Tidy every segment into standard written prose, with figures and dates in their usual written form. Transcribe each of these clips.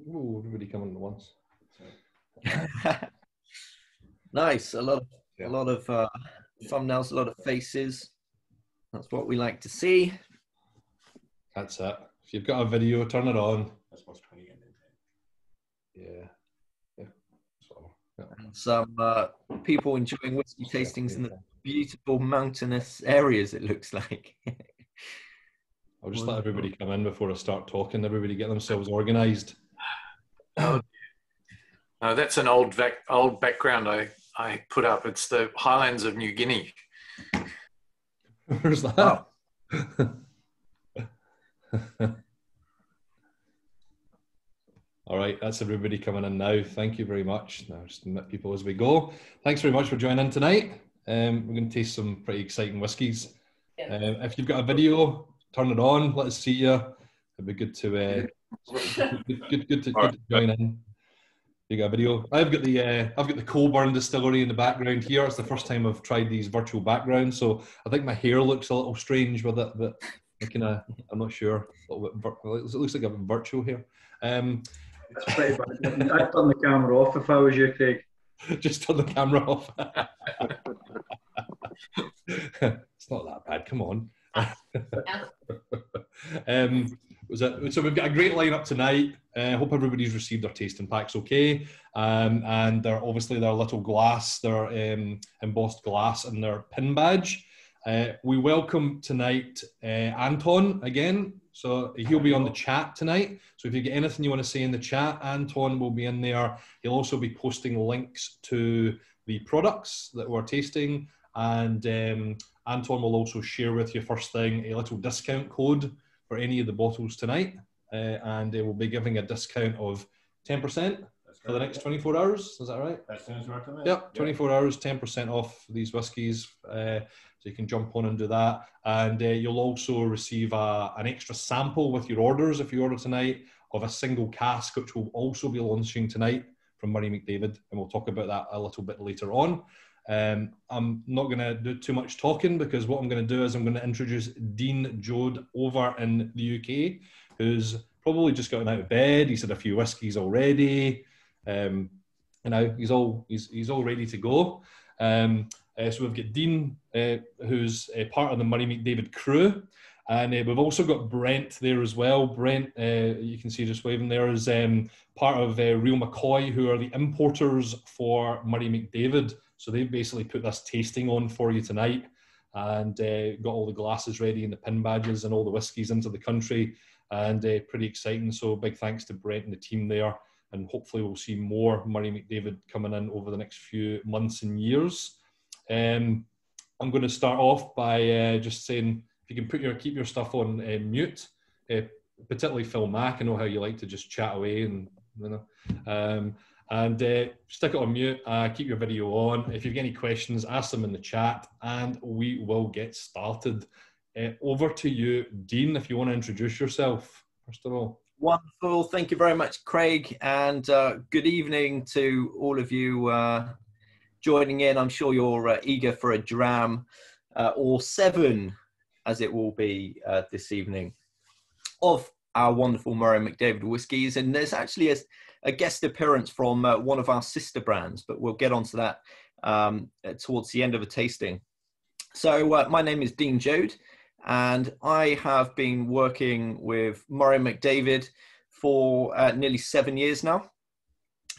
Ooh, everybody coming at once. Nice. A lot of thumbnails, a lot of faces. That's what we like to see. That's it. If you've got a video, turn it on. That's what's trying to get into. Yeah. So, yeah. And some people enjoying whiskey tastings in the beautiful mountainous areas, it looks like. I'll just let everybody come in before I start talking. Everybody get themselves organised. Oh, no, that's an old background I put up. It's the Highlands of New Guinea. Where's that? Wow. All right, that's everybody coming in now. Thank you very much. Now, just admit people as we go. Thanks very much for joining tonight. We're going to taste some pretty exciting whiskies. If you've got a video, turn it on. Let us see you. It'd be good to good to join in. You got a video. I've got the Colburn distillery in the background here. It's the first time I've tried these virtual backgrounds, so I think my hair looks a little strange with it, but I'm not sure. It looks like I'm virtual here. It's pretty bad. I'd turn the camera off if I was you, Craig. Just turn the camera off. It's not that bad. Come on. So we've got a great lineup tonight. Hope everybody's received their tasting packs okay. And they're obviously their little glass, their embossed glass and their pin badge. We welcome tonight Anton again. So he'll be on the chat tonight. So if you get anything you want to say in the chat, Anton will be in there. He'll also be posting links to the products that we're tasting. And Anton will also share with you first thing a little discount code for any of the bottles tonight. And they will be giving a discount of 10% for the next 24 hours. Is that right? That sounds right to me. Yep, 24 hours, 10% off these whiskies. So you can jump on and do that. And you'll also receive an extra sample with your orders if you order tonight of a single cask, which will also be launching tonight from Murray McDavid. And we'll talk about that a little bit later on. I'm not going to do too much talking because what I'm going to do is I'm going to introduce Dean Jode over in the UK, who's probably just gotten out of bed. He's had a few whiskies already. He's all ready to go. So we've got Dean, who's part of the Murray McDavid crew. And we've also got Brent there as well. Brent, you can see just waving there, is part of Real McCoy, who are the importers for Murray McDavid. So they've basically put this tasting on for you tonight and got all the glasses ready and the pin badges and all the whiskies into the country. And pretty exciting. So big thanks to Brent and the team there. And hopefully we'll see more Murray McDavid coming in over the next few months and years. I'm going to start off by just saying, if you can keep your stuff on mute, particularly Phil Mack. I know how you like to just chat away and stick it on mute. Keep your video on. If you've got any questions, ask them in the chat, and we will get started. Over to you, Dean, if you want to introduce yourself first of all. Wonderful. Thank you very much, Craig, and good evening to all of you joining in. I'm sure you're eager for a dram or 7, as it will be this evening, of our wonderful Murray McDavid whiskies. And there's actually a guest appearance from one of our sister brands, but we'll get onto that towards the end of the tasting. So my name is Dean Jode, and I have been working with Murray McDavid for nearly 7 years now.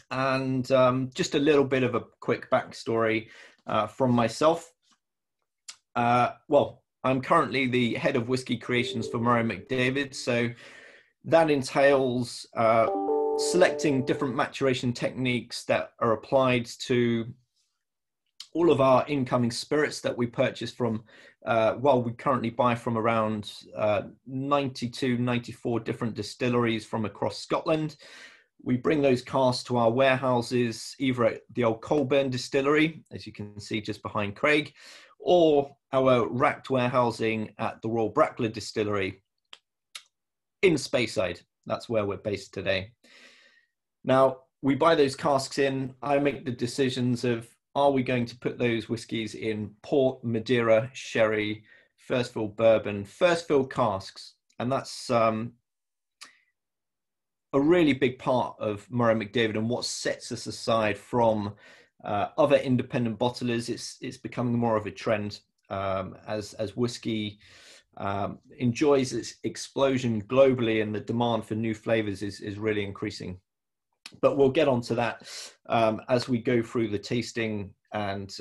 And just a little bit of a quick backstory from myself. Well, I'm currently the head of whiskey creations for Murray McDavid. So that entails selecting different maturation techniques that are applied to all of our incoming spirits that we purchase from, we currently buy from around 92, 94 different distilleries from across Scotland. We bring those casks to our warehouses, either at the old Colburn distillery, as you can see just behind Craig, or our racked warehousing at the Royal Brackler distillery in Speyside. That's where we're based today. Now, we buy those casks in. I make the decisions of, are we going to put those whiskies in port, Madeira, sherry, first fill bourbon, first fill casks? And that's a really big part of Murray McDavid and what sets us aside from other independent bottlers. It's becoming more of a trend as whiskey enjoys its explosion globally, and the demand for new flavors is really increasing. But we'll get onto that as we go through the tasting, and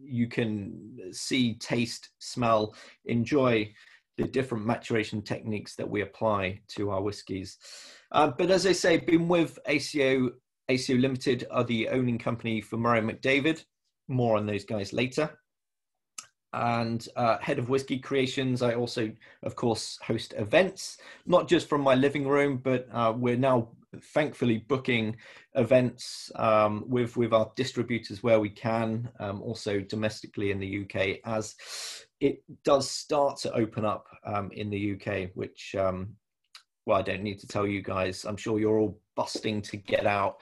you can see, taste, smell, enjoy the different maturation techniques that we apply to our whiskies. But as I say, been with Aceo Ltd, are the owning company for Murray McDavid. More on those guys later. And head of Whisky Creations, I also, of course, host events, not just from my living room, but we're now thankfully booking events with our distributors where we can, also domestically in the UK, as it does start to open up in the UK, which, well, I don't need to tell you guys. I'm sure you're all busting to get out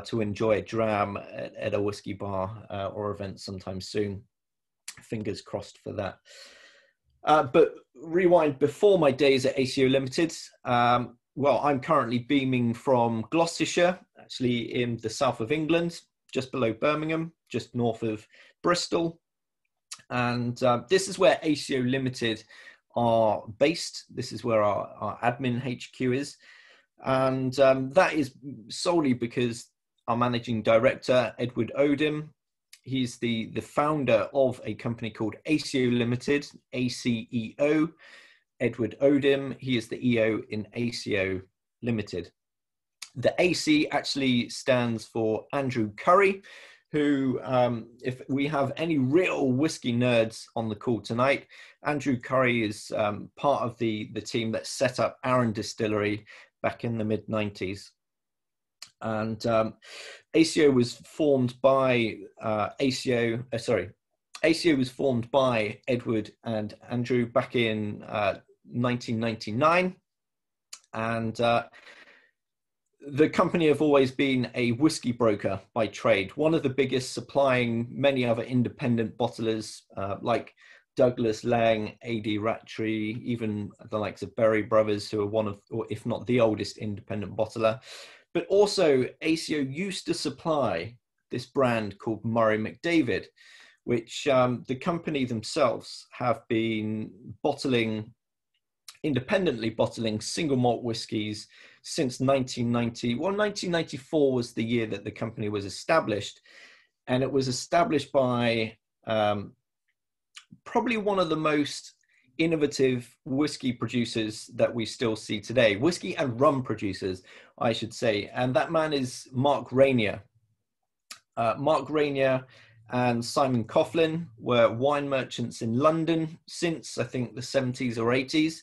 to enjoy a dram at a whiskey bar or event sometime soon. Fingers crossed for that. But rewind before my days at Aceo Ltd. Well, I'm currently beaming from Gloucestershire, actually in the south of England, just below Birmingham, just north of Bristol. And this is where Aceo Ltd are based. This is where our admin HQ is. And that is solely because our managing director, Edward Odom, he's the founder of a company called Aceo Ltd, ACEO. Edward Odom, he is the EO in Aceo Ltd. The AC actually stands for Andrew Curry, who, if we have any real whiskey nerds on the call tonight, Andrew Curry is part of the team that set up Arran Distillery back in the mid-90s. And Aceo was formed by Aceo was formed by Edward and Andrew back in 1999, and the company have always been a whiskey broker by trade, one of the biggest, supplying many other independent bottlers like Douglas Lang, A.D. Rattray, even the likes of Berry Brothers, who are one of, or if not the oldest independent bottler. But also Aceo used to supply this brand called Murray McDavid, which the company themselves have been independently bottling single malt whiskies since 1990. Well, 1994 was the year that the company was established, and it was established by probably one of the most innovative whiskey producers that we still see today, whiskey and rum producers, I should say, and that man is Mark Rainier. Mark Rainier and Simon Coughlin were wine merchants in London since, I think, the 70s or 80s.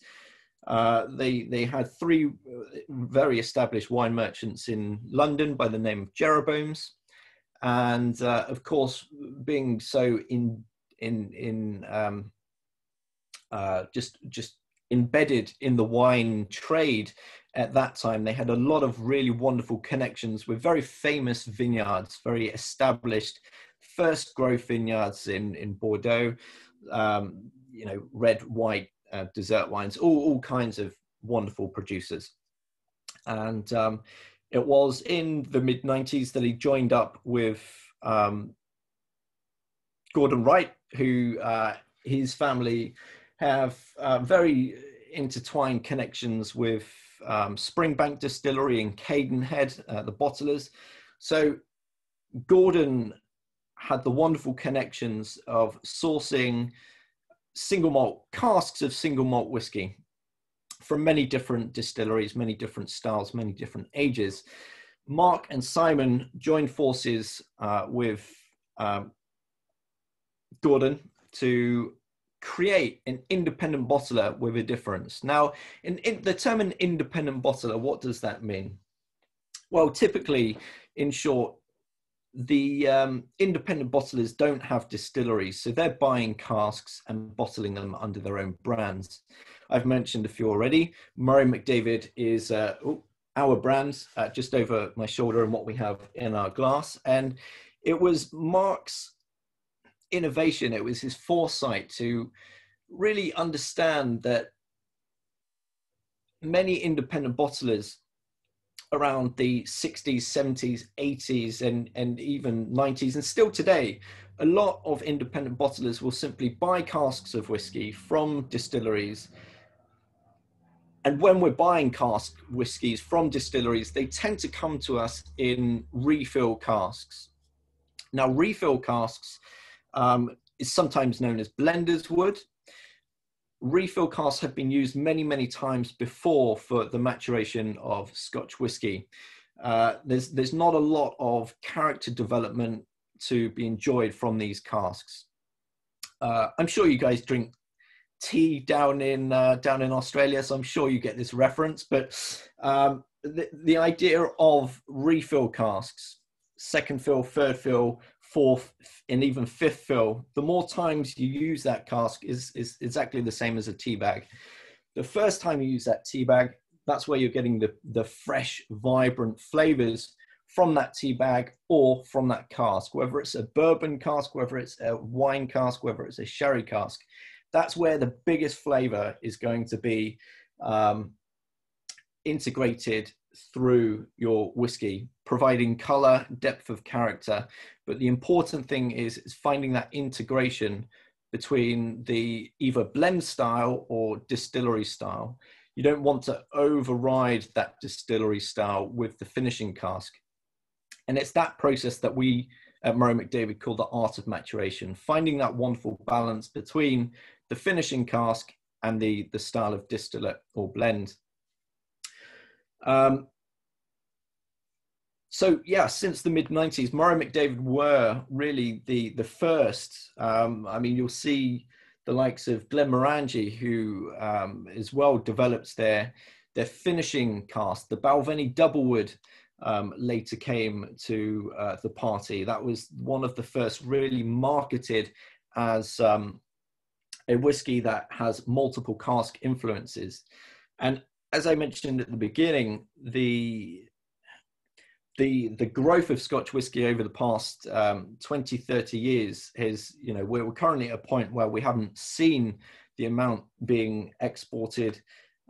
They had three very established wine merchants in London by the name of Jeroboams, and of course, being so just embedded in the wine trade at that time, they had a lot of really wonderful connections with very famous vineyards, very established first growth vineyards in Bordeaux, you know, red, white, dessert wines, all kinds of wonderful producers. And it was in the mid-90s that he joined up with Gordon Wright, who his family have very intertwined connections with Springbank Distillery in Cadenhead, the bottlers. So Gordon had the wonderful connections of sourcing single malt casks of single malt whiskey from many different distilleries, many different styles, many different ages. Mark and Simon joined forces with Gordon to create an independent bottler with a difference. Now, in the term an independent bottler, what does that mean? Well, typically, in short, the independent bottlers don't have distilleries, so they're buying casks and bottling them under their own brands. I've mentioned a few already. Murray McDavid is our brand, just over my shoulder and what we have in our glass. And it was Mark's innovation, it was his foresight to really understand that many independent bottlers around the 60s, 70s, 80s, and even 90s, and still today, a lot of independent bottlers will simply buy casks of whiskey from distilleries. And when we're buying cask whiskies from distilleries, they tend to come to us in refill casks. Now, refill casks is sometimes known as blender's wood. Refill casks have been used many, many times before for the maturation of Scotch whiskey. There's not a lot of character development to be enjoyed from these casks. I'm sure you guys drink tea down in Australia, so I'm sure you get this reference. But the idea of refill casks, second fill, third fill, fourth, and even fifth fill, the more times you use that cask is exactly the same as a tea bag. The first time you use that tea bag, that's where you're getting the fresh, vibrant flavors from that tea bag or from that cask, whether it's a bourbon cask, whether it's a wine cask, whether it's a sherry cask. That's where the biggest flavor is going to be integrated through your whiskey, providing color, depth of character. But the important thing is finding that integration between the either blend style or distillery style. You don't want to override that distillery style with the finishing cask. And it's that process that we at Murray McDavid call the art of maturation, finding that wonderful balance between the finishing cask and the style of distillate or blend. So yeah, since the mid-90s, Murray McDavid were really the first. I mean, you'll see the likes of Glenmorangie, who as well developed their finishing cask. The Balvenie Doublewood later came to the party. That was one of the first really marketed as a whiskey that has multiple cask influences. And as I mentioned at the beginning, the growth of Scotch whiskey over the past 20, 30 years is, we're currently at a point where we haven't seen the amount being exported,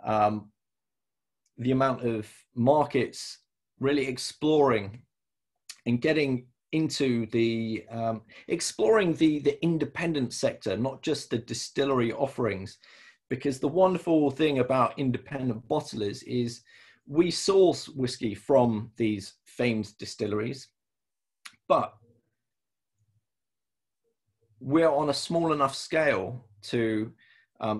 the amount of markets really exploring and getting into exploring the independent sector, not just the distillery offerings. Because the wonderful thing about independent bottlers is we source whiskey from these famed distilleries, but we're on a small enough scale to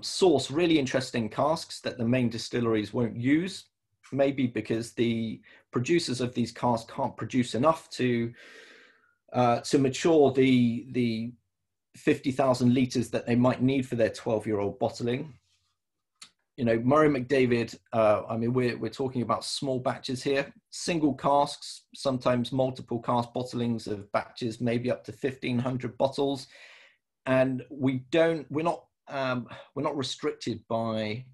source really interesting casks that the main distilleries won't use, maybe because the producers of these casks can't produce enough to mature the 50,000 litres that they might need for their 12-year-old bottling. Murray McDavid, I mean, we're talking about small batches here, single casks, sometimes multiple cask bottlings of batches, maybe up to 1,500 bottles. And we're not restricted by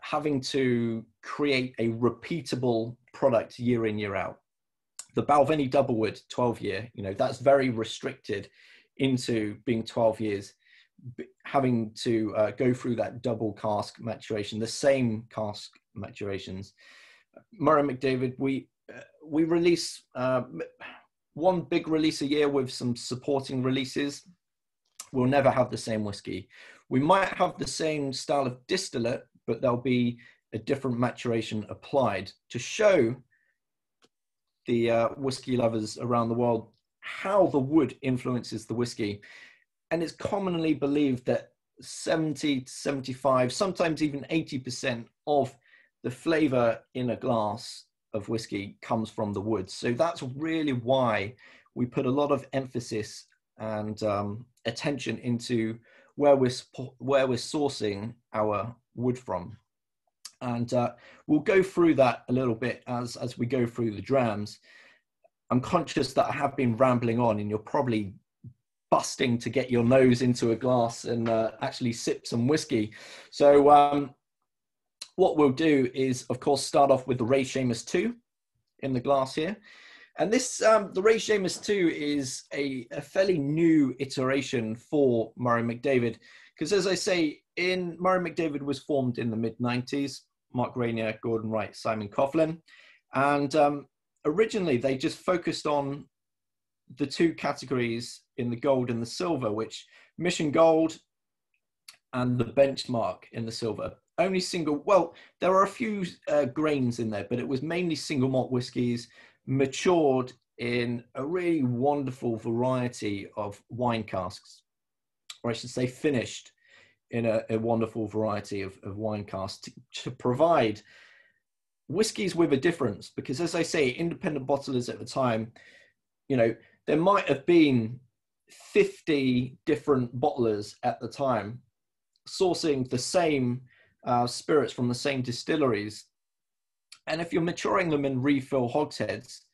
having to create a repeatable product year in, year out. The Balvenie Doublewood 12-year, that's very restricted into being 12 years, having to go through that double cask maturation, the same cask maturations. Murray McDavid, we release one big release a year with some supporting releases. We'll never have the same whiskey. We might have the same style of distillate, but there'll be a different maturation applied to show the whiskey lovers around the world how the wood influences the whiskey. And it's commonly believed that 70 to 75, sometimes even 80% of the flavor in a glass of whiskey comes from the wood. So that's really why we put a lot of emphasis and attention into where we're sourcing our wood from. And we'll go through that a little bit as we go through the drams. I'm conscious that I have been rambling on, and you're probably busting to get your nose into a glass and actually sip some whiskey. So what we'll do is, of course, start off with the Ray Seamus 2 in the glass here. And this, the Ray Seamus 2 is a fairly new iteration for Murray McDavid, because as I say, Murray McDavid was formed in the mid-90s. Mark Rainier, Gordon Wright, Simon Coughlin. And originally they just focused on the two categories in the gold and the silver, which Mission Gold and the benchmark in the silver. Only single, well, there are a few grains in there, but it was mainly single malt whiskies matured in a really wonderful variety of wine casks, or I should say finished in a wonderful variety of wine casks to provide whiskies with a difference. Because as I say, independent bottlers at the time, you know, there might have been 50 different bottlers at the time sourcing the same spirits from the same distilleries. And if you're maturing them in refill hogsheads,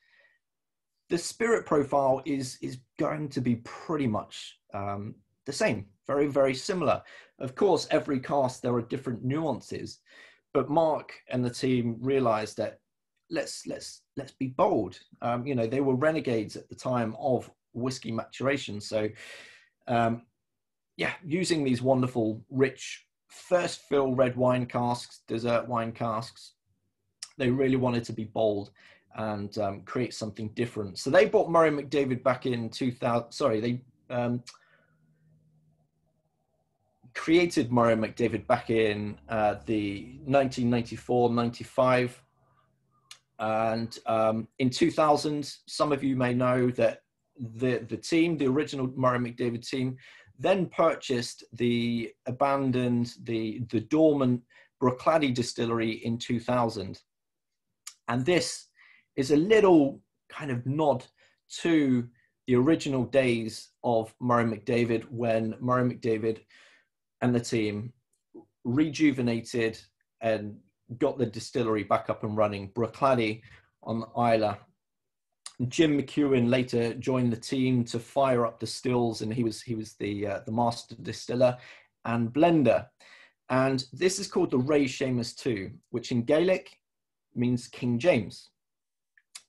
the spirit profile is going to be pretty much the same, very, very similar. Of course, every cask, there are different nuances, but Mark and the team realized that let's be bold. You know, they were renegades at the time of whiskey maturation. So yeah, using these wonderful, rich, first fill red wine casks, dessert wine casks, they really wanted to be bold and create something different. So they brought Murray McDavid back in 2000. Sorry, they created Murray McDavid back in the 1994-95. And in 2000, some of you may know that the team, the original Murray McDavid team, then purchased the abandoned, the dormant Brokerages distillery in 2000. And this is a little kind of nod to the original days of Murray McDavid, when Murray McDavid and the team rejuvenated and got the distillery back up and running, Brokerages on Islay. Jim McEwen later joined the team to fire up the stills, and he was the master distiller and blender. And this is called the Ray Seamus II, which in Gaelic means King James.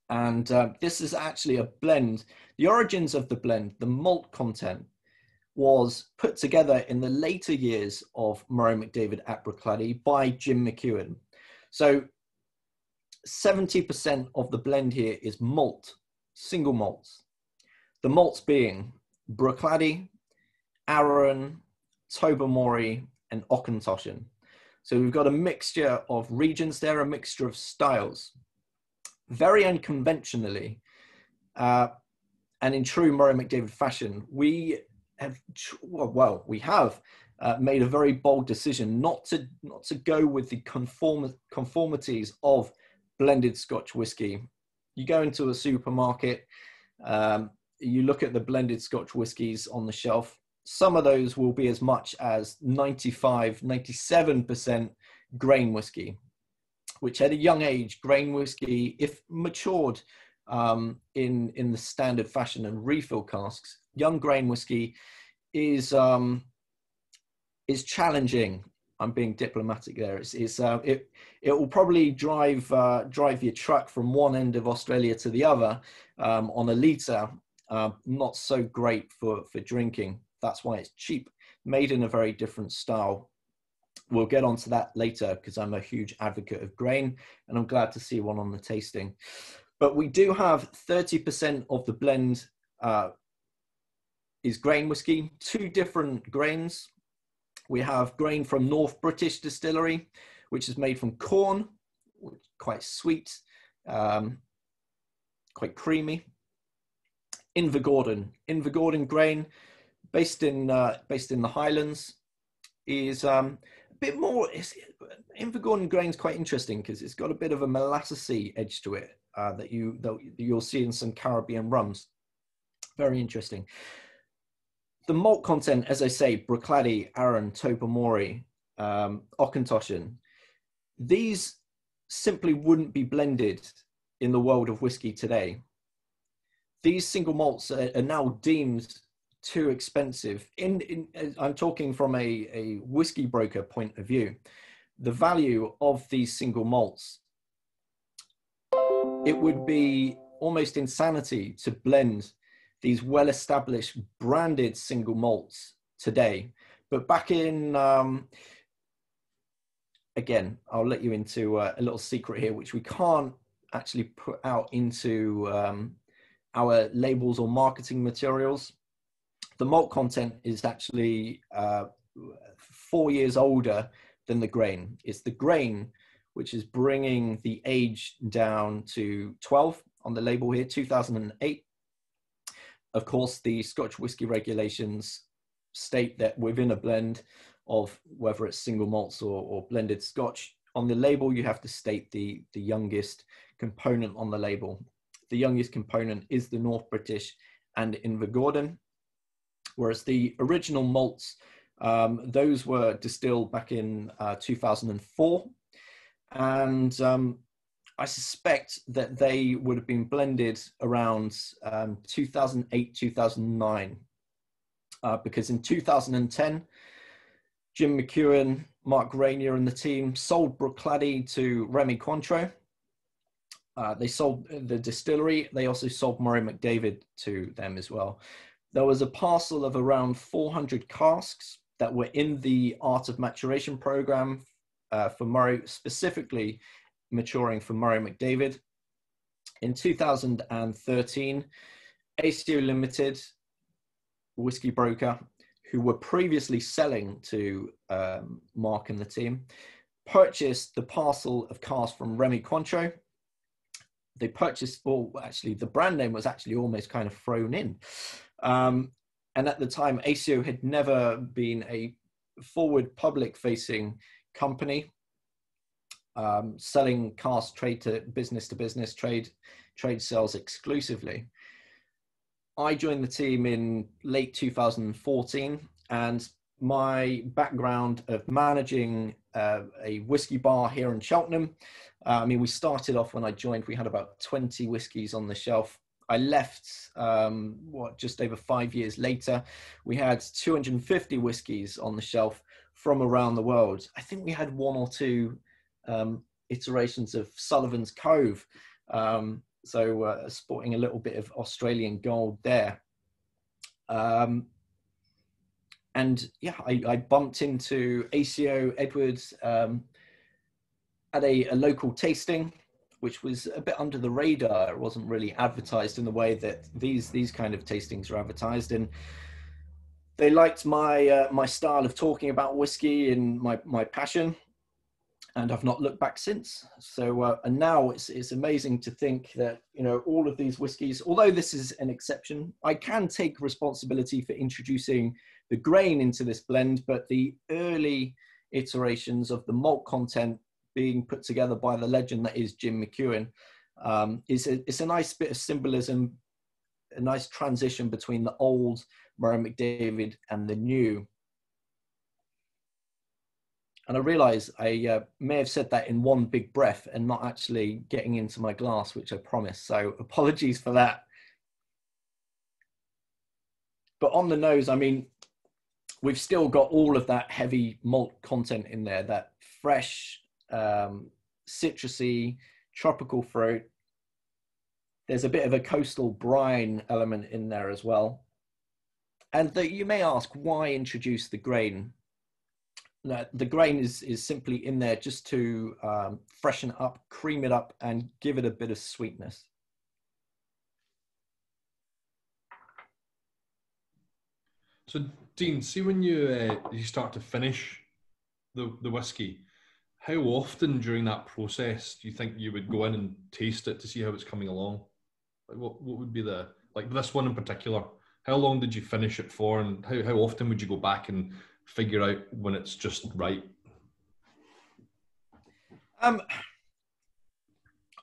And this is actually a blend. The origins of the blend, the malt content, was put together in the later years of Murray McDavid at Brokerages by Jim McEwen. So 70% of the blend here is malt, single malts. The malts being Brokerages, Arran, Tobermory, and Auchentoshan. So we've got a mixture of regions there, a mixture of styles. Very unconventionally, and in true Murray McDavid fashion, we have made a very bold decision not to go with the conformities of blended Scotch whiskey. You go into a supermarket, you look at the blended Scotch whiskies on the shelf. Some of those will be as much as 95, 97% grain whiskey, which at a young age, grain whiskey, if matured in the standard fashion and refill casks, young grain whiskey is challenging. I'm being diplomatic there. It will probably drive your truck from one end of Australia to the other on a litre. Not so great for drinking. That's why it's cheap, made in a very different style. We'll get onto that later because I'm a huge advocate of grain, and I'm glad to see one on the tasting. But we do have 30% of the blend is grain whiskey, two different grains. We have grain from North British Distillery, which is made from corn, quite sweet, quite creamy. Invergordon grain, based in the Highlands, is a bit more. Invergordon grain is quite interesting because it's got a bit of a molassesy edge to it that you'll see in some Caribbean rums. Very interesting. The malt content, as I say, Brokerages, Arran, Tobermory, Auchentoshan, these simply wouldn't be blended in the world of whiskey today. These single malts are now deemed too expensive. I'm talking from a whiskey broker point of view. The value of these single malts, it would be almost insanity to blend these well-established branded single malts today. But back in, again, I'll let you into a little secret here, which we can't actually put out into our labels or marketing materials. The malt content is actually 4 years older than the grain. It's the grain which is bringing the age down to 12 on the label here, 2008. Of course, the Scotch whisky regulations state that within a blend of whether it's single malts or blended Scotch, on the label you have to state the youngest component on the label. The youngest component is the North British and Invergordon, whereas the original malts, those were distilled back in 2004, and I suspect that they would have been blended around 2008, 2009, because in 2010, Jim McEwen, Mark Rainier and the team sold Bruichladdich to Remy Cointreau. They sold the distillery. They also sold Murray McDavid to them as well. There was a parcel of around 400 casks that were in the Art of Maturation program for Murray, specifically maturing for Murray McDavid. In 2013, Aceo Ltd, whiskey broker, who were previously selling to Mark and the team, purchased the parcel of casks from Remy Cointreau. They purchased, well, actually, the brand name was actually almost kind of thrown in. And at the time, Aceo had never been a forward public-facing company, selling cask trade to business, trade sales exclusively. I joined the team in late 2014, and my background of managing a whiskey bar here in Cheltenham, I mean, we started off when I joined, we had about 20 whiskies on the shelf. I left, just over 5 years later, we had 250 whiskies on the shelf from around the world. I think we had one or two iterations of Sullivan's Cove, so sporting a little bit of Australian gold there. And yeah, I bumped into Aceo Edwards at a local tasting, which was a bit under the radar. It wasn't really advertised in the way that these kind of tastings are advertised, and they liked my my style of talking about whiskey and my passion, and I've not looked back since. So and now it's amazing to think that, you know, all of these whiskies, although this is an exception, I can take responsibility for introducing the grain into this blend, but the early iterations of the malt content being put together by the legend that is Jim McEwen, it's a nice bit of symbolism, a nice transition between the old Murray McDavid and the new. And I realize I may have said that in one big breath and not actually getting into my glass, which I promised. So apologies for that. But on the nose, I mean, we've still got all of that heavy malt content in there, that fresh, citrusy, tropical fruit. There's a bit of a coastal brine element in there as well. And you may ask, why introduce the grain? The grain is simply in there just to freshen up, cream it up, and give it a bit of sweetness. So, Dean, see when you start to finish the whiskey, how often during that process do you think you would go in and taste it to see how it's coming along? Like what would be like this one in particular? How long did you finish it for, and how often would you go back and figure out when it's just right?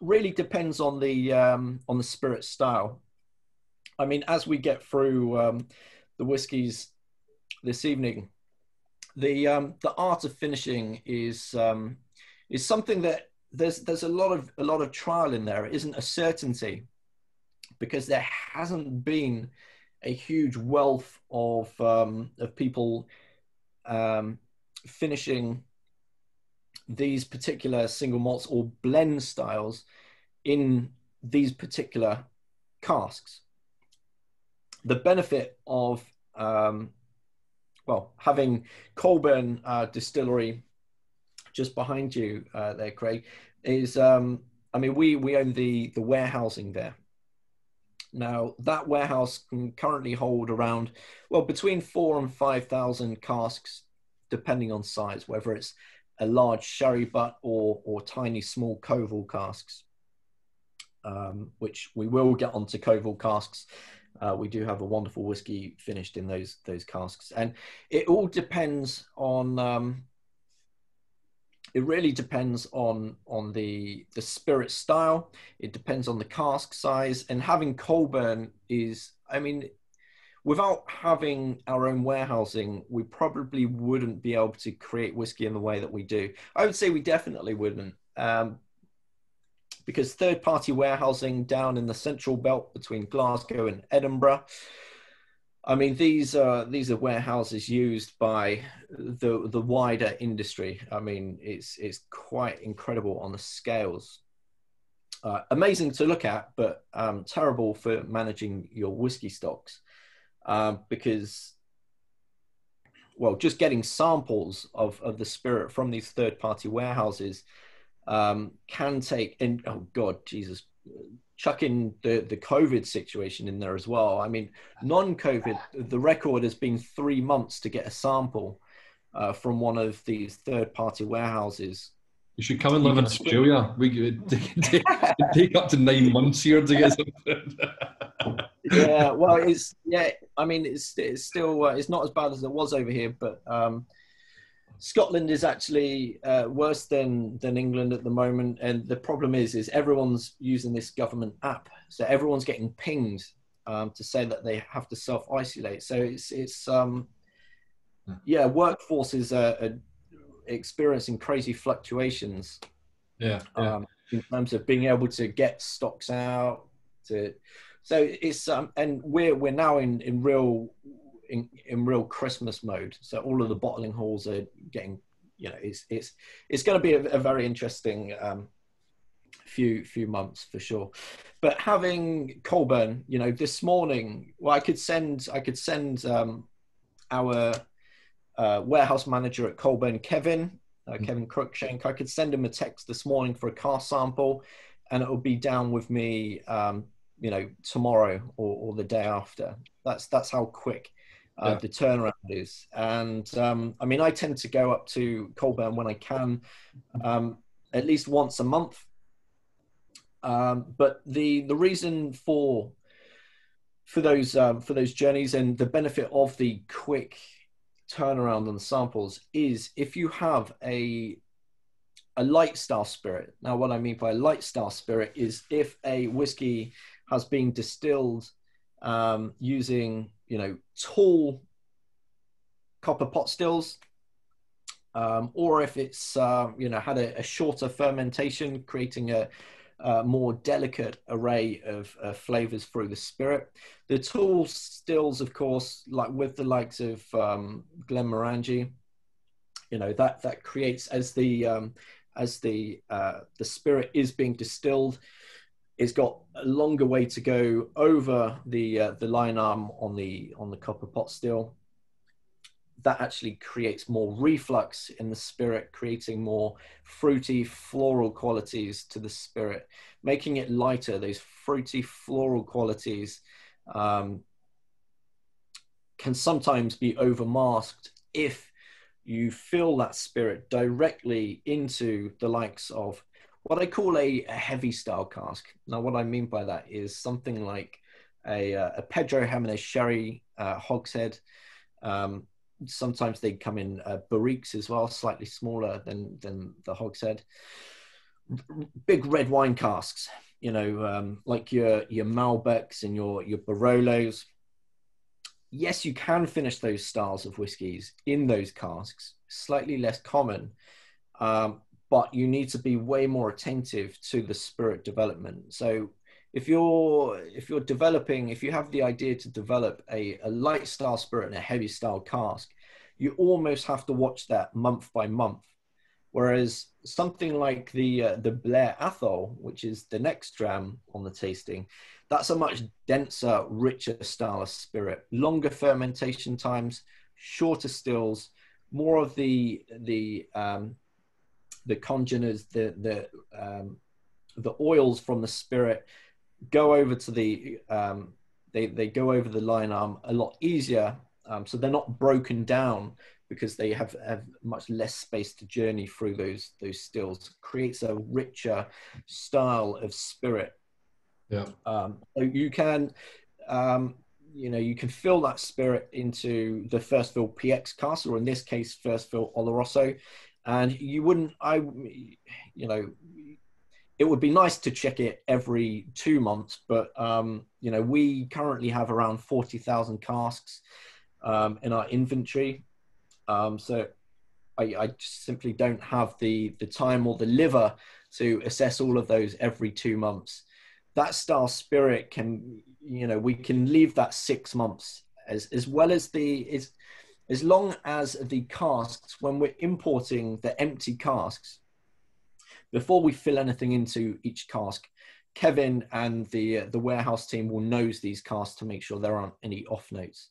Really depends on the spirit style. I mean, as we get through the whiskies this evening, the art of finishing is something that there's a lot of trial in there. It isn't a certainty, because there hasn't been a huge wealth of people finishing these particular single malts or blend styles in these particular casks. The benefit of having Colburn Distillery just behind you there, Craig, is I mean, we own the warehousing there. Now, that warehouse can currently hold around, well, between 4,000 and 5,000 casks, depending on size, whether it's a large sherry butt or tiny small Koval casks, which we will get onto Koval casks. We do have a wonderful whiskey finished in those casks, and it all depends on. It really depends on the spirit style. It depends on the cask size, and having coal burn is, I mean, without having our own warehousing, we probably wouldn't be able to create whiskey in the way that we do. I would say we definitely wouldn't, because third-party warehousing down in the central belt between Glasgow and Edinburgh, I mean, these are warehouses used by the wider industry. I mean, it's quite incredible on the scales. Amazing to look at, but terrible for managing your whiskey stocks, because, well, just getting samples of the spirit from these third-party warehouses can take, and oh God, Jesus, chuck in the COVID situation in there as well. I mean, non-COVID, the record has been 3 months to get a sample from one of these third-party warehouses. You should come and live in Australia. We could take up to 9 months here to get something. Yeah, well, I mean, it's still it's not as bad as it was over here, but Scotland is actually worse than England at the moment, and the problem is everyone's using this government app, so everyone's getting pinged to say that they have to self-isolate. So it's workforces are experiencing crazy fluctuations. Yeah. In terms of being able to get stocks out. So it's and we're now in real Christmas mode. So all of the bottling halls are getting, you know, it's going to be a very interesting few months for sure. But having Colburn, you know, this morning, well, I could send our warehouse manager at Colburn, Kevin Cruikshank. I could send him a text this morning for a car sample, and it will be down with me, you know, tomorrow or the day after. That's how quick the turnaround is. And I mean, I tend to go up to Colburn when I can, at least once a month. But the reason for those journeys and the benefit of the quick turnaround on the samples is if you have a light style spirit. Now, what I mean by light style spirit is if a whiskey has been distilled using, you know, tall copper pot stills, or if it's you know, had a shorter fermentation, creating a more delicate array of flavors through the spirit. The tall stills, of course, like with the likes of Glenmorangie, you know, that creates, as the spirit is being distilled, it's got a longer way to go over the line arm on the copper pot still. That actually creates more reflux in the spirit, creating more fruity floral qualities to the spirit, making it lighter. Those fruity floral qualities can sometimes be overmasked if you fill that spirit directly into the likes of what I call a heavy style cask. Now, what I mean by that is something like a Pedro Jimenez sherry hogshead. Sometimes they come in barriques as well, slightly smaller than the hogshead. Big red wine casks, you know, like your Malbecs and your Barolos. Yes, you can finish those styles of whiskies in those casks, slightly less common, but you need to be way more attentive to the spirit development. So if you have the idea to develop a light style spirit and a heavy style cask, you almost have to watch that month by month. Whereas something like the Blair Athol, which is the next dram on the tasting, that's a much denser, richer style of spirit, longer fermentation times, shorter stills, more of the congeners, the oils from the spirit go over to the they go over the line arm a lot easier, so they're not broken down because they have much less space to journey through those stills. Creates a richer style of spirit. Yeah. So you can you can fill that spirit into the first fill PX cask, or in this case first fill Oloroso, and you wouldn't it would be nice to check it every 2 months, but we currently have around 40,000 casks in our inventory, so I just simply don't have the time or the liver to assess all of those every 2 months. That style spirit can, we can leave that 6 months as well as as long as the casks, when we're importing the empty casks, before we fill anything into each cask, Kevin and the warehouse team will nose these casks to make sure there aren't any off notes.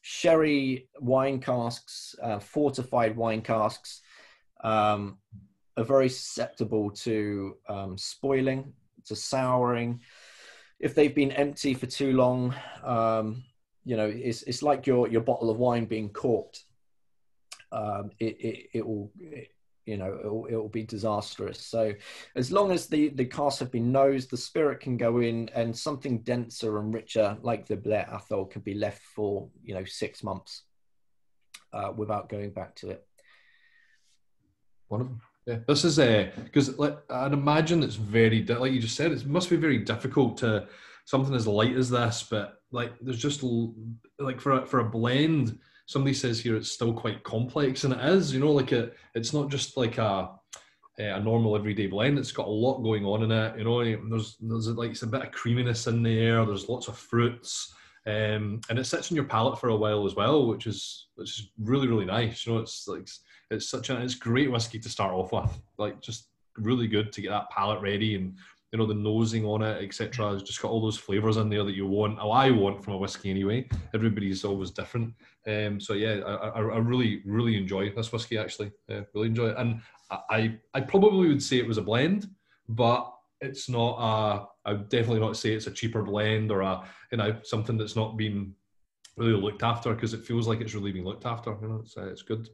Sherry wine casks, fortified wine casks, are very susceptible to spoiling, to souring. If they've been empty for too long, it's like your bottle of wine being corked. It will be disastrous. So as long as the casks have been nosed, the spirit can go in, and something denser and richer like the Blair Athol can be left for 6 months without going back to it. Wonderful. Yeah, this is because I'd imagine it's very, like you just said, it must be very difficult to something as light as this, but like there's just like for a blend. Somebody says here it's still quite complex, and it is. It's not just like a normal everyday blend. It's got a lot going on in it. There's like it's a bit of creaminess in the air. There's lots of fruits, and it sits in your palate for a while as well, which is really, really nice. It's great whiskey to start off with. Like just really good to get that palate ready, and the nosing on it, etc. It's just got all those flavors in there that you want. Oh, I want from a whiskey anyway. Everybody's always different. So yeah, I really, really enjoy this whiskey actually. Really enjoy it, and I probably would say it was a blend, but it's not. I would definitely not say it's a cheaper blend or something that's not been really looked after, because it feels like it's really being looked after. It's good.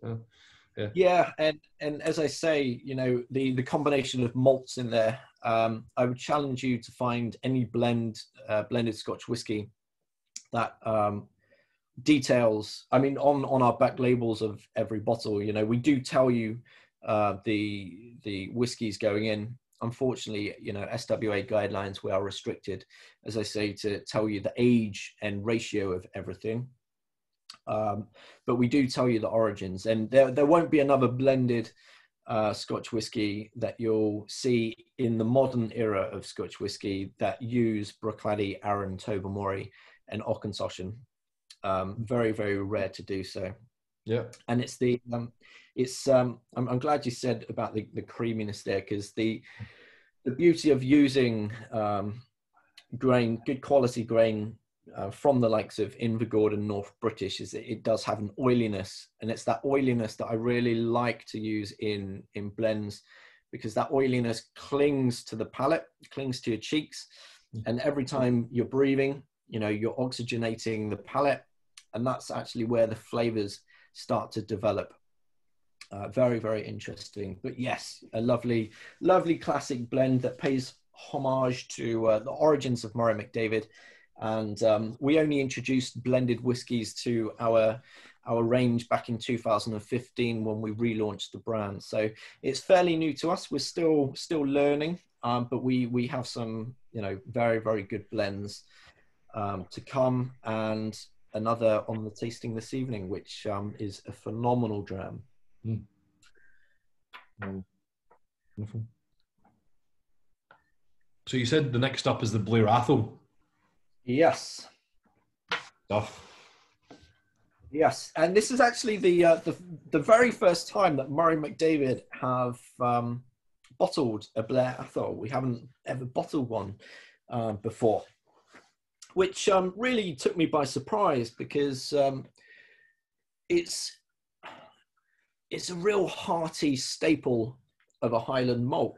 Yeah, and as I say, the combination of malts in there, I would challenge you to find any blended Scotch whiskey that details. I mean, on our back labels of every bottle, we do tell you the whiskies going in. Unfortunately, SWA guidelines, we are restricted, as I say, to tell you the age and ratio of everything. But we do tell you the origins, and there won't be another blended Scotch whiskey that you'll see in the modern era of Scotch whiskey that use Brocklady, Arran, Tobermory, and Auchentoshan. Very, very rare to do so. Yeah, and I'm glad you said about the creaminess there, because the beauty of using good quality grain from the likes of Invergord and North British is that it does have an oiliness, and it's that oiliness that I really like to use in blends, because that oiliness clings to the palate, clings to your cheeks, and every time you're breathing, you're oxygenating the palate, and that's actually where the flavors start to develop. Very, very interesting. But yes, a lovely, lovely classic blend that pays homage to the origins of Murray McDavid. And we only introduced blended whiskies to our range back in 2015 when we relaunched the brand. So it's fairly new to us. We're still learning, but we have some very, very good blends to come, and another on the tasting this evening, which is a phenomenal dram. Wonderful. So you said the next up is the Blair Athol. Yes. Stuff. Yes, and this is actually the very first time that Murray McDavid have bottled a Blair Athol. We haven't ever bottled one before, which really took me by surprise, because it's a real hearty staple of a Highland malt.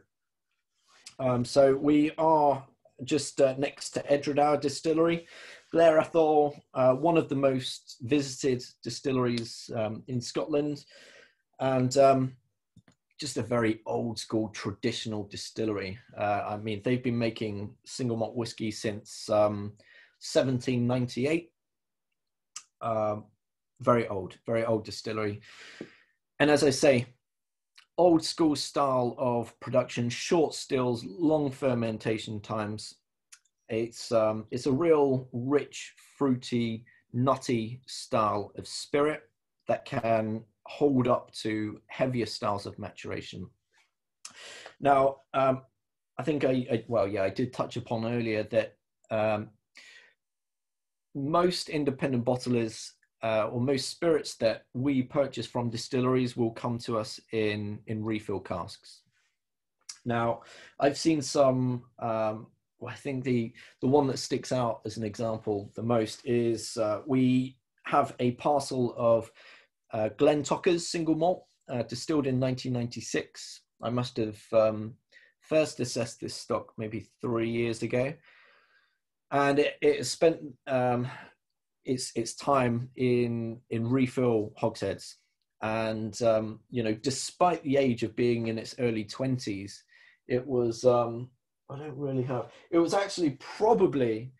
So we are just next to Edredau Distillery. Blair Athol, one of the most visited distilleries in Scotland, and just a very old school traditional distillery. I mean, they've been making single malt whiskey since 1798. Very old distillery. And as I say, old school style of production, short stills, long fermentation times. It's a real rich, fruity, nutty style of spirit that can hold up to heavier styles of maturation. Now, I think I did touch upon earlier that most independent bottlers or most spirits that we purchase from distilleries will come to us in refill casks. Now, I've seen some, I think the one that sticks out as an example the most is we have a parcel of Glentocher's single malt distilled in 1996. I must have first assessed this stock maybe 3 years ago, and it has spent its time in refill hogsheads. And you know, despite the age of being in its early 20s, it was it was actually probably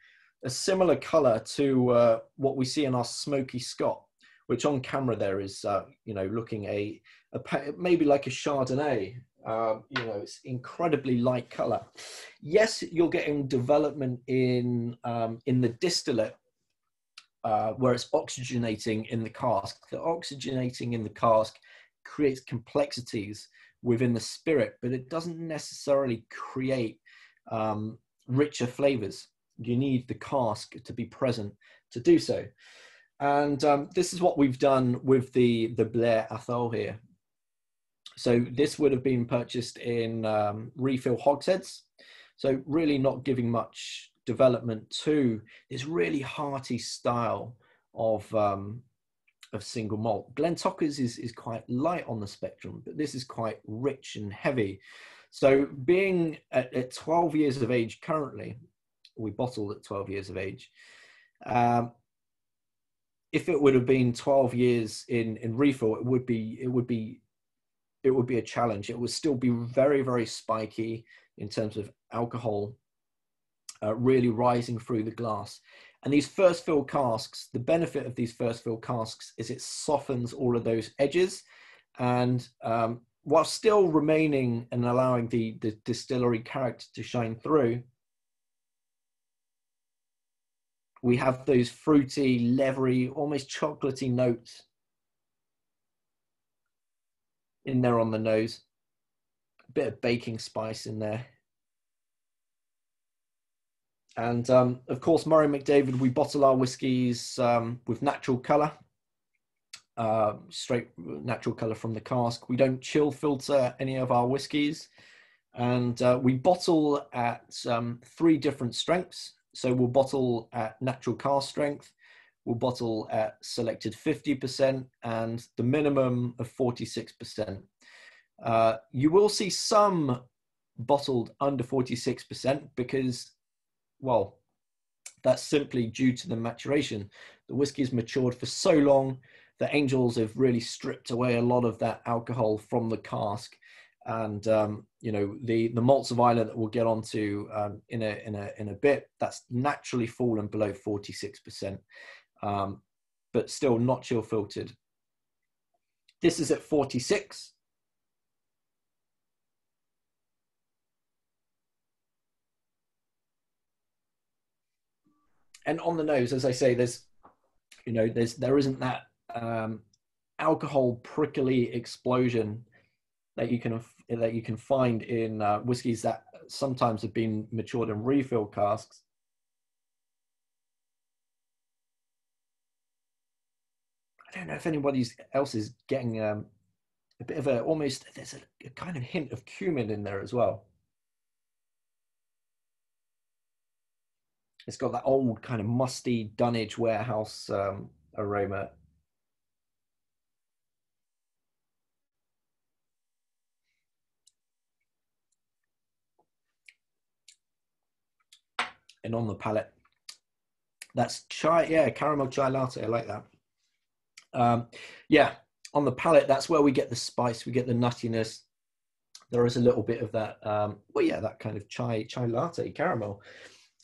a similar color to what we see in our Smoky Scot, which on camera there is you know, looking maybe like a Chardonnay. You know, it's incredibly light color. Yes, you're getting development in the distillate where it's oxygenating in the cask. The oxygenating in the cask creates complexities within the spirit, but it doesn't necessarily create richer flavors. You need the cask to be present to do so. And this is what we've done with the Blair Athol here. So this would have been purchased in refill hogsheads. So really not giving much development to this really hearty style of single malt. Glentocher's is quite light on the spectrum, but this is quite rich and heavy. So being at 12 years of age currently, we bottled at 12 years of age. If it would have been 12 years in refill, it would be a challenge. It would still be very, very spiky in terms of alcohol, really rising through the glass. And these first fill casks, the benefit of these first fill casks is it softens all of those edges, and while still remaining and allowing the distillery character to shine through, we have those fruity, leathery, almost chocolatey notes in there on the nose. A bit of baking spice in there. And of course, Murray McDavid, we bottle our whiskies with natural colour, straight natural colour from the cask. We don't chill filter any of our whiskies. And we bottle at 3 different strengths. So we'll bottle at natural cask strength, we'll bottle at selected 50%, and the minimum of 46%. You will see some bottled under 46% because, well, that's simply due to the maturation. The whiskey is matured for so long that angels have really stripped away a lot of that alcohol from the cask. And you know, the malts of Ireland that we'll get onto in a bit, that's naturally fallen below 46%, but still not chill filtered. This is at 46. And on the nose, as I say, there isn't that alcohol prickly explosion that you can find in whiskies that sometimes have been matured in refill casks. I don't know if anybody else is getting a bit of there's a kind of hint of cumin in there as well. It's got that old kind of musty Dunwich warehouse aroma. And on the palate, that's chai, yeah, caramel chai latte. I like that. Yeah, on the palate, that's where we get the spice, we get the nuttiness. There is a little bit of that, well, yeah, that kind of chai latte caramel.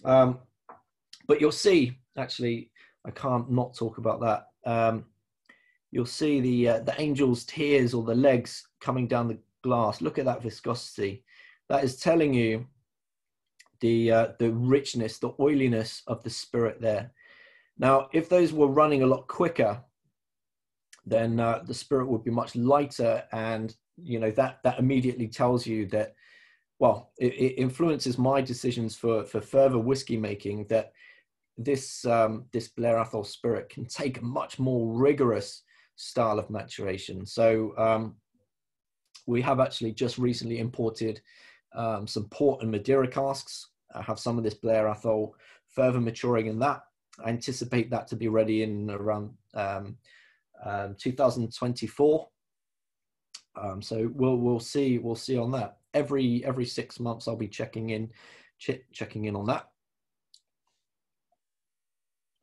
But you'll see, actually, I can't not talk about that. You'll see the angel's tears or the legs coming down the glass. Look at that viscosity. That is telling you the richness, the oiliness of the spirit there. Now, if those were running a lot quicker, then the spirit would be much lighter, and you know that immediately tells you that, well, it influences my decisions for further whiskey making, that this Blair Athol spirit can take a much more rigorous style of maturation. So we have actually just recently imported some port and Madeira casks. I have some of this Blair Athol further maturing in that. I anticipate that to be ready in around 2024. So we'll see on that. Every 6 months I'll be checking in on that.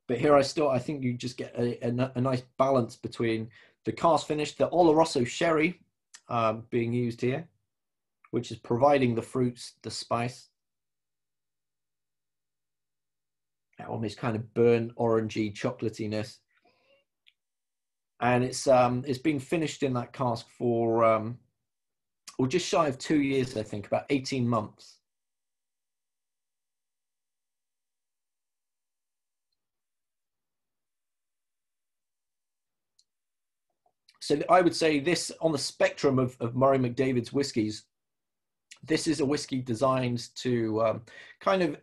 But here I think you just get a nice balance between the cask finish, the Oloroso sherry being used here, which is providing the fruits, the spice, that almost kind of burnt orangey chocolatiness, and it's been finished in that cask for well, just shy of 2 years, I think, about 18 months. So I would say this, on the spectrum of Murray McDavid's whiskies, this is a whiskey designed to kind of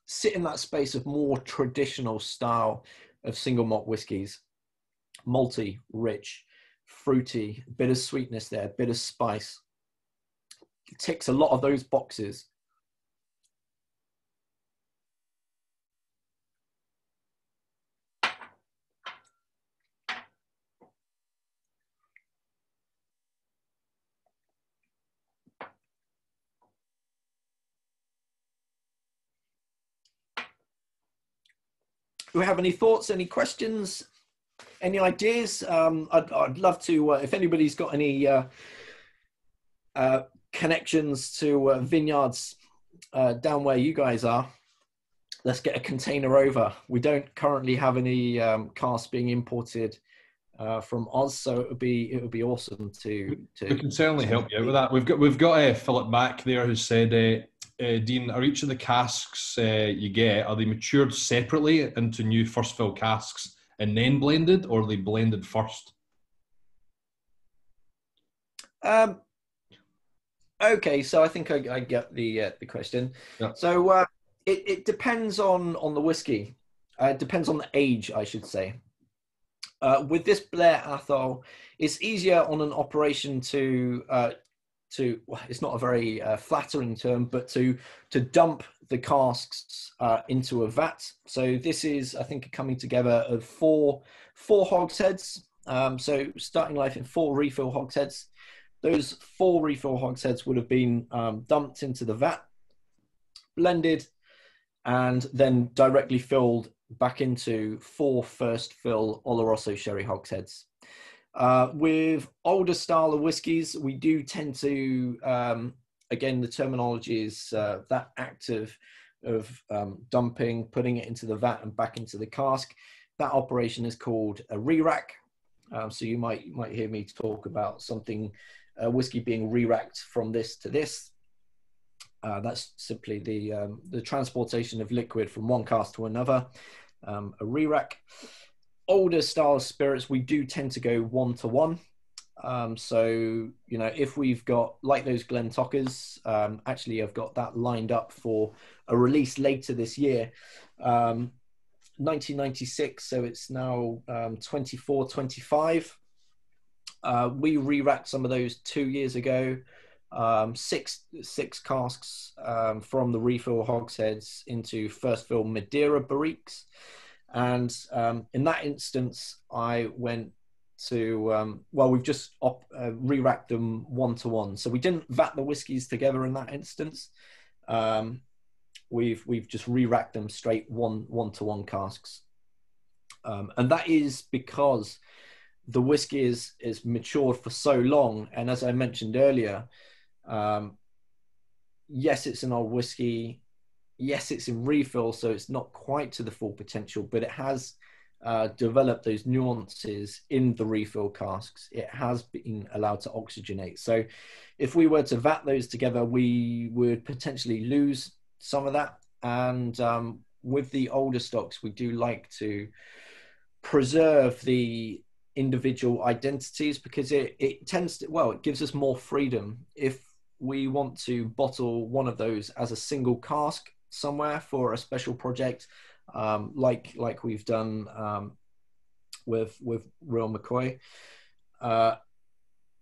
sit in that space of more traditional style of single malt whiskies. Malty, rich, fruity, bit of sweetness there, bit of spice. It ticks a lot of those boxes. Do we have any thoughts, any questions, any ideas? I'd love to, if anybody's got any connections to vineyards down where you guys are, let's get a container over. We don't currently have any casks being imported from Oz, so it would be awesome to. We can certainly help you out with that. We've got Philip Mack there who said, Dean, are each of the casks you get, are they matured separately into new first fill casks and then blended, or are they blended first? Okay, so I think I get the question. Yeah. So it depends on the whiskey. It depends on the age, I should say. With this Blair Athol, it's easier on an operation to well, it's not a very flattering term, but to dump the casks into a vat. So this is, I think, a coming together of four hogsheads. So starting life in 4 refill hogsheads. Those 4 refill hogsheads would have been dumped into the vat, blended, and then directly filled back into 4 first fill Oloroso sherry hogsheads. With older style of whiskies, we do tend to, again, the terminology is that act of dumping, putting it into the vat and back into the cask. That operation is called a re-rack. So you might hear me talk about something, whiskey being re-racked from this to this. That's simply the transportation of liquid from one cask to another. A re-rack. Older style spirits, we do tend to go 1-to-1. So, you know, if we've got, like those Glentockers, actually I've got that lined up for a release later this year, 1996, so it's now 24, 25. We re-racked some of those 2 years ago, 6 casks from the refill hogsheads into first fill Madeira barriques. And in that instance, I went to, well, we've just re-racked them 1-to-1. So we didn't vat the whiskies together in that instance. we've just re-racked them straight one-to-one casks. And that is because the whiskey is matured for so long. And as I mentioned earlier, yes, it's an old whiskey. Yes, it's in refill, so it's not quite to the full potential, but it has developed those nuances in the refill casks. It has been allowed to oxygenate. So if we were to vat those together, we would potentially lose some of that. And with the older stocks, we do like to preserve the individual identities, because it tends to, well, it gives us more freedom. If we want to bottle one of those as a single cask somewhere for a special project, like we've done with Real McCoy,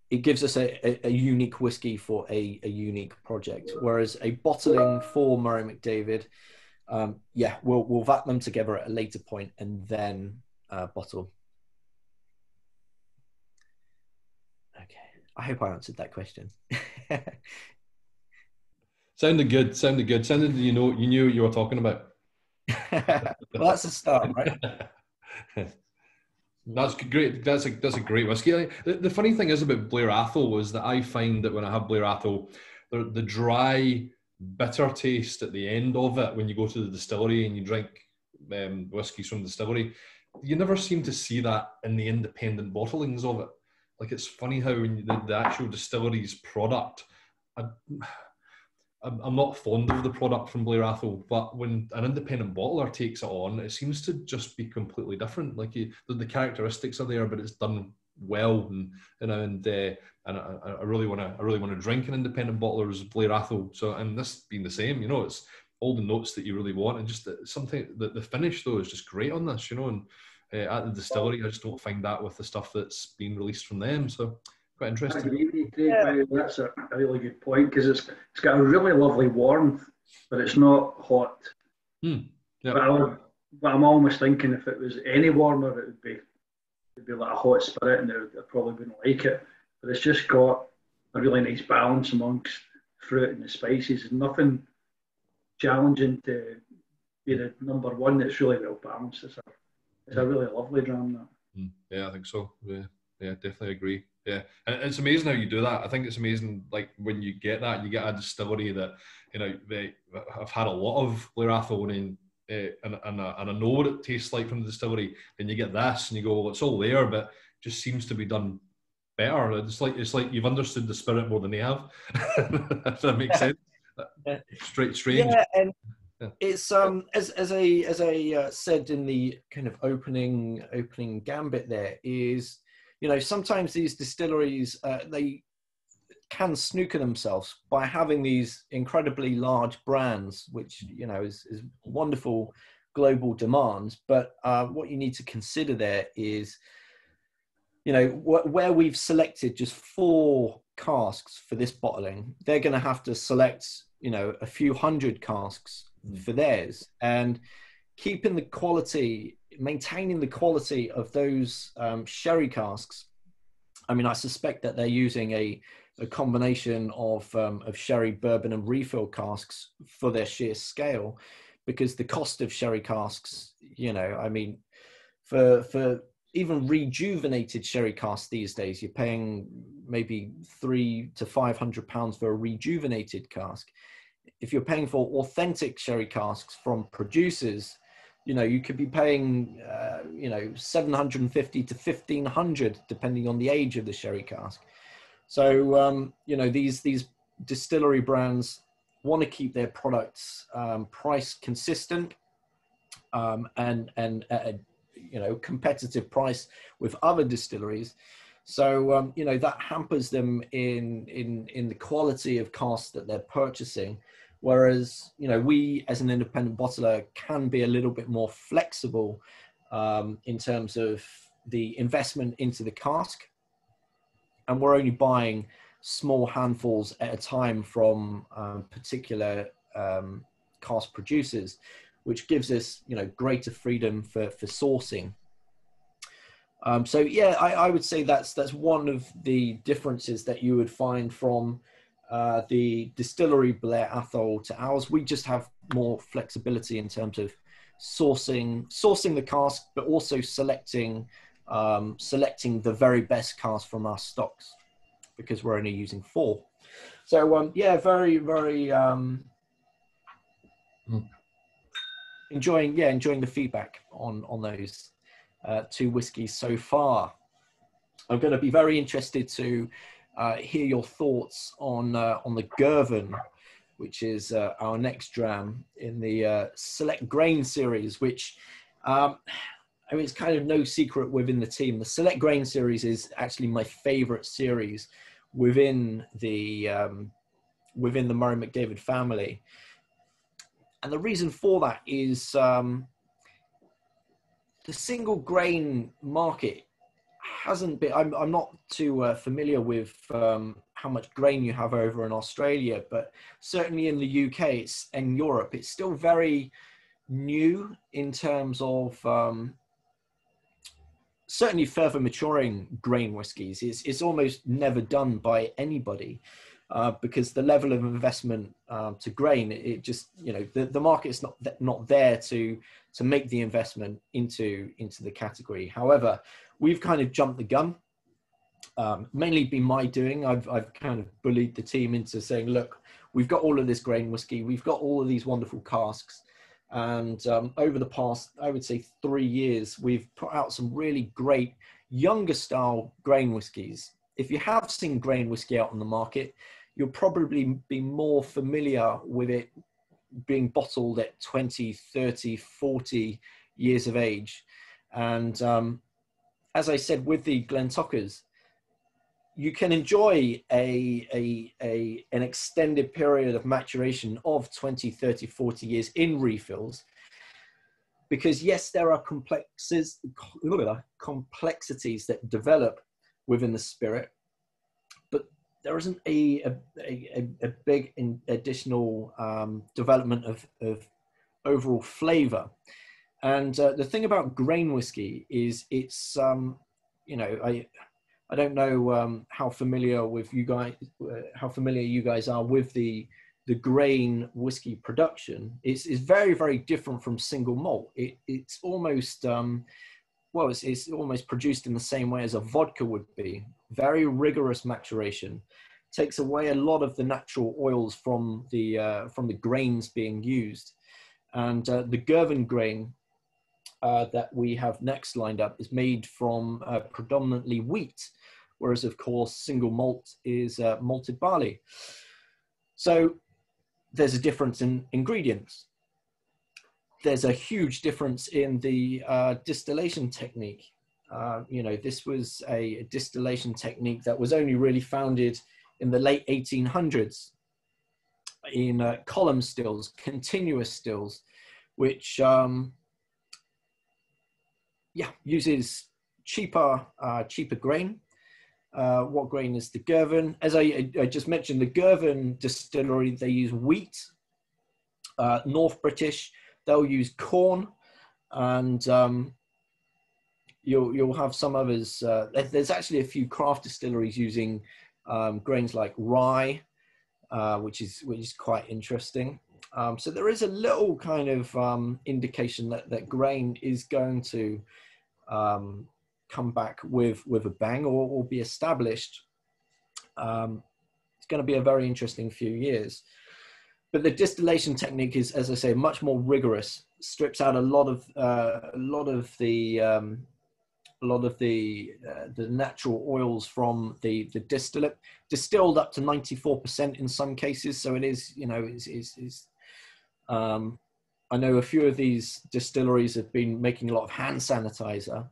it gives us a unique whiskey for a unique project. Whereas a bottling for Murray McDavid, yeah, we'll vat them together at a later point and then bottle. Okay, I hope I answered that question. Sounded good. Sounded good. Sounded you knew what you were talking about. Well, that's a start, right? That's great. That's a great whiskey. The funny thing is about Blair Athol is that I find that when I have Blair Athol, the dry, bitter taste at the end of it, when you go to the distillery and you drink whiskies from the distillery, you never seem to see that in the independent bottlings of it. Like, it's funny how when the actual distillery's product, I'm not fond of the product from Blair Athol, but when an independent bottler takes it on, it seems to just be completely different. Like, the characteristics are there, but it's done well, and I really want to drink an independent bottler's Blair Athol. So, and this being the same, it's all the notes that you really want, and just something that the finish though is just great on this, and at the distillery, I just don't find that with the stuff that's being released from them. So. Quite interesting. I agree with you, Craig. Yeah. That's a really good point, because it's got a really lovely warmth, but it's not hot. Yeah. But I'm almost thinking if it was any warmer, it'd be like a hot spirit, and I probably wouldn't like it. But it's just got a really nice balance amongst fruit and the spices. There's nothing challenging to be the number one. It's really well balanced. It's a really lovely dram. That. Yeah, I think so. Yeah, definitely agree. Yeah, and it's amazing how you do that. I think it's amazing, like, when you get that, you get a distillery that, I've had a lot of Blair Athol, and I know what it tastes like from the distillery, and you get this and you go, well, it's all there, but it just seems to be done better. It's like you've understood the spirit more than they have. If that makes sense. Strange. Yeah, and it's as I said in the kind of opening gambit, there is, sometimes these distilleries, they can snooker themselves by having these incredibly large brands, which, is wonderful global demand. But what you need to consider there is, where we've selected just 4 casks for this bottling, they're going to have to select, a few hundred casks for theirs, and maintaining the quality of those sherry casks. I mean, I suspect that they're using a combination of sherry, bourbon, and refill casks for their sheer scale, because the cost of sherry casks, I mean, for even rejuvenated sherry casks these days, you're paying maybe £300 to £500 for a rejuvenated cask. If you're paying for authentic sherry casks from producers, you could be paying, 750 to 1,500, depending on the age of the sherry cask. So, these distillery brands want to keep their products price consistent, and at a competitive price with other distilleries. So, that hampers them in the quality of casks that they're purchasing. Whereas, we as an independent bottler can be a little bit more flexible in terms of the investment into the cask. And we're only buying small handfuls at a time from particular cask producers, which gives us, greater freedom for sourcing. So yeah, I would say that's one of the differences that you would find from the distillery Blair Athol to ours. We just have more flexibility in terms of sourcing the cask, but also selecting the very best cask from our stocks, because we're only using 4. So yeah, very enjoying the feedback on those 2 whiskies so far. I'm going to be very interested to hear your thoughts on the Girvan, which is our next dram in the Select Grain series, which I mean, it's kind of no secret within the team. The Select Grain series is actually my favorite series within the Murray McDavid family. And the reason for that is the single grain market hasn't been, I'm not too familiar with how much grain you have over in Australia, but certainly in the UK and Europe, it's still very new in terms of certainly further maturing grain whiskies. It's almost never done by anybody because the level of investment to grain, it just, you know, the market's not there to make the investment into the category. However, we've kind of jumped the gun. Mainly been my doing. I've kind of bullied the team into saying, look, we've got all of this grain whiskey, we've got all of these wonderful casks, and over the past, I would say 3 years, we've put out some really great younger style grain whiskies. If you have seen grain whiskey out on the market, you'll probably be more familiar with it being bottled at 20, 30, 40 years of age. And as I said, with the Glentockers, you can enjoy an extended period of maturation of 20, 30, 40 years in refills, because yes, there are complexities that develop within the spirit, but there isn't a big additional development of overall flavor. And the thing about grain whiskey is it's, you know, I don't know how familiar you guys are with the grain whiskey production. It's very, very different from single malt. It's almost, well, it's almost produced in the same way as a vodka would be. Very rigorous maturation. Takes away a lot of the natural oils from the grains being used. And the Girvan grain that we have next lined up is made from predominantly wheat, whereas of course single malt is malted barley. So there's a difference in ingredients. There's a huge difference in the distillation technique. You know, this was a distillation technique that was only really founded in the late 1800s in column stills, continuous stills, which uses cheaper grain. What grain is the Girvan? As I just mentioned, the Girvan distillery, they use wheat. North British, they'll use corn, and you'll have some others. There's actually a few craft distilleries using grains like rye, which is quite interesting. So there is a little kind of indication that grain is going to come back with a bang or be established. It's going to be a very interesting few years. But the distillation technique is, as I say, much more rigorous. Strips out a lot of the natural oils from the distillate, distilled up to 94% in some cases. So it is, you know, I know a few of these distilleries have been making a lot of hand sanitizer,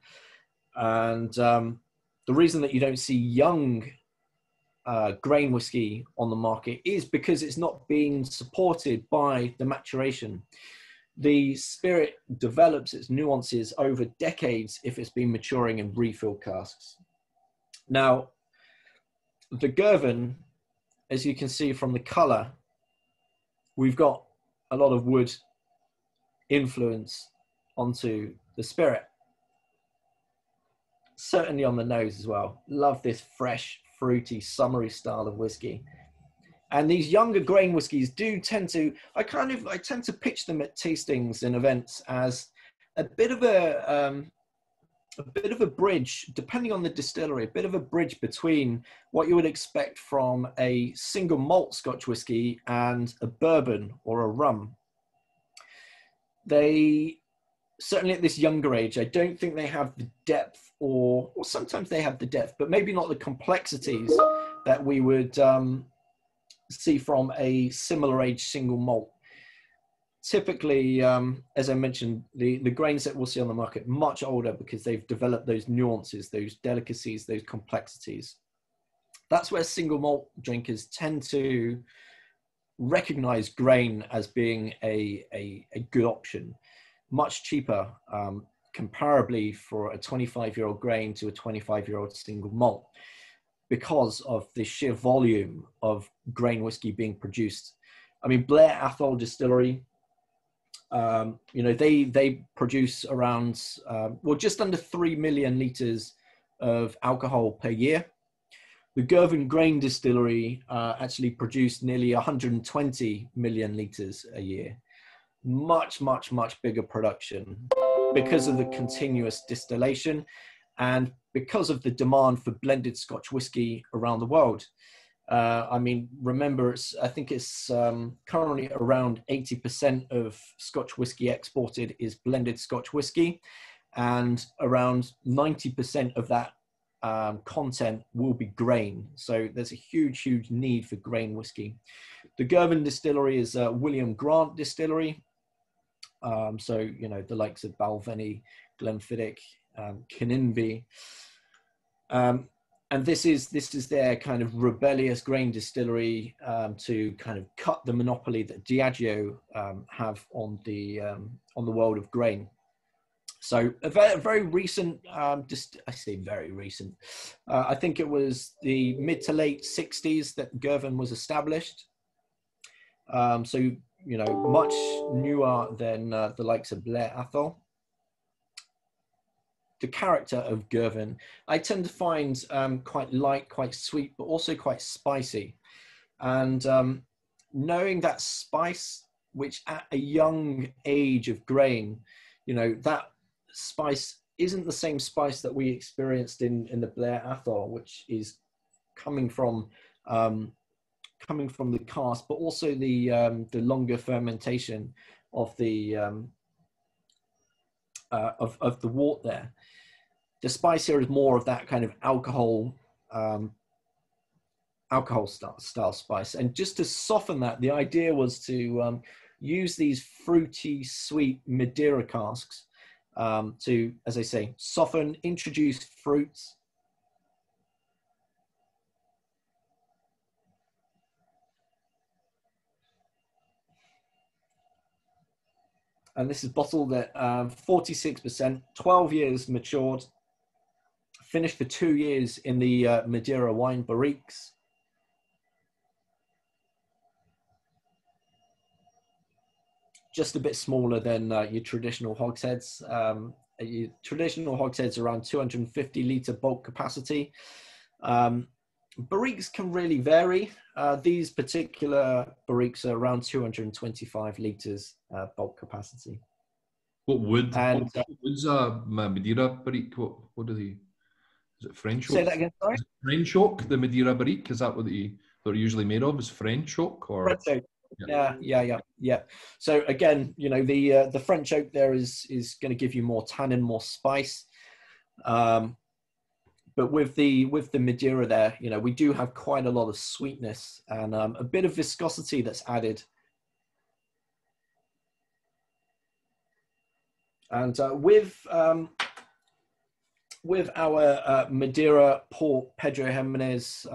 and the reason that you don't see young grain whiskey on the market is because it's not being supported by the maturation. The spirit develops its nuances over decades if it's been maturing in refill casks. Now, the Girvan, as you can see from the color, we've got a lot of wood influence onto the spirit. Certainly on the nose as well. Love this fresh, fruity, summery style of whiskey. And these younger grain whiskies do tend to, I tend to pitch them at tastings and events as a bit of a bridge, depending on the distillery, a bit of a bridge between what you would expect from a single malt Scotch whisky and a bourbon or a rum. They, certainly at this younger age, I don't think they have the depth, or sometimes they have the depth, but maybe not the complexities that we would see from a similar age single malt. Typically, as I mentioned, the grains that we'll see on the market much older because they've developed those nuances, those delicacies, those complexities. That's where single malt drinkers tend to recognize grain as being a good option, much cheaper comparably for a 25-year-old grain to a 25-year-old single malt, because of the sheer volume of grain whiskey being produced. I mean, Blair Athol distillery, you know, they produce around, well, just under 3 million litres of alcohol per year. The Girvan Grain Distillery actually produced nearly 120 million litres a year. Much, much, much bigger production because of the continuous distillation and because of the demand for blended Scotch whisky around the world. I mean, remember, I think it's currently around 80% of Scotch whisky exported is blended Scotch whisky, and around 90% of that content will be grain. So there's a huge, huge need for grain whisky. The Girvan distillery is William Grant distillery. So, you know, the likes of Balvenie, Glenfiddich, Kinninvie. And this is their kind of rebellious grain distillery to kind of cut the monopoly that Diageo have on the world of grain. So a very recent, I say very recent, I think it was the mid to late 60s that Girvan was established. So, you know, much newer than the likes of Blair Athol. The character of Girvan, I tend to find quite light, quite sweet, but also quite spicy. And knowing that spice, which at a young age of grain, you know, that spice isn't the same spice that we experienced in the Blair Athol, which is coming from the cask, but also the longer fermentation of the of the wort there. The spice here is more of that kind of alcohol style spice. And just to soften that, the idea was to use these fruity, sweet Madeira casks to, as I say, soften, introduce fruits. And this is bottled at 46%, 12 years matured, finished for 2 years in the Madeira wine barriques. Just a bit smaller than your traditional hogsheads. Your traditional hogsheads around 250 litre bulk capacity. Barriques can really vary. These particular barriques are around 225 litres bulk capacity. What wood's a Madeira barrique? What do they? Is it French oak? Say that again, sorry? Is it French oak, the Madeira barrique? Is that what they're usually made of? Is French oak or? French oak. Yeah. So again, you know, the French oak there is going to give you more tannin, more spice. But with the Madeira there, you know, we do have quite a lot of sweetness and a bit of viscosity that's added. And with our Madeira, Port, Pedro Jimenez,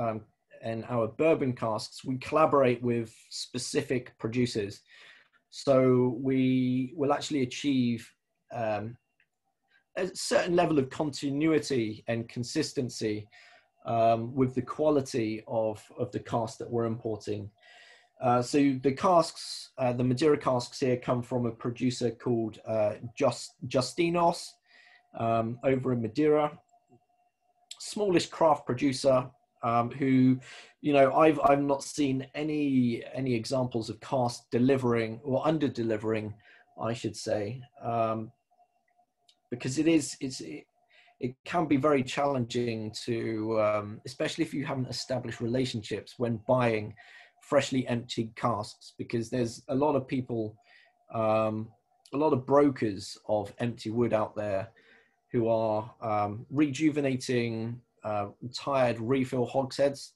and our bourbon casks, we collaborate with specific producers. So we will actually achieve a certain level of continuity and consistency with the quality of the cask that we're importing. So the casks, the Madeira casks here come from a producer called Justinos over in Madeira. Smallish craft producer. who, you know, I've not seen any examples of cask delivering or under delivering, I should say, because it can be very challenging to, especially if you haven't established relationships when buying freshly emptied casks, because there's a lot of people, a lot of brokers of empty wood out there who are rejuvenating tired refill hogsheads.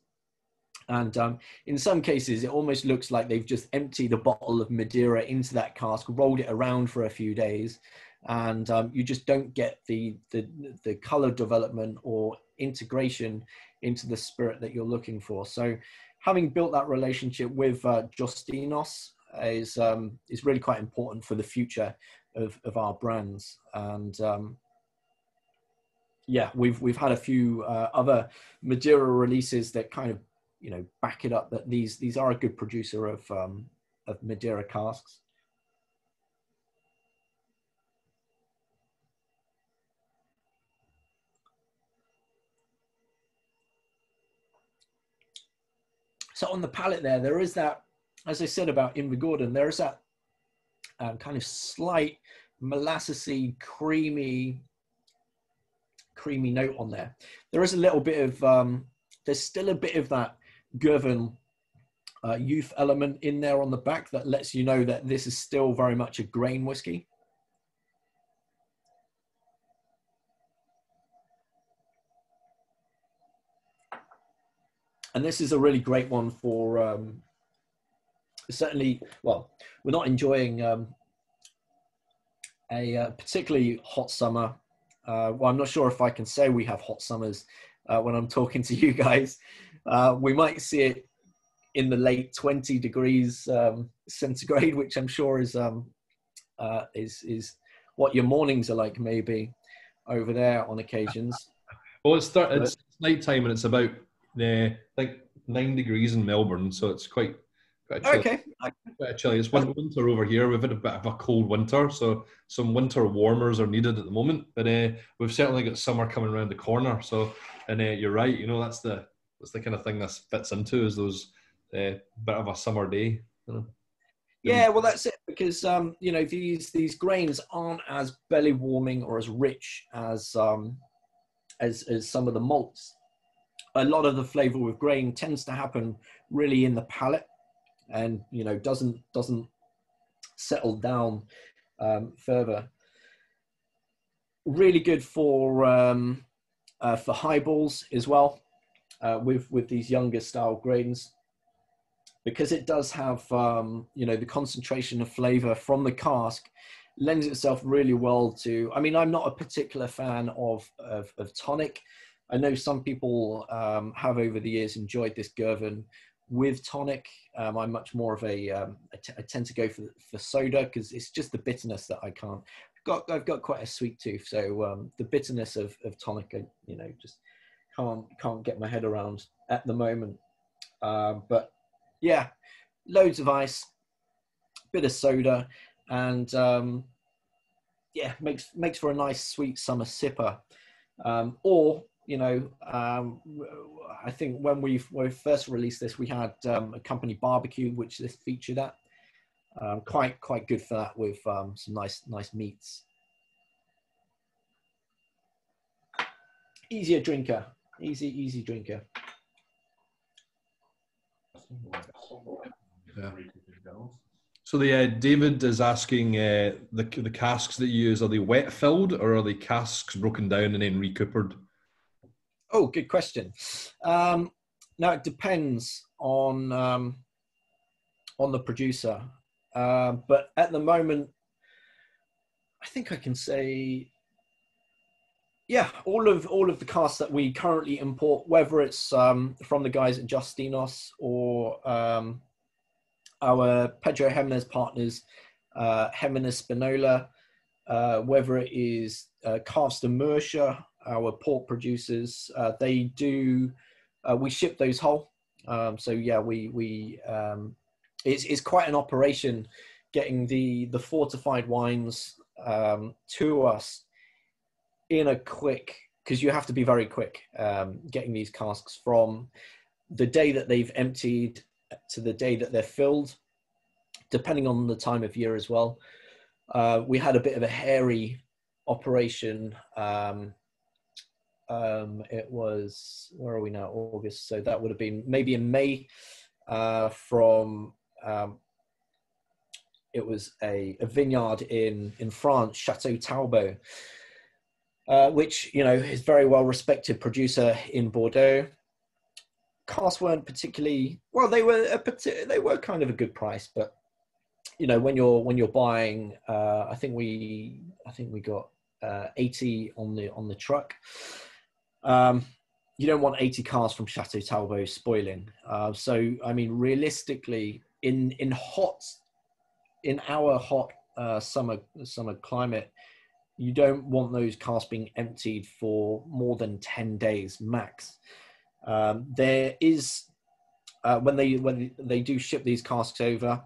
And in some cases, it almost looks like they've just emptied a bottle of Madeira into that cask, rolled it around for a few days, and you just don't get the color development or integration into the spirit that you're looking for. So having built that relationship with Justinos is really quite important for the future of our brands. And yeah, we've had a few other Madeira releases that kind of, you know, back it up that these are a good producer of Madeira casks. So on the palate there is that, as I said about Invergordon, there is that kind of slight molassesy, creamy note on there. There is a little bit of, there's still a bit of that Girvan youth element in there on the back that lets you know that this is still very much a grain whiskey. And this is a really great one for, certainly, well, we're not enjoying a particularly hot summer. Well, I'm not sure if I can say we have hot summers when I'm talking to you guys. We might see it in the late 20 degrees centigrade, which I'm sure is what your mornings are like maybe over there on occasions. Well, it's night time and it's about like 9 degrees in Melbourne, so it's quite chilly. Okay. Quite chilly. It's winter over here. We've had a bit of a cold winter, so some winter warmers are needed at the moment. But we've certainly got summer coming around the corner. So, and you're right. You know, that's the kind of thing this fits into, is those bit of a summer day. You know? Yeah, well, that's it, because you know, these grains aren't as belly warming or as rich as some of the malts. A lot of the flavor with grain tends to happen really in the palate, and you know, doesn't settle down further. Really good for highballs as well, with these younger style grains, because it does have you know, the concentration of flavor from the cask lends itself really well to. I mean, I'm not a particular fan of tonic. I know some people have over the years enjoyed this Girvan with tonic. I'm much more of I tend to go for soda, because it's just the bitterness that I can't. I've got quite a sweet tooth, so the bitterness of tonic, you know, just can't get my head around at the moment. But yeah, loads of ice, bit of soda, and yeah, makes for a nice sweet summer sipper. Or, you know, I think when we first released this, we had a company barbecue, which this featured at. Quite good for that, with some nice meats. Easy drinker. Yeah. So David is asking, the casks that you use, are they wet filled or are they casks broken down and then recoopered? Oh, good question. Now it depends on the producer, but at the moment, I think I can say, yeah, all of the casks that we currently import, whether it's from the guys at Justinos or our Pedro Jimenez partners, Jimenez Spinola, whether it is Carsten Merscher, our port producers, they do. We ship those whole. So yeah, it's quite an operation getting the fortified wines to us in a quick because you have to be very quick getting these casks from the day that they've emptied to the day that they're filled, depending on the time of year as well. We had a bit of a hairy operation. It was, where are we now? August. So that would have been maybe in May from, it was a vineyard in France, Chateau Talbot, which, you know, is very well respected producer in Bordeaux. Casks weren't particularly, well, they were kind of a good price, but you know, when you're buying, I think we got 80 on the truck. You don't want 80 casks from Chateau Talbot spoiling. So I mean, realistically, in our hot summer climate, you don't want those casks being emptied for more than 10 days max. There is when they do ship these casks over,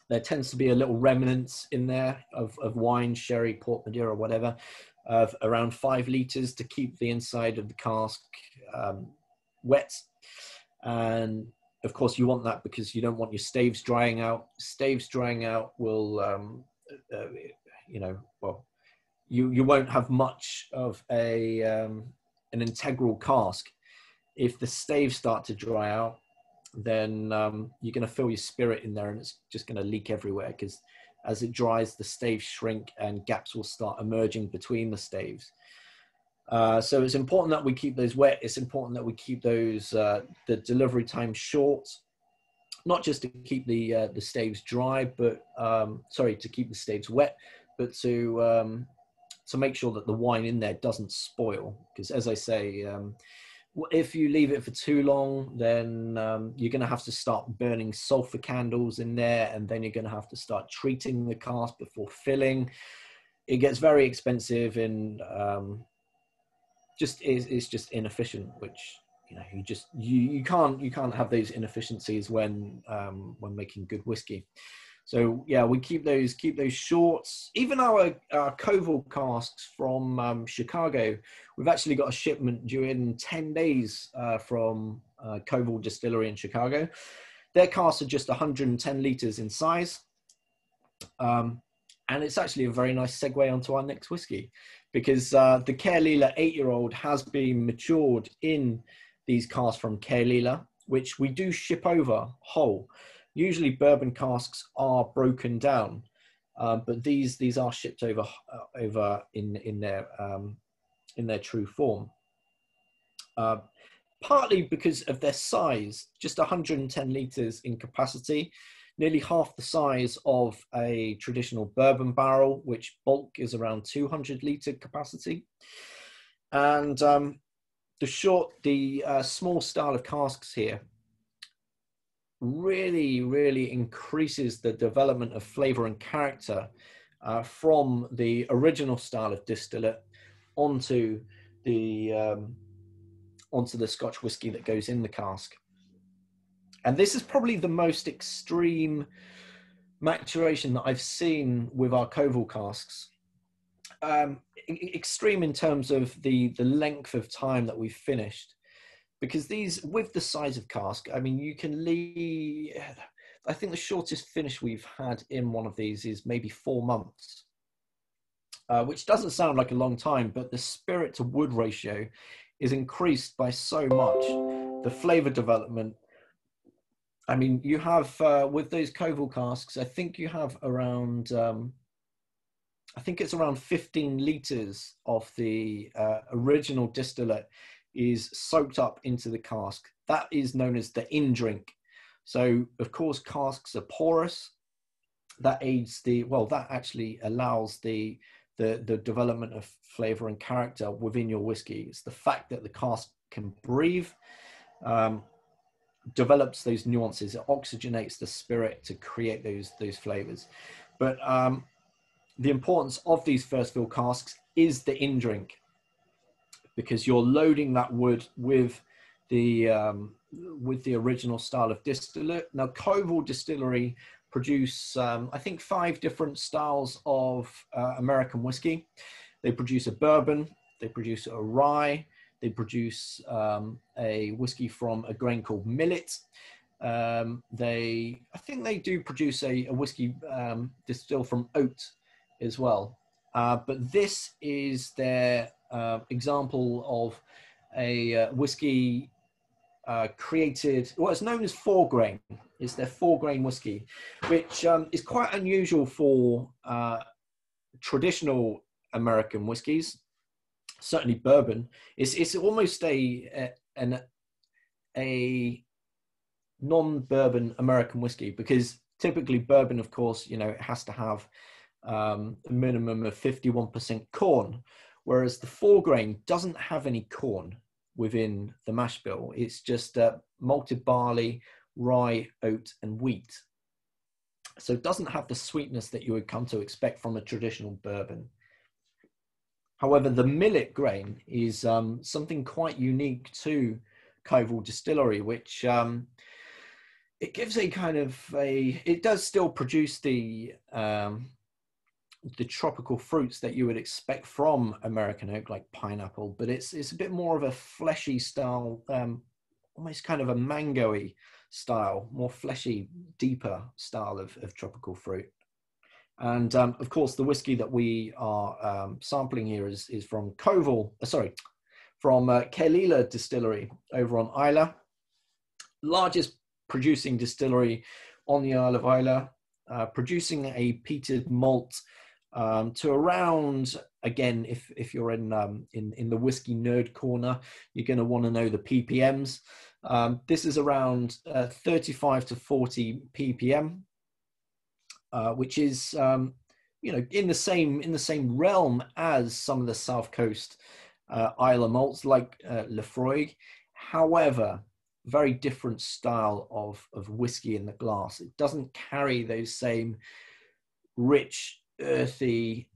there tends to be a little remnants in there of wine, sherry, port, Madeira, whatever, of around 5 litres to keep the inside of the cask wet. And of course you want that because you don't want your staves drying out. Staves drying out will, you know, well, you won't have much of an integral cask. If the staves start to dry out, then you're going to fill your spirit in there and it's just going to leak everywhere, because as it dries, the staves shrink and gaps will start emerging between the staves. So it's important that we keep those wet. It's important that we keep those the delivery time short, not just to keep the staves dry, but to keep the staves wet, but to make sure that the wine in there doesn't spoil. Because as I say, if you leave it for too long, then you're going to have to start burning sulfur candles in there, and then you're going to have to start treating the cask before filling. It gets very expensive, and it's just inefficient. Which, you know, you can't have those inefficiencies when making good whiskey. So yeah, we keep those short. Even our Koval casks from Chicago, we've actually got a shipment due in 10 days from Koval Distillery in Chicago. Their casks are just 110 litres in size. And it's actually a very nice segue onto our next whiskey, because the Caerlila 8-year-old has been matured in these casks from Caerlila, which we do ship over whole. Usually bourbon casks are broken down, but these are shipped over in their true form. Partly because of their size, just 110 litres in capacity, nearly half the size of a traditional bourbon barrel, which bulk is around 200 litre capacity. And the small style of casks here really increases the development of flavour and character from the original style of distillate onto the Scotch whisky that goes in the cask. And this is probably the most extreme maturation that I've seen with our Koval casks. Extreme in terms of the length of time that we've finished. Because these, with the size of cask, I mean, you can leave, I think the shortest finish we've had in one of these is maybe 4 months, which doesn't sound like a long time, but the spirit to wood ratio is increased by so much. The flavor development, I mean, you have, with those Koval casks, I think you have around, I think it's around 15 litres of the original distillate is soaked up into the cask. That is known as the in-drink. So of course casks are porous. That aids that actually allows the development of flavor and character within your whiskey. It's the fact that the cask can breathe, develops those nuances. It oxygenates the spirit to create those flavors. But the importance of these first fill casks is the in-drink, because you're loading that wood with the original style of distillate. Now, Koval Distillery produce, I think, 5 different styles of American whiskey. They produce a bourbon, they produce a rye, they produce a whiskey from a grain called millet. I think they do produce a whiskey distilled from oat as well. But this is their example of a whiskey created, well, it's known as 4-grain. It's their 4-grain whiskey, which is quite unusual for traditional American whiskies. Certainly bourbon. It's almost a non-bourbon American whiskey, because typically bourbon, of course, you know, it has to have a minimum of 51% corn, whereas the 4-grain doesn't have any corn within the mash bill. It's just malted barley, rye, oat, and wheat. So it doesn't have the sweetness that you would come to expect from a traditional bourbon. However, the millet grain is something quite unique to Koval Distillery, which it gives a kind of it does still produce the tropical fruits that you would expect from American oak, like pineapple, but it's a bit more of a fleshy style, almost kind of a mango-y style, more fleshy, deeper style of tropical fruit. And of course, the whiskey that we are sampling here is from from Cheltenham Distillery over on Islay, largest producing distillery on the Isle of Islay, producing a peated malt to around, again, if you're in the whiskey nerd corner, you're going to want to know the ppms. This is around 35 to 40 ppm. Which is, you know, in the same realm as some of the South Coast Islay malts like Laphroaig. However, very different style of whiskey in the glass. It doesn't carry those same rich, earthy,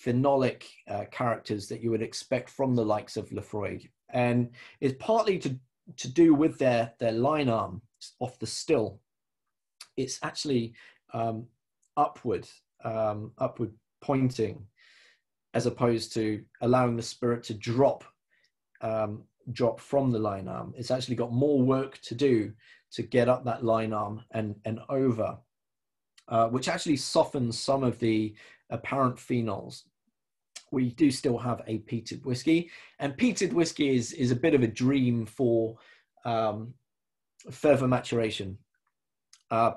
phenolic characters that you would expect from the likes of Laphroaig, and it's partly to do with their line arm off the still. It's actually upward pointing, as opposed to allowing the spirit to drop from the line arm. It's actually got more work to do to get up that line arm and over, which actually softens some of the apparent phenols. We do still have a peated whiskey, and peated whiskey is a bit of a dream for further maturation.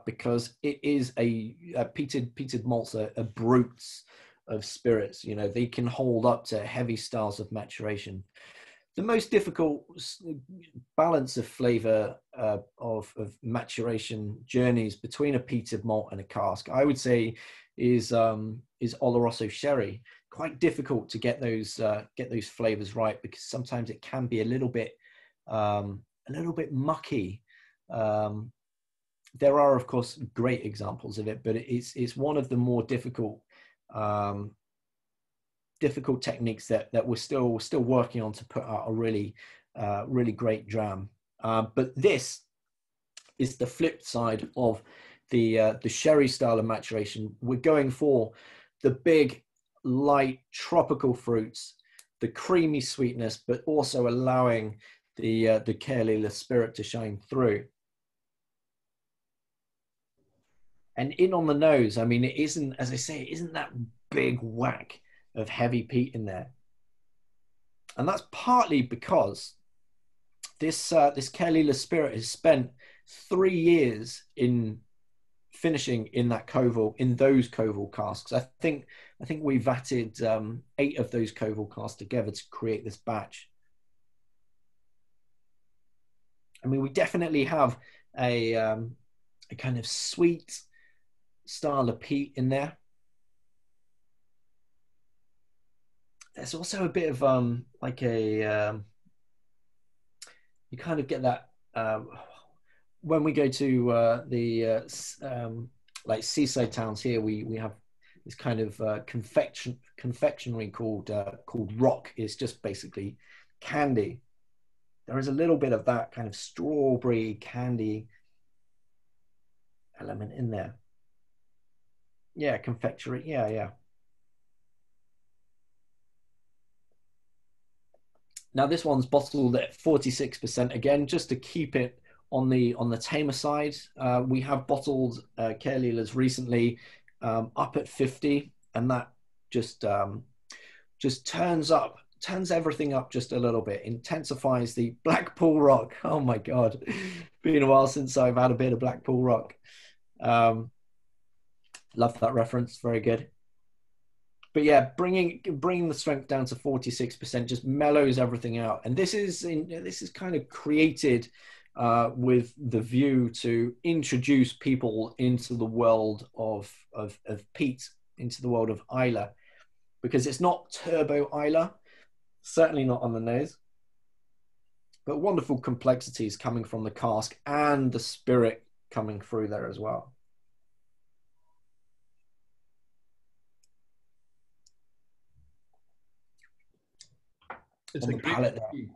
Because it is a peated malts are brutes of spirits. You know, they can hold up to heavy styles of maturation. The most difficult balance of flavor of maturation journeys between a peated malt and a cask, I would say, is Oloroso sherry. Quite difficult to get those flavors right, because sometimes it can be a little bit mucky. There are, of course, great examples of it, but it's one of the more difficult techniques that we're still working on to put out a really great dram. But this is the flip side of the sherry style of maturation. We're going for the big, light, tropical fruits, the creamy sweetness, but also allowing the Cheltenham spirit to shine through. And in on the nose, I mean, it isn't, as I say, it isn't that big whack of heavy peat in there. And that's partly because this Cheltenham spirit has spent 3 years in finishing in those Koval casks. I think we vatted 8 of those Koval casks together to create this batch. I mean, we definitely have a kind of sweet style of peat in there. There's also a bit of like you kind of get that when we go to the like seaside towns here. We have this kind of confectionery called rock. It's just basically candy. There is a little bit of that kind of strawberry candy element in there. Yeah, confectionery. Yeah. Now this one's bottled at 46% again, just to keep it on the tamer side. We have bottled Caerleelas recently up at 50, and that just turns everything up just a little bit, intensifies the Blackpool Rock. Oh my God, been a while since I've had a bit of Blackpool Rock. Love that reference, very good. But yeah, bringing the strength down to 46% just mellows everything out, and this is kind of created with the view to introduce people into the world of peat, into the world of Islay, because it's not turbo Islay, certainly not on the nose, but wonderful complexities coming from the cask and the spirit coming through there as well. It's a great whiskey.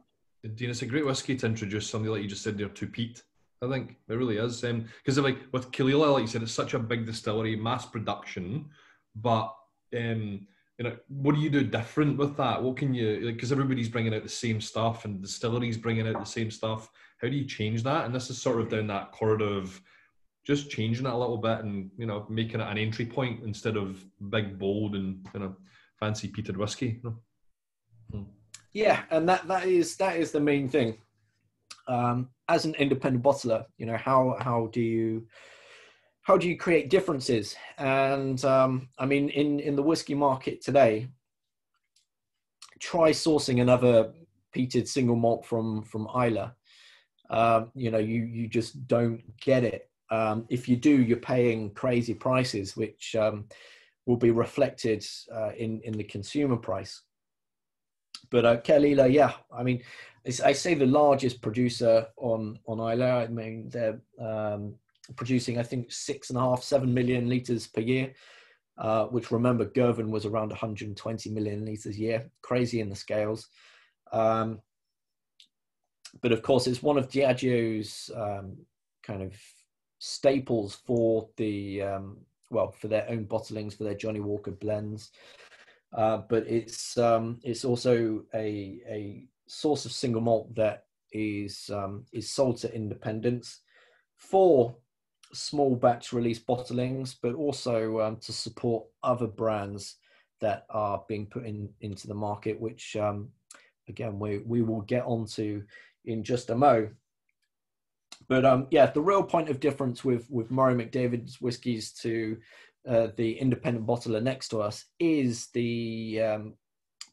Dean, it's a great whiskey to introduce somebody like you just said there to peat. I think it really is, because like with Caerleela, like you said, it's such a big distillery, mass production. But you know, what do you do different with that? What can you, like, because everybody's bringing out the same stuff and distilleries bringing out the same stuff. How do you change that? And this is sort of down that corridor of just changing it a little bit and, you know, making it an entry point instead of big, bold, and, you know, fancy peated whiskey. You know? Yeah, and that is the main thing. As an independent bottler, you know, how do you create differences? And I mean, in the whiskey market today, try sourcing another peated single malt from Islay. You know, you just don't get it. If you do, you're paying crazy prices, which will be reflected in the consumer price. But Caerleela, yeah, I mean, I say the largest producer on Islay. I mean, they're producing, I think, 6.5-7 million litres per year, which, remember, Girvan was around 120 million litres a year. Crazy in the scales. But of course, it's one of Diageo's kind of staples for the for their own bottlings, for their Johnny Walker blends. But it's also a source of single malt that is sold to independents for small batch release bottlings, but also to support other brands that are being put into the market, which again we will get onto in just a mo. But yeah, the real point of difference with Murray McDavid's whiskies to the independent bottler next to us is the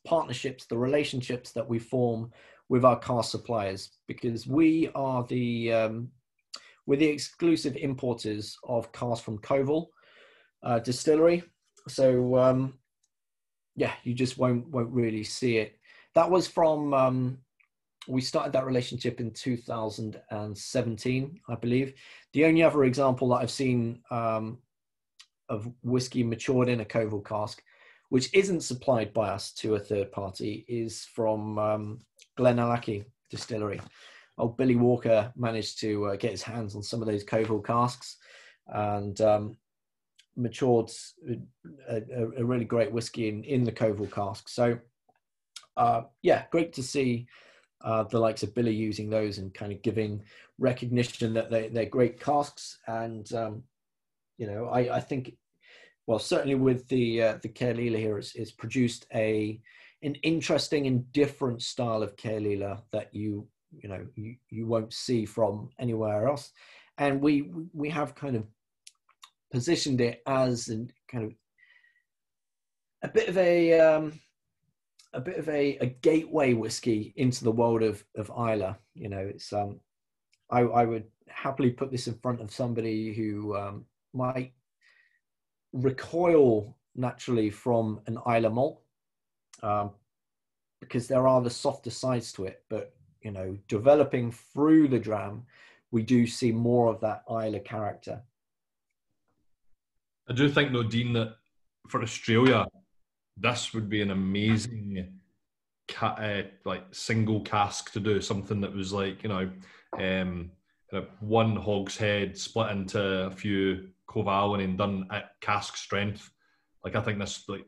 partnerships, the relationships that we form with our cask suppliers, because we are we're the exclusive importers of cask from Koval distillery. So yeah, you just won't really see it. That was from we started that relationship in 2017, I believe. The only other example that I've seen of whiskey matured in a Koval cask, which isn't supplied by us to a third party, is from Glenallachie Distillery. Old Billy Walker managed to get his hands on some of those Koval casks and matured a really great whiskey in the Koval cask. So yeah, great to see the likes of Billy using those and kind of giving recognition that they're great casks. And you know, I think, well, certainly with the Caerleela here, it's produced an interesting and different style of Caerleela that you won't see from anywhere else. And we have kind of positioned it as a kind of a bit of a gateway whiskey into the world of Islay. You know, it's I would happily put this in front of somebody who might recoil naturally from an Islay malt, because there are the softer sides to it. But you know, developing through the Dram, we do see more of that Islay character. I do think, though, Dean, that for Australia, this would be an amazing like single cask to do, something that was like, you know, one hogshead split into a few Covalent and done at cask strength. Like I think this, like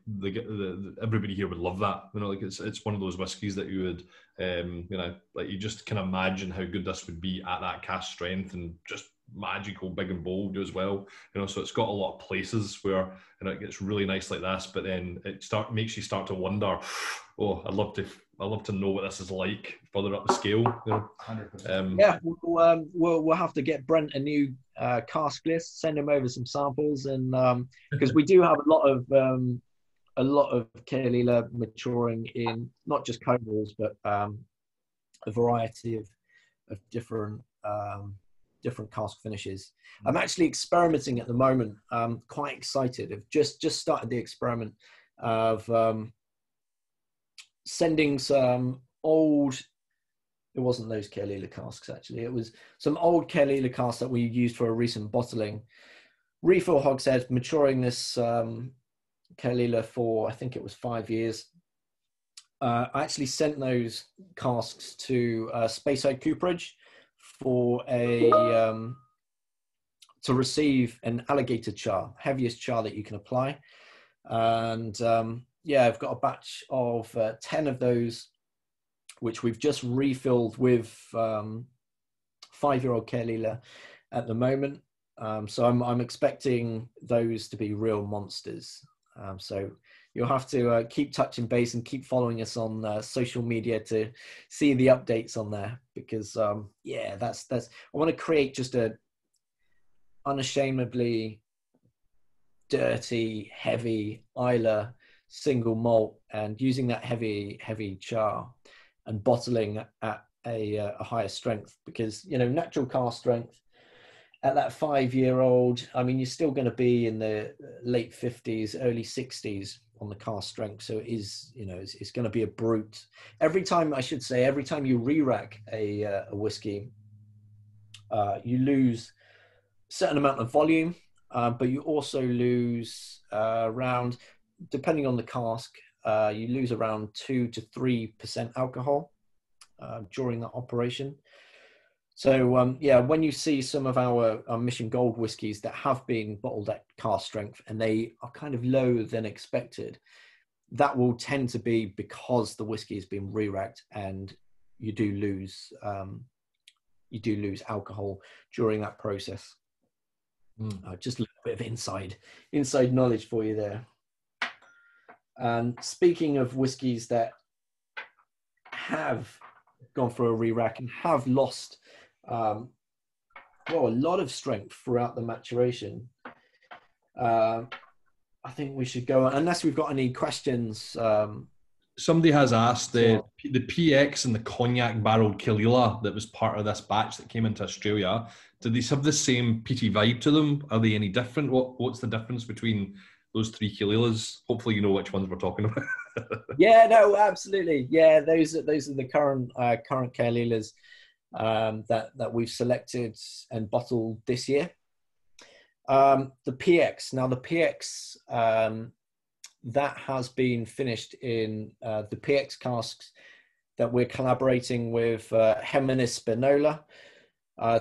everybody here would love that. You know, like it's one of those whiskies that you would, you know, like you just can imagine how good this would be at that cask strength and just magical, big and bold as well. You know, so it's got a lot of places where, you know, it gets really nice like this, but then it makes you start to wonder, oh, I'd love to know what this is like further up the scale. You know, 100%. Yeah, we'll have to get Brent a new cask list, send him over some samples, and because we do have a lot of Caerlila maturing in not just Cornwalls, but a variety of different cask finishes. I'm actually experimenting at the moment. I'm quite excited. I've just started the experiment of sending some old, it wasn't those Caerlila casks actually, it was some old Caerlila casks that we used for a recent bottling. Refill hogshead, maturing this Caerlila for, I think it was 5 years. I actually sent those casks to Speyside Cooperage for to receive an alligator char, heaviest char that you can apply. And yeah, I've got a batch of 10 of those, which we've just refilled with 5-year-old Caerlila at the moment. So I'm expecting those to be real monsters. So you'll have to keep touching base and keep following us on social media to see the updates on there, because yeah, that's I want to create just a unashamedly dirty, heavy Islay single malt, and using that heavy char and bottling at a higher strength, because, you know, natural cask strength at that 5-year-old, I mean, you're still going to be in the late 50s, early 60s on the cask strength. So it is, you know, it's going to be a brute. Every time you re-rack a whiskey, you lose a certain amount of volume, but you also lose around, depending on the cask, you lose around 2 to 3% alcohol during that operation. So yeah, when you see some of our Mission Gold whiskies that have been bottled at cask strength and they are kind of lower than expected, that will tend to be because the whiskey has been re-racked, and you do lose alcohol during that process. Just a little bit of inside knowledge for you there. And speaking of whiskies that have gone for a re-rack and have lost a lot of strength throughout the maturation, I think we should go, unless we've got any questions. Somebody has asked the PX and the cognac barreled Caerlila that was part of this batch that came into Australia. Do these have the same peaty vibe to them? Are they any different? What's the difference between those 3 Caerlilas? Hopefully you know which ones we're talking about. Yeah, no, absolutely. Yeah, those are the current Caerlilas that we've selected and bottled this year. The PX. Now the PX that has been finished in the PX casks that we're collaborating with Heminis Spinola.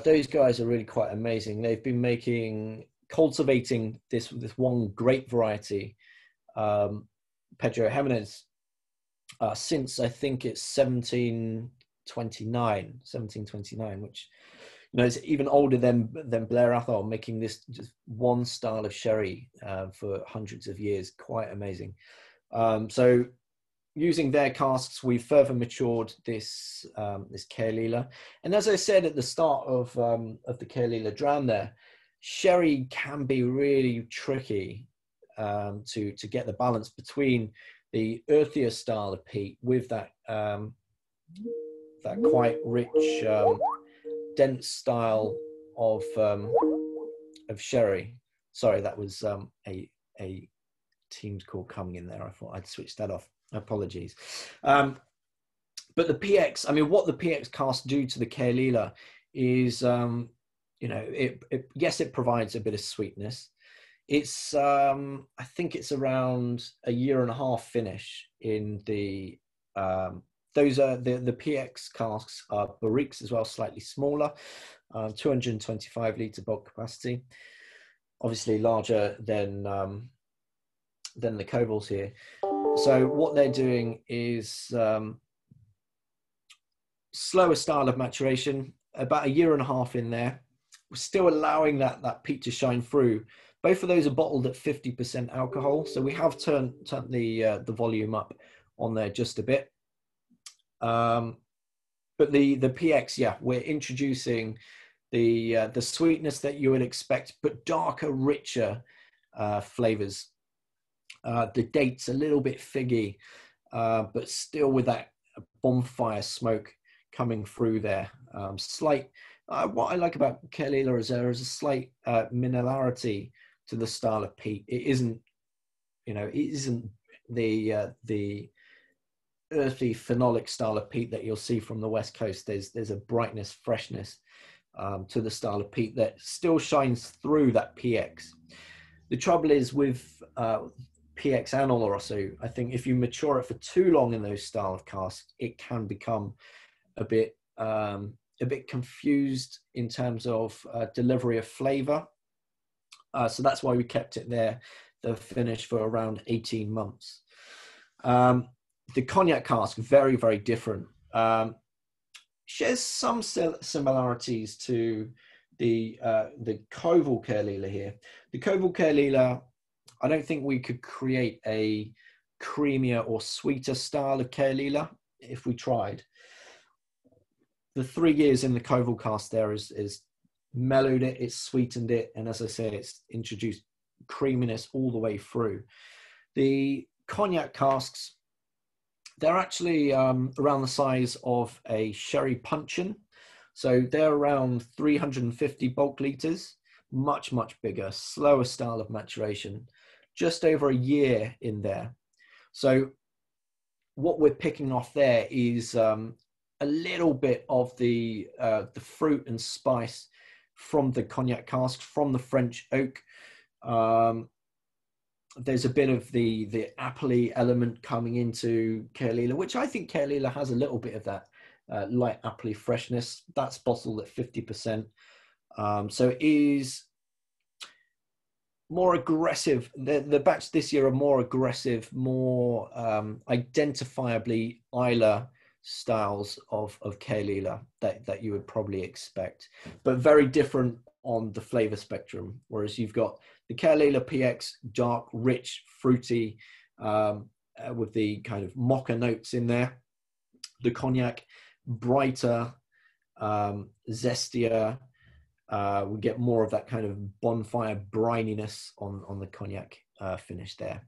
Those guys are really quite amazing. They've been cultivating this one grape variety, Pedro Heminis, since I think it's 1729, which, you know, is even older than Blair Athol, making this just one style of sherry for hundreds of years. Quite amazing. So using their casks, we further matured this Caerlila. And as I said at the start of the Caerlila Dram there, sherry can be really tricky to get the balance between the earthier style of peat with that quite rich, dense style of sherry. Sorry, that was a Teams call coming in there. I thought I'd switch that off. Apologies. But the PX, I mean, what the PX casks do to the Caerlila is, you know, yes, it provides a bit of sweetness. It's, I think it's around a 1.5 year finish in the, those are the PX casks are barriques as well, slightly smaller, 225 litre bulk capacity, obviously larger than than the Covals here. So what they're doing is slower style of maturation, about a year and a half in there. We're still allowing that peat to shine through. Both of those are bottled at 50% alcohol, so we have turned the volume up on there just a bit. But the PX, yeah, we're introducing the sweetness that you would expect, but darker, richer flavors. The date's a little bit figgy, but still with that bonfire smoke coming through there. Slight. What I like about Caerleela is there is a slight minerality to the style of peat. It isn't, it isn't the earthy phenolic style of peat that you'll see from the West Coast. There's a brightness, freshness to the style of peat that still shines through that PX. The trouble is with PX and Oloroso, I think if you mature it for too long in those style of casks, it can become a bit confused in terms of delivery of flavor. So that's why we kept it there, the finish, for around 18 months. The Cognac Cask, very, very different. Shares some similarities to the Koval Caerleela here. The Koval Caerleela, I don't think we could create a creamier or sweeter style of Caerleela if we tried. The 3 years in the Koval cask there is mellowed it, it's sweetened it, and as I say, it's introduced creaminess all the way through. The Cognac casks, they're actually around the size of a sherry puncheon. So they're around 350 bulk litres, much, much bigger, slower style of maturation, just over a year in there. So what we're picking off there is a little bit of the fruit and spice from the Cognac casks, from the French oak. There's a bit of the appley element coming into Caerleela, which I think Caerleela has a little bit of that light appley freshness. That's bottled at 50%. So it is more aggressive. The batch this year are more aggressive, more identifiably Islay styles of Caerleela that you would probably expect, but very different on the flavor spectrum. Whereas you've got the Caerleela PX, dark, rich, fruity, with the kind of mocha notes in there. The Cognac, brighter, zestier. We get more of that kind of bonfire brininess on the Cognac finish there.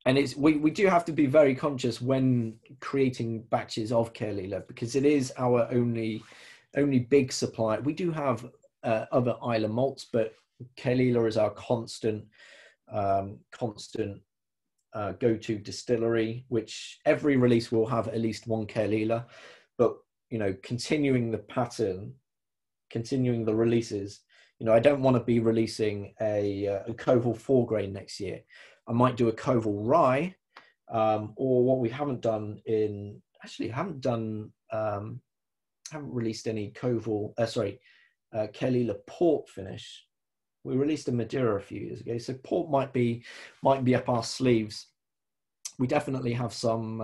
And we do have to be very conscious when creating batches of Caerleela, because it is our only big supply. We do have other Islay malts, but Caerleela is our constant go-to distillery, which every release will have at least one Caerleela. But continuing the pattern, continuing the releases, I don't want to be releasing a Koval 4 grain next year. I might do a Koval rye, or what we haven't done haven't released any Koval, Caerleela port finish. We released a Madeira a few years ago, so port might be up our sleeves. We definitely have some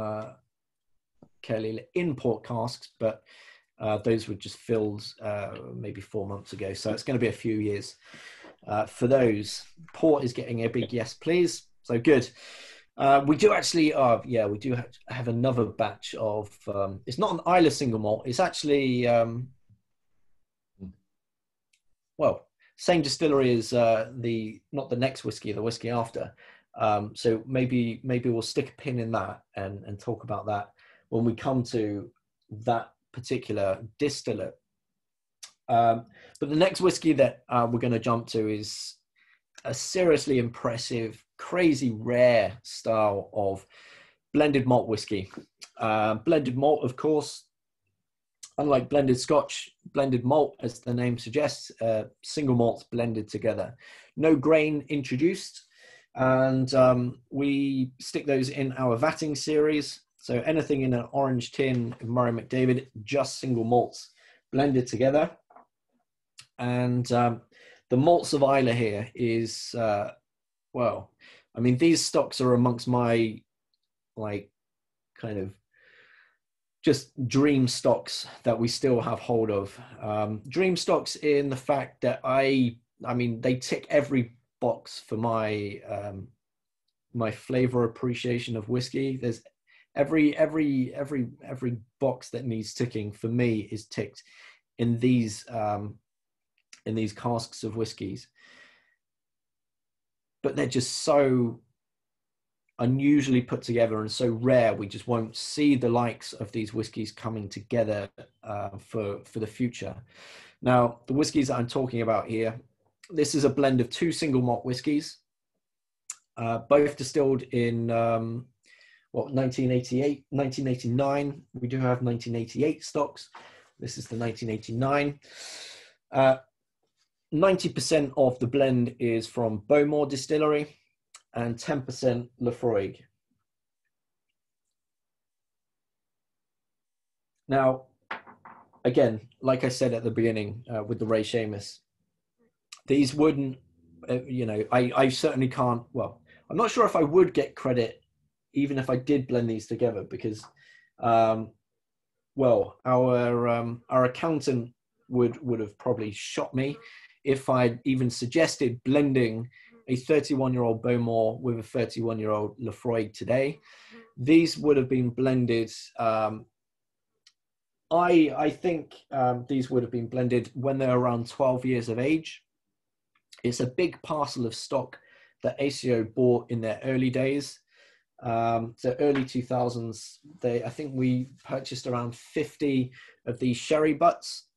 Caerleela in port casks, but those were just filled maybe 4 months ago, so it's going to be a few years for those. Port is getting a big yes, please. So good. We do actually, we do have another batch of. It's not an Islay single malt. It's actually, same distillery as not the next whiskey, the whiskey after. So maybe we'll stick a pin in that and talk about that when we come to that particular distillate. But the next whiskey that we're going to jump to is a seriously impressive, crazy rare style of blended malt whiskey. Blended malt, of course, unlike blended Scotch, blended malt, as the name suggests, single malts blended together. No grain introduced, and we stick those in our vatting series. So anything in an orange tin, Murray McDavid, just single malts blended together. And the malts of Islay here is Well, I mean, these stocks are amongst my, like, kind of just dream stocks that we still have hold of. Dream stocks in the fact that I mean, they tick every box for my my flavor appreciation of whiskey. There's every box that needs ticking for me is ticked in these casks of whiskies. But they're just so unusually put together and so rare, we just won't see the likes of these whiskies coming together for the future. Now, the whiskies that I'm talking about here, this is a blend of 2 single malt whiskies, both distilled in 1988, 1989. We do have 1988 stocks. This is the 1989. 90% of the blend is from Bowmore Distillery and 10% Laphroaig. Now, again, like I said at the beginning with the Ray Seamus, these wouldn't, I certainly can't, well, I'm not sure if I would get credit even if I did blend these together because, well, our accountant would have probably shot me if I'd even suggested blending a 31-year-old Bowmore with a 31-year-old Laphroaig today. These would have been blended. I think these would have been blended when they're around 12 years of age. It's a big parcel of stock that Aceo bought in their early days. So early 2000s, I think we purchased around 50 of these sherry butts.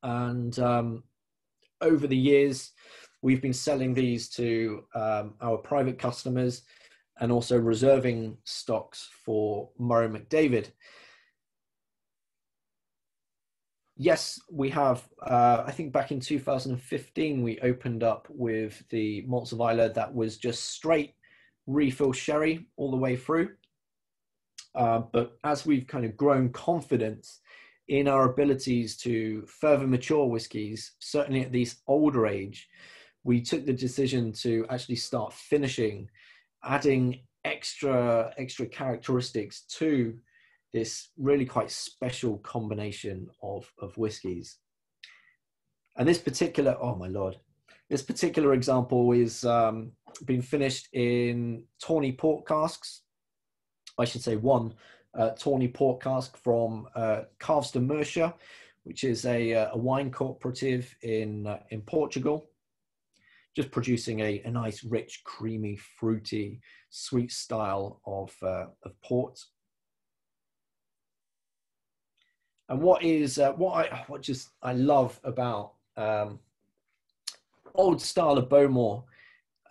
And over the years, we've been selling these to our private customers and also reserving stocks for Murray McDavid. Yes, we have, I think back in 2015, we opened up with the Malts of Islay that was just straight refill sherry all the way through. But as we've kind of grown confidence in our abilities to further mature whiskies, certainly at this older age, we took the decision to actually start finishing, adding extra characteristics to this really quite special combination of whiskies. And this particular, oh my Lord, this particular example is being finished in tawny port casks. I should say one tawny port cask from Carveston Mercia, which is a wine cooperative in Portugal, just producing a nice, rich, creamy, fruity, sweet style of port. And what I love about old style of Bowmore,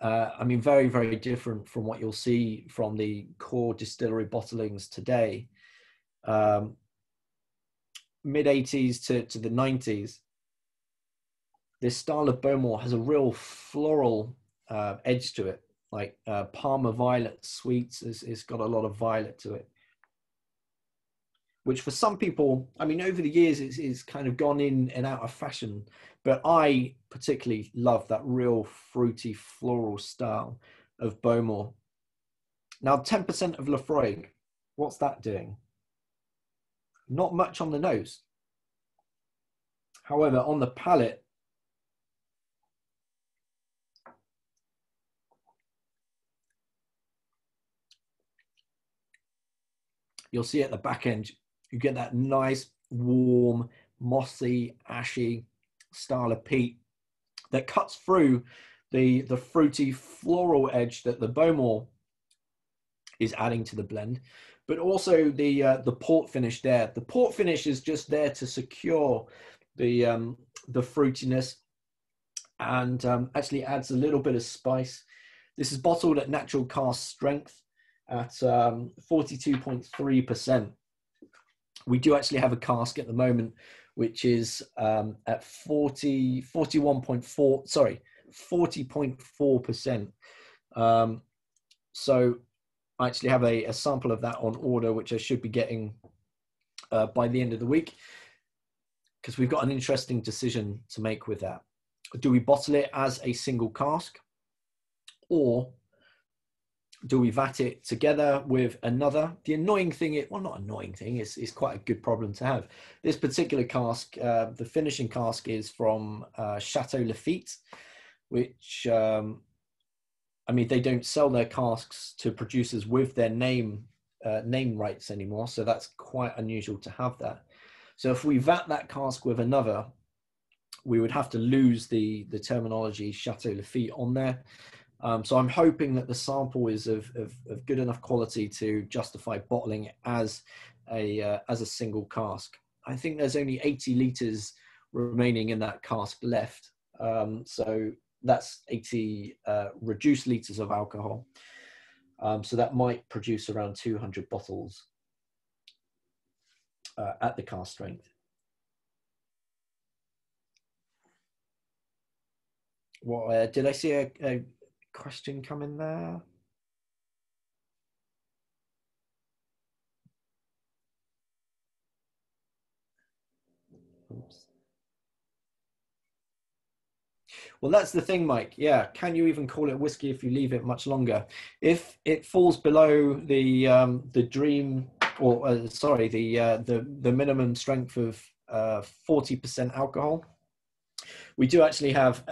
I mean, very, very different from what you'll see from the core distillery bottlings today. Mid 80s to the 90s, this style of Bowmore has a real floral edge to it, like Parma Violet sweets. It's got a lot of violet to it, which for some people, I mean, over the years, it's kind of gone in and out of fashion. But I particularly love that real fruity floral style of Bowmore. Now, 10% of Laphroaig, what's that doing? Not much on the nose. However, on the palate, you'll see at the back end, you get that nice, warm, mossy, ashy style of peat that cuts through the fruity floral edge that the Bowmore is adding to the blend, but also the port finish there. The port finish is just there to secure the fruitiness and actually adds a little bit of spice. This is bottled at natural cask strength at 42.3%. We do actually have a cask at the moment, which is at 40.4%. So I actually have a sample of that on order, which I should be getting by the end of the week, because we've got an interesting decision to make with that. Do we bottle it as a single cask, or do we vat it together with another? The annoying thing, well, not annoying thing, it's quite a good problem to have. This particular cask, the finishing cask is from Chateau Lafite, which, I mean, they don't sell their casks to producers with their name rights anymore. So that's quite unusual to have that. So if we vat that cask with another, we would have to lose the terminology Chateau Lafite on there. So I'm hoping that the sample is of good enough quality to justify bottling it as a single cask. I think there's only 80 litres remaining in that cask left. So that's 80 reduced litres of alcohol. So that might produce around 200 bottles at the cask strength. What did I see a question come in there? Oops. Well, that's the thing, Mike. Yeah, can you even call it whiskey if you leave it much longer? If it falls below the dream, or sorry, the minimum strength of 40% alcohol, we do actually have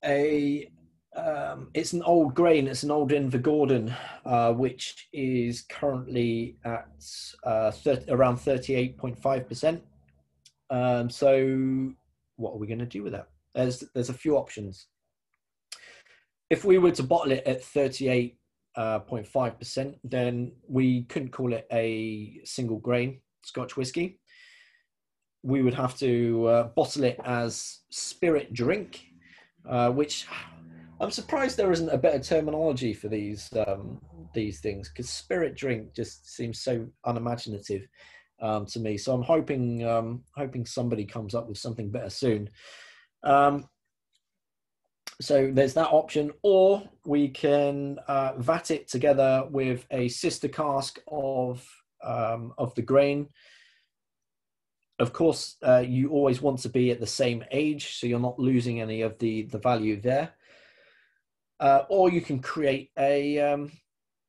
it's an old grain. It's an old Invergordon, which is currently at around 38.5%. So what are we going to do with that? There's a few options. If we were to bottle it at 38.5%, then we couldn't call it a single grain Scotch whiskey. We would have to bottle it as spirit drink, which I'm surprised there isn't a better terminology for these things, because spirit drink just seems so unimaginative to me. So I'm hoping somebody comes up with something better soon. So there's that option, or we can vat it together with a sister cask of the grain. Of course, you always want to be at the same age, so you're not losing any of the value there. Or you can create a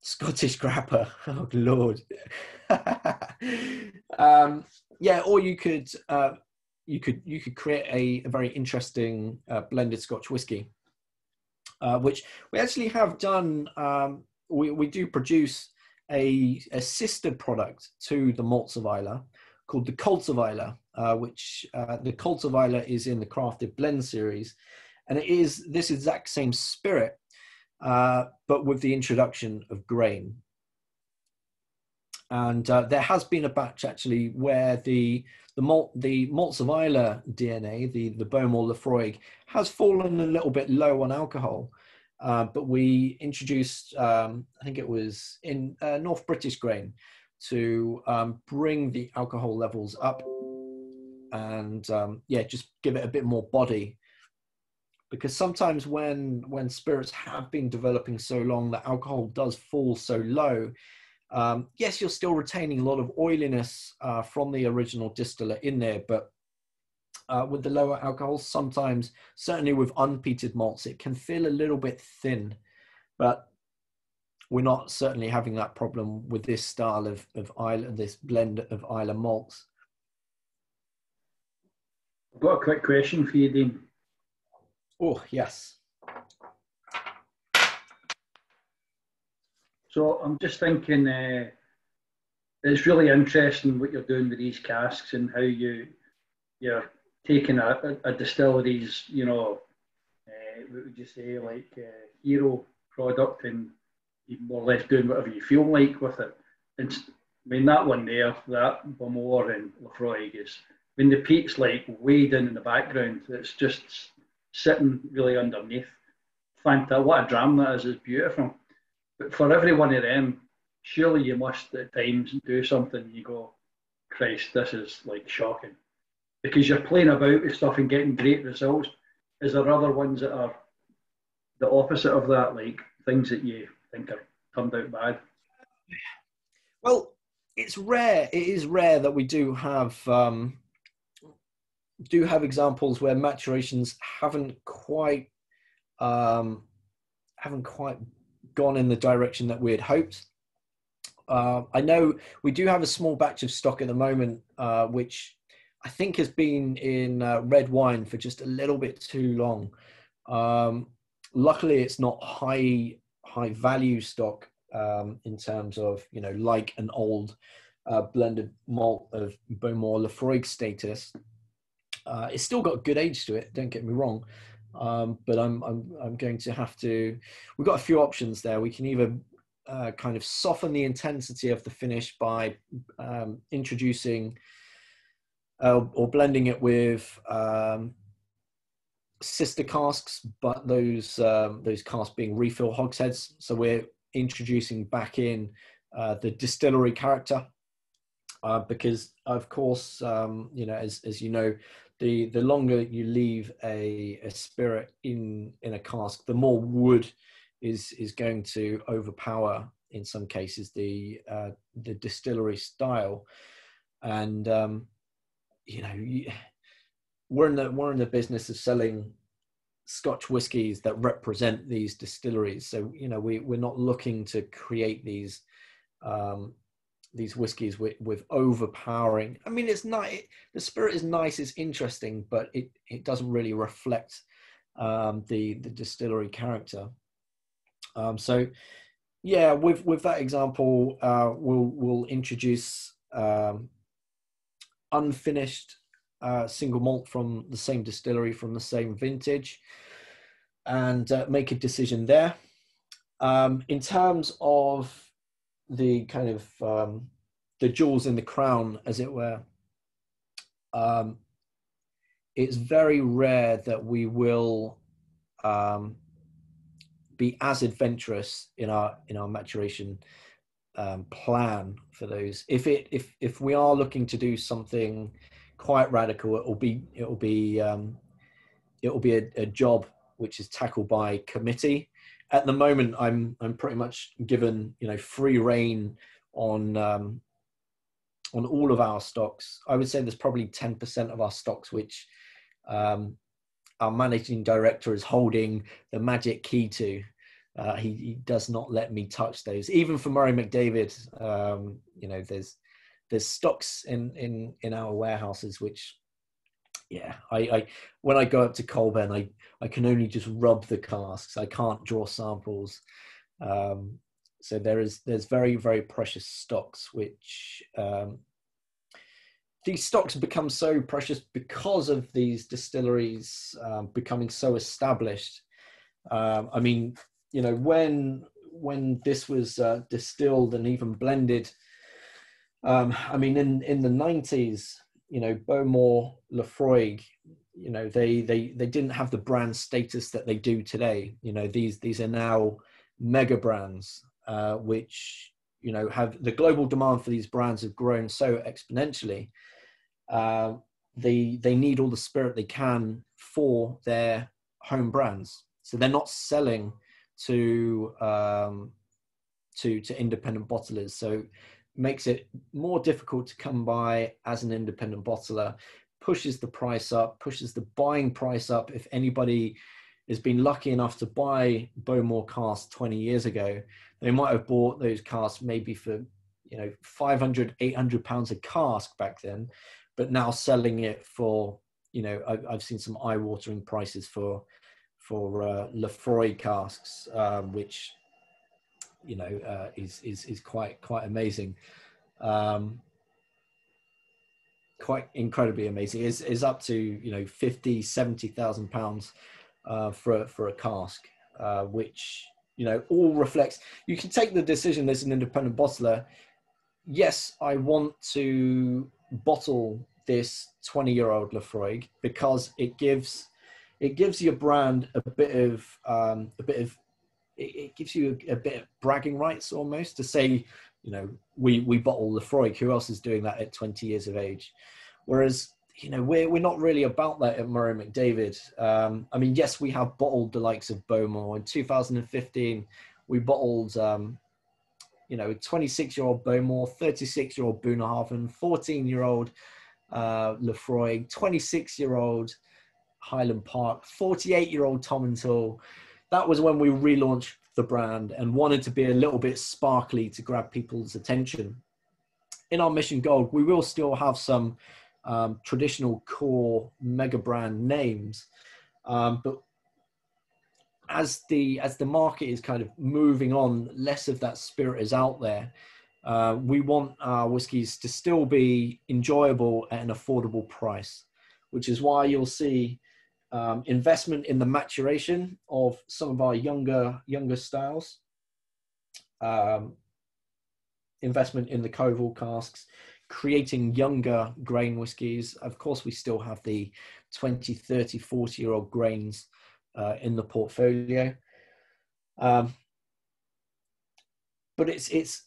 Scottish grapper. Oh Lord. Yeah, or you could create a very interesting blended Scotch whiskey, which we actually have done. We do produce a sister product to the malts of Islay called the Cultivar, which the Cultivar is in the crafted blend series, and it is this exact same spirit, but with the introduction of grain. And there has been a batch actually where the malts of Islay DNA, the Bowmore Laphroaig, has fallen a little bit low on alcohol, but we introduced, I think it was in North British grain, to bring the alcohol levels up and yeah, just give it a bit more body. Because sometimes when spirits have been developing so long, the alcohol does fall so low. Yes, you're still retaining a lot of oiliness from the original distillate in there, but with the lower alcohol, sometimes, certainly with unpeated malts, it can feel a little bit thin. But we're not certainly having that problem with this style of Islay, this blend of Islay malts. I've got a quick question for you, Dean. Oh, yes. So I'm just thinking, it's really interesting what you're doing with these casks and how you're taking a distillery's, you know, what would you say, like hero product, and you're more or less doing whatever you feel like with it. And I mean, that one there, that Bowmore and Laphroaig is, I mean, the peat's like way down in the background. It's just sitting really underneath. Fantastic. What a dram that is beautiful. But for every one of them, surely you must at times do something you go, Christ, this is like shocking. Because you're playing about with stuff and getting great results. Is there other ones that are the opposite of that, like things that you think are turned out bad? Well, it's rare. It is rare that we do have examples where maturations haven't quite haven't quite gone in the direction that we had hoped. I know we do have a small batch of stock at the moment, which I think has been in red wine for just a little bit too long. Luckily, it's not high value stock in terms of, you know, like an old blended malt of Bowmore Laphroaig status. It's still got good age to it, don't get me wrong, but I'm going to have to. We've got a few options there. We can either kind of soften the intensity of the finish by introducing or blending it with sister casks, but those casks being refill hogsheads. So we're introducing back in the distillery character, because of course, you know, as you know, the longer you leave a spirit in a cask, the more wood is going to overpower, in some cases, the distillery style. And you know, we're in the business of selling Scotch whiskies that represent these distilleries. So, you know, we're not looking to create these whiskies with overpowering. I mean, it's not, the spirit is nice, it's interesting, but it doesn't really reflect the distillery character. So yeah, with that example, we'll introduce unfinished single malt from the same distillery, from the same vintage, and make a decision there. In terms of the kind of the jewels in the crown, as it were, it's very rare that we will be as adventurous in our maturation plan for those. If we are looking to do something quite radical, it'll be a job which is tackled by committee. At the moment, I'm pretty much given, you know, free rein on all of our stocks. I would say there's probably 10% of our stocks which our managing director is holding the magic key to. He does not let me touch those. Even for Murray McDavid, you know, there's stocks in our warehouses which, yeah, I when I go up to Colburn, I can only just rub the casks. I can't draw samples. So there's very, very precious stocks which these stocks become so precious because of these distilleries becoming so established. I mean, you know, when this was distilled and even blended, I mean, in the 90s, you know, Bowmore Laphroaig, you know, they didn't have the brand status that they do today. You know, these are now mega brands, which, you know, have the global demand for these brands have grown so exponentially. They need all the spirit they can for their home brands, so they're not selling to independent bottlers. So makes it more difficult to come by as an independent bottler, pushes the price up, pushes the buying price up. If anybody has been lucky enough to buy Bowmore casks 20 years ago, they might have bought those casks maybe for, you know, 500, 800 pounds a cask back then, but now selling it for, you know, I've seen some eye-watering prices for Laphroaig casks, which, you know, is quite amazing, quite incredibly amazing. Is up to, you know, 50, 70,000 pounds for a cask, which, you know, all reflects. You can take the decision as an independent bottler. Yes, I want to bottle this 20-year-old Laphroaig because it gives your brand a bit of it gives you a bit of bragging rights almost to say, you know, we bottle Laphroaig. Who else is doing that at 20 years of age? Whereas, you know, we're not really about that at Murray McDavid. I mean, yes, we have bottled the likes of Bowmore. In 2015, we bottled, you know, 26-year-old Bowmore, 36-year-old Bunnahabhain, 14-year-old Laphroaig, 26-year-old Highland Park, 48-year-old Tomintoul. that was when we relaunched the brand and wanted to be a little bit sparkly to grab people's attention. In our mission gold, we will still have some traditional core mega brand names, but as the market is kind of moving on, less of that spirit is out there. We want our whiskies to still be enjoyable at an affordable price, which is why you'll see investment in the maturation of some of our younger styles, investment in the Koval casks, creating younger grain whiskies. Of course, we still have the 20, 30, 40-year-old grains in the portfolio. But it's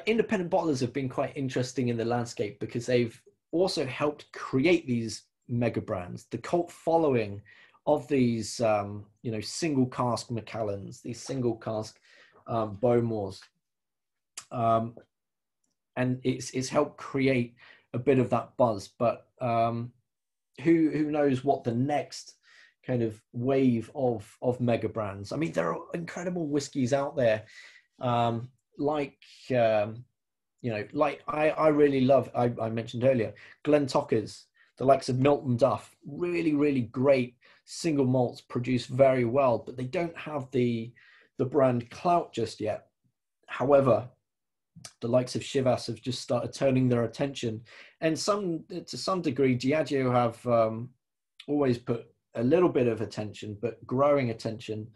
independent bottlers have been quite interesting in the landscape because they've also helped create these mega brands, the cult following of these, single cask Macallans, these single cask Bowmores. And it's helped create a bit of that buzz, but who knows what the next kind of wave of mega brands. I mean, there are incredible whiskies out there, like I really love, I mentioned earlier, Glentockers, the likes of Milton Duff, really, really great single malts, produced very well, but they don't have the brand clout just yet. However, the likes of Chivas have just started turning their attention, and to some degree, Diageo have always put a little bit of attention, but growing attention,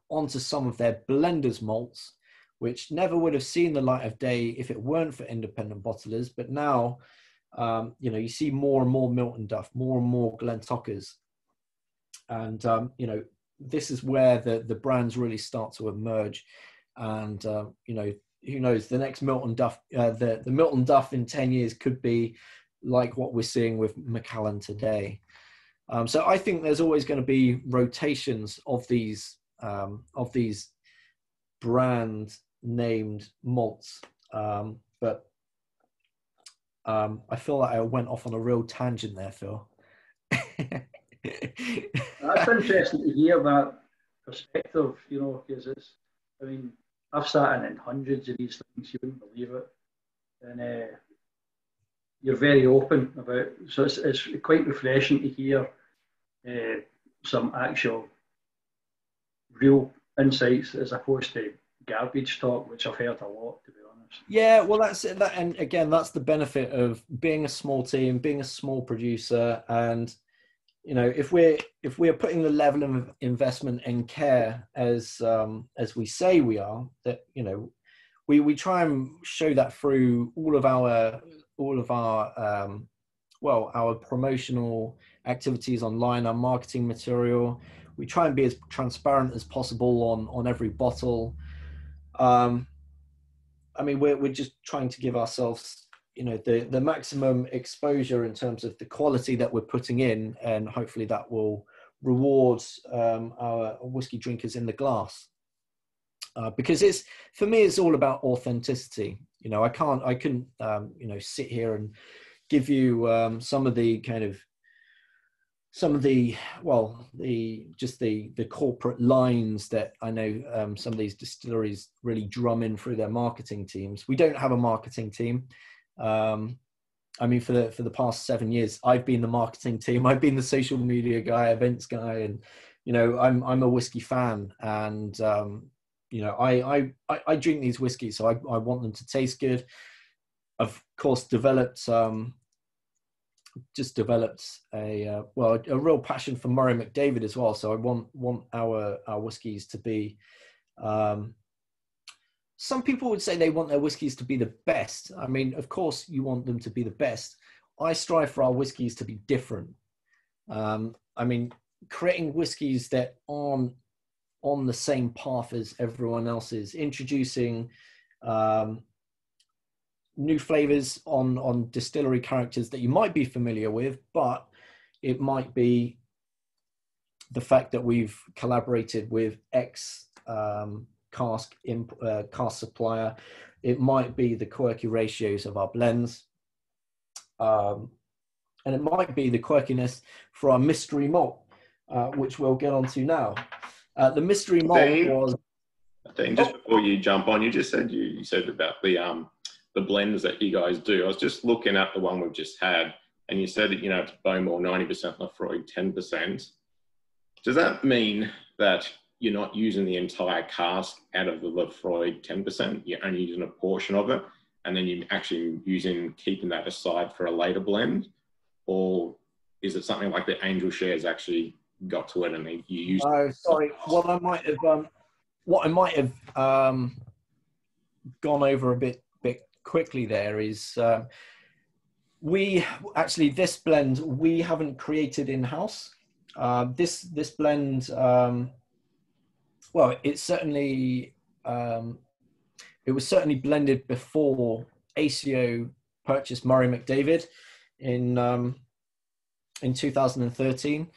onto some of their blenders malts, which never would have seen the light of day if it weren't for independent bottlers. But now, you see more and more Milton Duff, more and more Glentockers, and this is where the brands really start to emerge, and who knows, the next Milton Duff, the Milton Duff in 10 years could be like what we're seeing with Macallan today. So I think there's always going to be rotations of these brand named malts. But I feel like I went off on a real tangent there, Phil. That's interesting to hear that perspective, because I've sat in hundreds of these things, you wouldn't believe it. And you're very open about, so it's quite refreshing to hear some actual real insights as opposed to garbage talk, which I've heard a lot, to be honest. Yeah, well, that's it. And again, that's the benefit of being a small team, being a small producer, and if we're putting the level of investment and care as we say we are, that we try and show that through all of our our promotional activities online, our marketing material. We try and be as transparent as possible on every bottle. We're just trying to give ourselves the maximum exposure in terms of the quality that we're putting in, and hopefully that will reward our whiskey drinkers in the glass. Because for me, it's all about authenticity. I couldn't sit here and give you some of the corporate lines that I know some of these distilleries really drum in through their marketing teams. We don't have a marketing team. For the past 7 years, I've been the marketing team. I've been the social media guy, events guy, and I'm a whiskey fan, and I drink these whiskeys, so I want them to taste good. Of course, developed a real passion for Murray McDavid as well. So I want our whiskies to be. Some people would say they want their whiskies to be the best. Of course, you want them to be the best. I strive for our whiskies to be different. Creating whiskies that aren't on the same path as everyone else's, introducing new flavors on distillery characters that you might be familiar with, but it might be the fact that we've collaborated with X cask supplier. It might be the quirky ratios of our blends, and it might be the quirkiness for our mystery malt, which we'll get onto now. The mystery malt was. Dean, just before you jump on, you just said you said about the blends that you guys do. I was just looking at the one we've just had, and you said that it's Bowmore 90% Laphroaig 10%. Does that mean that you're not using the entire cask out of the Laphroaig 10%? You're only using a portion of it, and then you're actually keeping that aside for a later blend, or is it something like the angel shares actually got to it and you use? Oh, sorry. What I might have gone over a bit quickly there is we actually, this blend we haven't created in house. This blend, well, it certainly it was certainly blended before Aceo purchased Murray McDavid in 2013.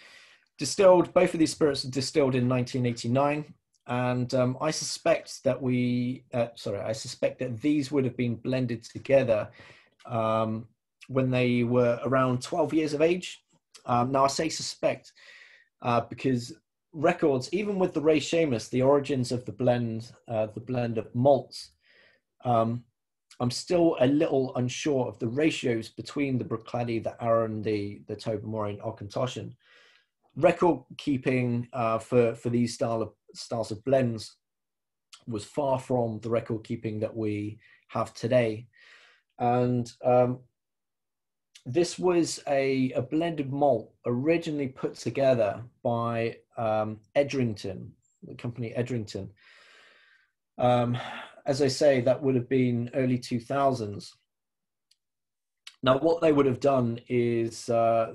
Both of these spirits are distilled in 1989, and I suspect that these would have been blended together when they were around 12 years of age. Now I say suspect because records, even with the Ray Seamus, the origins of the blend of malts, I'm still a little unsure of the ratios between the Brokerages, the Arran, the Tobermory and Auchentoshan. Record keeping for these styles of blends was far from the record keeping that we have today. And this was a blended malt originally put together by Edrington, the company Edrington. As I say, that would have been early 2000s. Now, what they would have done is how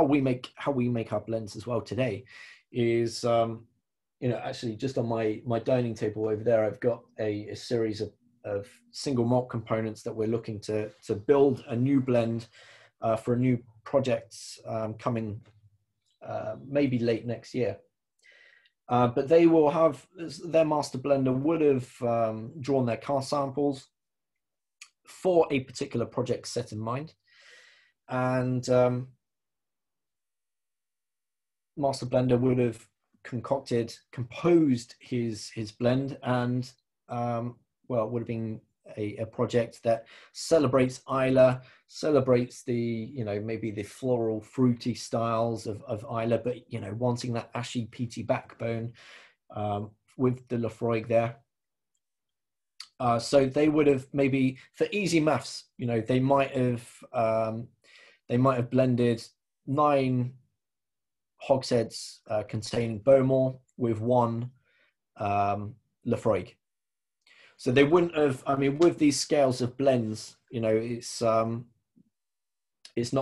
we make our blends as well today is actually just on my dining table over there, I've got a series of single malt components that we're looking to build a new blend for a new project coming maybe late next year. But they will have, their master blender would have drawn their cask samples for a particular project set in mind. And master blender would have composed his blend, and it would have been a project that celebrates Islay, celebrates the maybe the floral fruity styles of Islay, but wanting that ashy peaty backbone with the Laphroaig there. So they would have maybe, for easy maths, they might have blended 9 hogsheads containing Bowmore with 1 Laphroaig. So they wouldn't have. I mean, with these scales of blends, it's not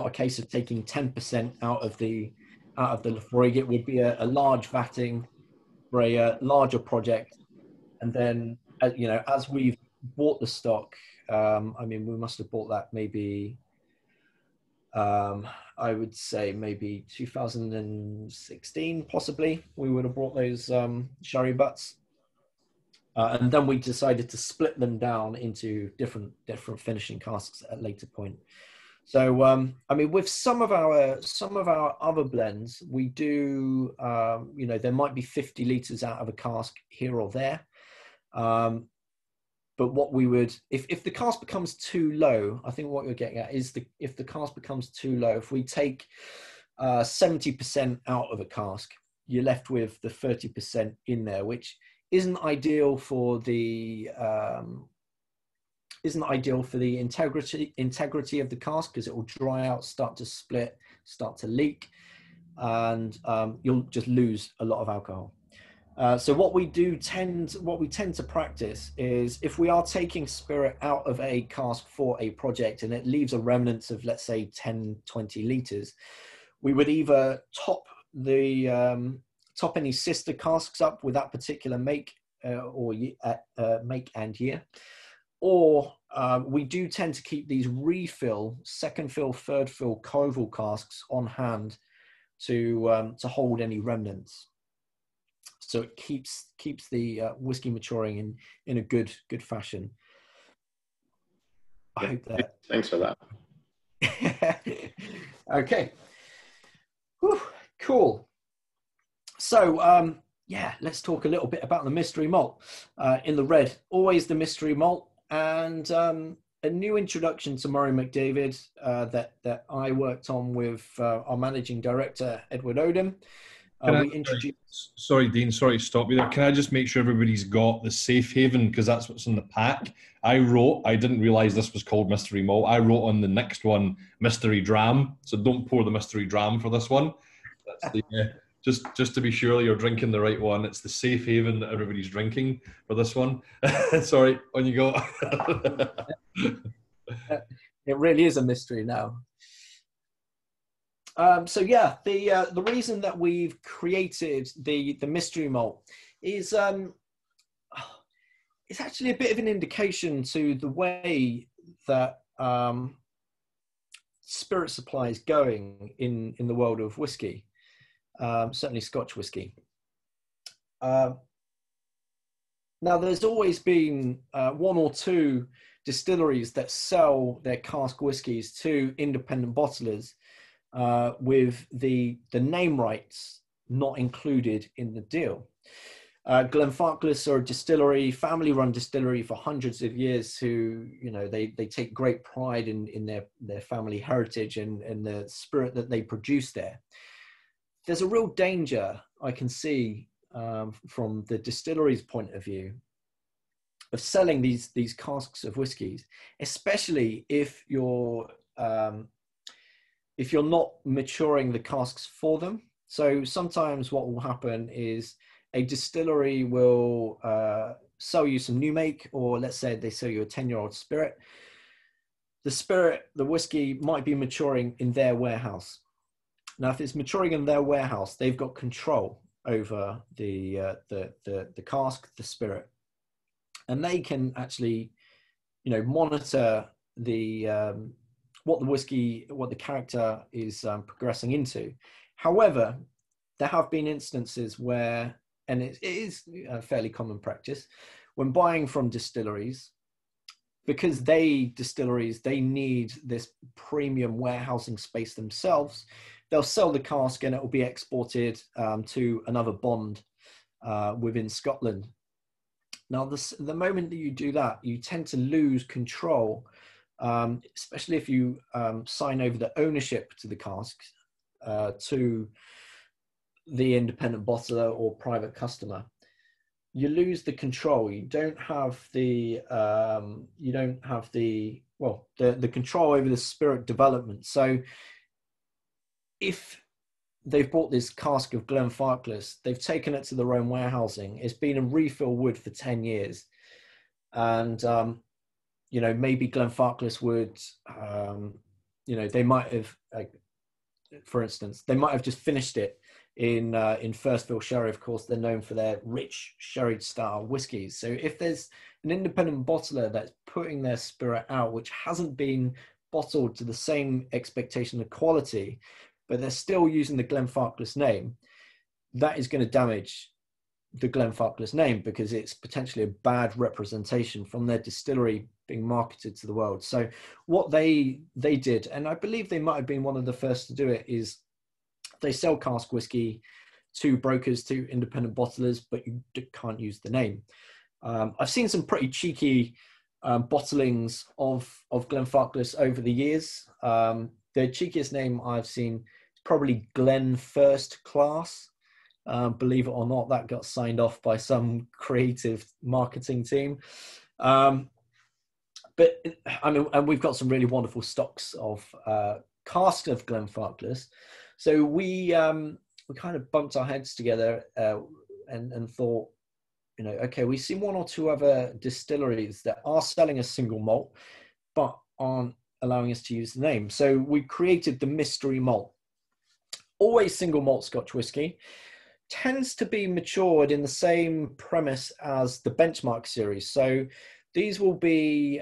a case of taking 10% out of the Laphroaig. It would be a large vatting for a larger project, and then as we've bought the stock, we must have bought that maybe I would say maybe 2016 possibly. We would have bought those sherry butts. And then we decided to split them down into different finishing casks at a later point. So, with some of our other blends, we do, there might be 50 litres out of a cask here or there. But what we would, if the cask becomes too low, I think what you're getting at is if the cask becomes too low, if we take 70% out of a cask, you're left with the 30% in there, which isn't ideal for the integrity of the cask, because it will dry out, start to split, start to leak, and you'll just lose a lot of alcohol. So what we tend to practice is, if we are taking spirit out of a cask for a project and it leaves a remnant of, let's say, 10-20 litres, we would either top any sister casks up with that particular make or make and year, or we do tend to keep these refill, second fill, third fill Coval casks on hand to hold any remnants. So it keeps the whiskey maturing in a good fashion. I hope that. Thanks for that. Okay. Whew, cool. So yeah, let's talk a little bit about the mystery malt. In the red, always the mystery malt, and a new introduction to Murray McDavid that I worked on with our managing director, Edward Odom. We introduced... Sorry, Dean, sorry to stop you there. Can I just make sure everybody's got the safe haven, because that's what's in the pack? I didn't realise this was called mystery malt. I wrote on the next one, mystery dram. So don't pour the mystery dram for this one. That's the... Just to be sure you're drinking the right one. It's the safe haven that everybody's drinking for this one. Sorry, on you go. It really is a mystery now. So yeah, the reason that we've created the mystery malt is it's actually a bit of an indication to the way that spirit supply is going in the world of whiskey. Certainly Scotch whiskey. Now, there's always been one or two distilleries that sell their cask whiskies to independent bottlers with the name rights not included in the deal. Glenfarclas are a distillery, family-run distillery for hundreds of years, who, you know, they take great pride in their family heritage and the spirit that they produce there. There's a real danger I can see from the distillery's point of view of selling these casks of whiskies, especially if you're not maturing the casks for them. So sometimes what will happen is a distillery will sell you some new make, or let's say they sell you a 10-year-old spirit. The whiskey might be maturing in their warehouse. Now, if it's maturing in their warehouse, they've got control over the cask, the spirit, and they can actually, you know, monitor what the character is progressing into. However, there have been instances where, and it is a fairly common practice, when buying from distilleries, because distilleries need this premium warehousing space themselves, they'll sell the cask and it will be exported to another bond within Scotland. Now, the moment that you do that, you tend to lose control, especially if you sign over the ownership to the cask to the independent bottler or private customer. You lose the control. You don't have the control over the spirit development. So if they've bought this cask of Glenfarclas, they've taken it to their own warehousing, it's been a refill wood for 10 years. And, you know, maybe Glenfarclas would, they might have, for instance, they might have just finished it in first fill sherry. Of course, they're known for their rich sherry style whiskies. So if there's an independent bottler that's putting their spirit out, which hasn't been bottled to the same expectation of quality, but they're still using the Glenfarclas name, that is going to damage the Glenfarclas name, because it's potentially a bad representation from their distillery being marketed to the world. So what they did, and I believe they might have been one of the first to do it, is they sell cask whiskey to brokers, to independent bottlers, but you can't use the name. I've seen some pretty cheeky bottlings of Glenfarclas over the years. The cheekiest name I've seen is probably Glen First Class. Believe it or not, that got signed off by some creative marketing team. But I mean, and we've got some really wonderful stocks of cask of Glenfarclas. So we kind of bumped our heads together and thought, you know, okay, we've seen one or two other distilleries that are selling a single malt, but aren't allowing us to use the name. So we created the mystery malt. Always single malt Scotch whiskey. Tends to be matured in the same premise as the benchmark series. So these will be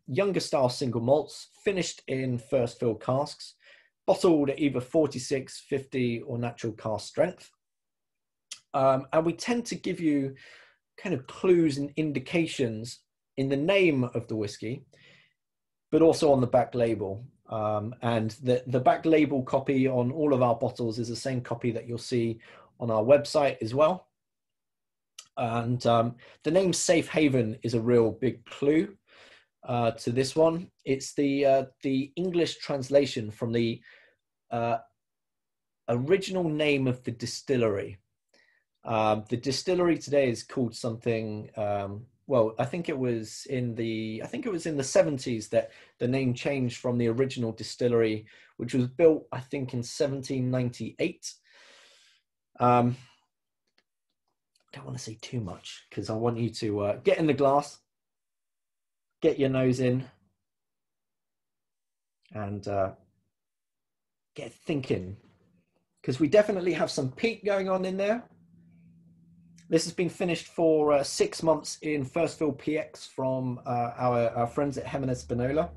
younger style single malts, finished in first fill casks, bottled at either 46, 50 or natural cask strength. And we tend to give you kind of clues and indications in the name of the whiskey, but also on the back label. And the back label copy on all of our bottles is the same copy that you'll see our website as well. And the name Safe Haven is a real big clue to this one. It's the English translation from the original name of the distillery. The distillery today is called something. Well, I think it was in the 70s that the name changed from the original distillery, which was built, I think, in 1798. I don't want to say too much because I want you to get in the glass, get your nose in, and get thinking, because we definitely have some peat going on in there. This has been finished for 6 months in first fill PX from our friends at Heminus Spinola.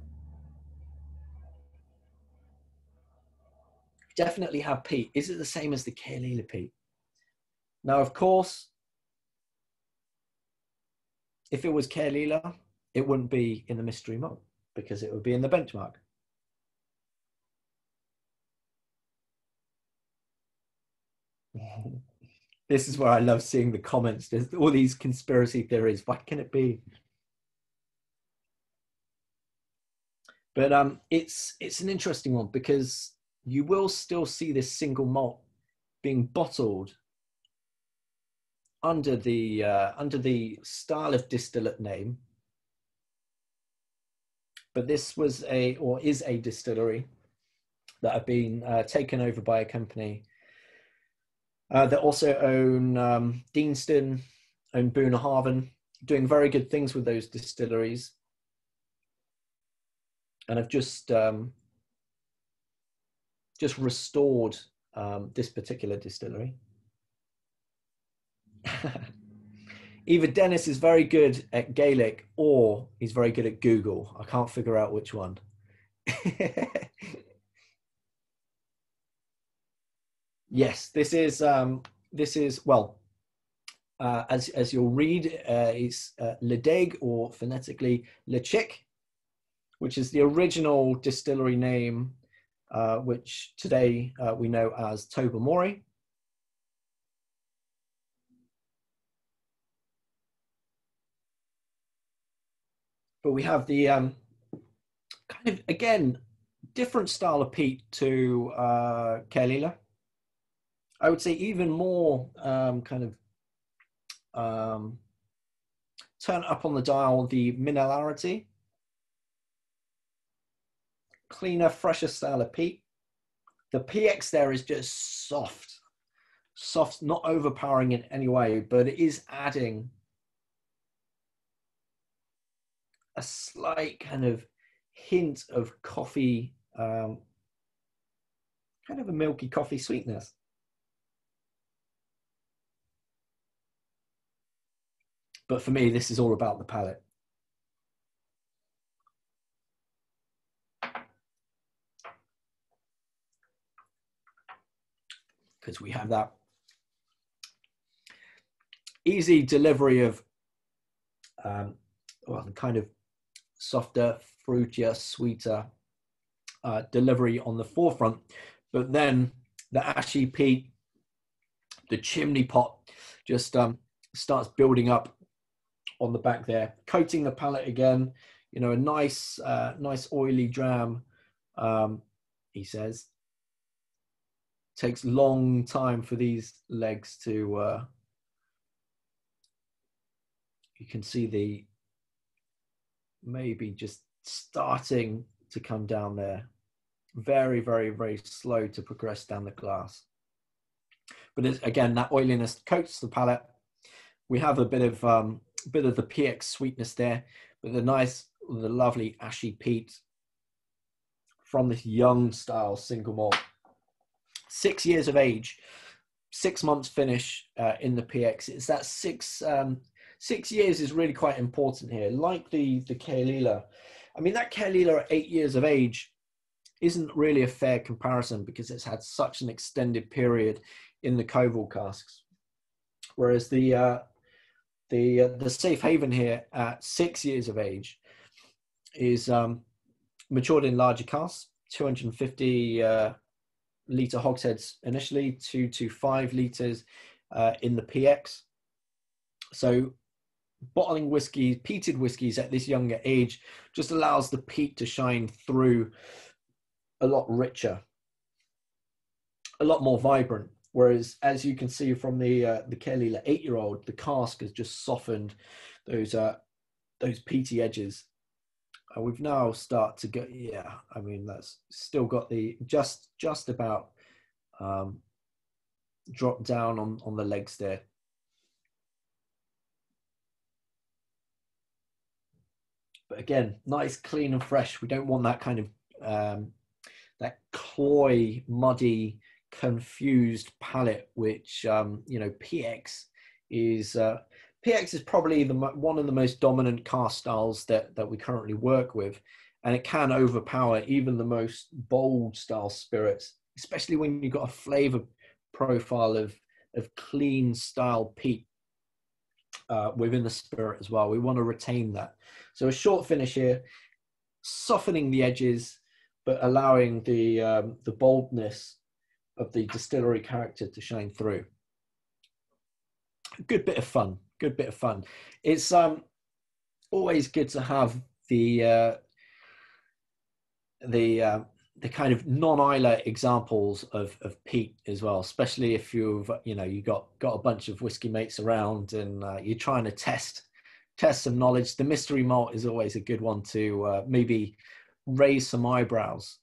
Definitely have peat. Is it the same as the Caerlila peat? Now, of course, if it was Caerlila, it wouldn't be in the mystery malt because it would be in the benchmark. This is where I love seeing the comments. There's all these conspiracy theories. Why can it be? But it's an interesting one because you will still see this single malt being bottled under the style of distillate name. But this was is a distillery that have been taken over by a company that also own Deanston, own Boonahaven, doing very good things with those distilleries. And have just restored this particular distillery. Either Dennis is very good at Gaelic or he's very good at Google. I can't figure out which one. Yes, this is well, as you'll read, it's Laphroaig, or phonetically Laphroaig, which is the original distillery name, which today we know as Tobermory. But we have the kind of, again, different style of peat to Caerlila. I would say even more kind of turn up on the dial the minerality. Cleaner, fresher style of peat. The PX there is just soft, not overpowering in any way, but it is adding a slight kind of hint of coffee, kind of a milky coffee sweetness. But for me, this is all about the palate. Because we have that easy delivery of well, the kind of softer, fruitier, sweeter delivery on the forefront, but then the ashy peat, the chimney pot just starts building up on the back there, coating the palate again. You know, a nice oily dram, he says. Takes long time for these legs to, you can see the maybe just starting to come down there. Very, very, very slow to progress down the glass. But again, that oiliness coats the palate. We have a bit of the PX sweetness there, but the lovely ashy peat from this young style single malt. 6 years of age, 6 months finish in the PX. It's that 6 years is really quite important here. Like the Caerlila. I mean, that Caerlila at 8 years of age isn't really a fair comparison because it's had such an extended period in the Koval casks. Whereas the Safe Haven here at 6 years of age is matured in larger casks, 250 litre hogsheads initially, 2 to 5 litres in the PX. So bottling whiskies, peated whiskies at this younger age just allows the peat to shine through a lot richer, a lot more vibrant. Whereas, as you can see from the Kelly 8-year-old, the cask has just softened those peaty edges. We've now started to go, yeah, I mean, that's still got the just about drop down on the legs there. But again, nice, clean and fresh. We don't want that kind of that cloy, muddy, confused palate, which you know, PX is probably one of the most dominant cask styles that we currently work with, and it can overpower even the most bold style spirits, especially when you've got a flavor profile of clean style peat within the spirit as well. We want to retain that. So a short finish here, softening the edges, but allowing the boldness of the distillery character to shine through. Good bit of fun. Good bit of fun. It's always good to have the kind of non-Islay examples of peat as well, especially if you got a bunch of whiskey mates around and you're trying to test some knowledge. The mystery malt is always a good one to maybe raise some eyebrows,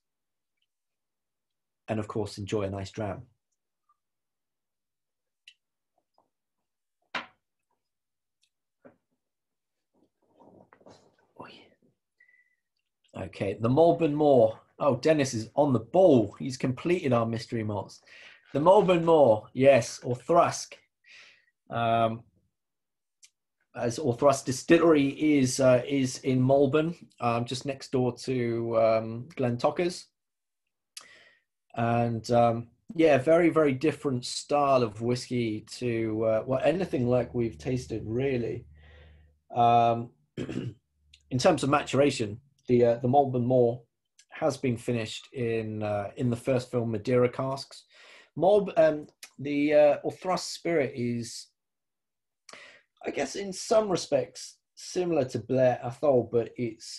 and of course enjoy a nice dram. Okay, the Marvin Moore. Oh, Dennis is on the ball. He's completed our mystery malts. The Marvin Moore, yes, or Thrusk. As Orthrusk Distillery is in Malvern, just next door to Glentockers. And yeah, very, very different style of whiskey to well, anything like we've tasted, really. In terms of maturation, the Marvin Moore has been finished in the first fill Madeira casks. The Orthrusk spirit is, I guess, in some respects similar to Blair Athol, but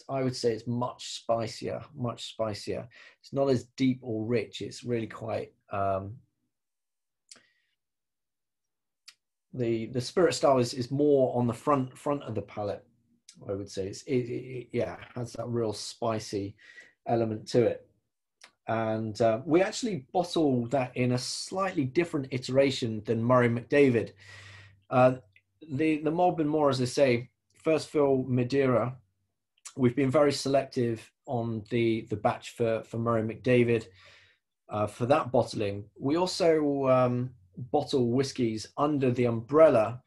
I would say it's much spicier, much spicier. It's not as deep or rich. It's really quite, the spirit style is more on the front of the palate, I would say. Yeah, has that real spicy element to it. And we actually bottle that in a slightly different iteration than Murray McDavid. The Marvin Moore, as I say, first fill Madeira. We've been very selective on the batch for Murray McDavid for that bottling. We also bottle whiskies under the umbrella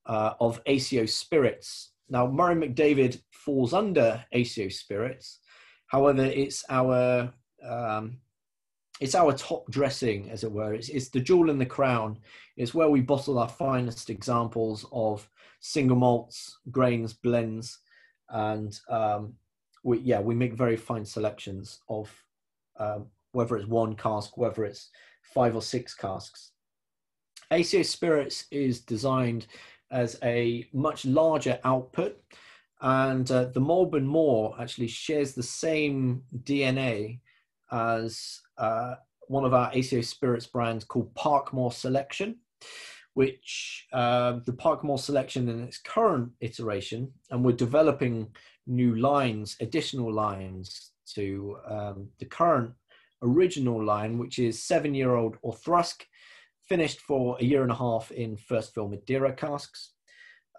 of Aceo Spirits. Now, Murray McDavid falls under Aceo Spirits. However, it's our top dressing, as it were. It's the jewel in the crown. It's where we bottle our finest examples of single malts, grains, blends, and we make very fine selections of whether it's one cask, whether it's 5 or 6 casks. Aceo Spirits is designed as a much larger output, and the Marvin Moore actually shares the same DNA as one of our Aceo Spirits brands called Parkmore Selection, which the Parkmore Selection in its current iteration, and we're developing new lines, additional lines to the current original line, which is 7-year-old Orthrusk, finished for 1.5 years in first fill Madeira casks.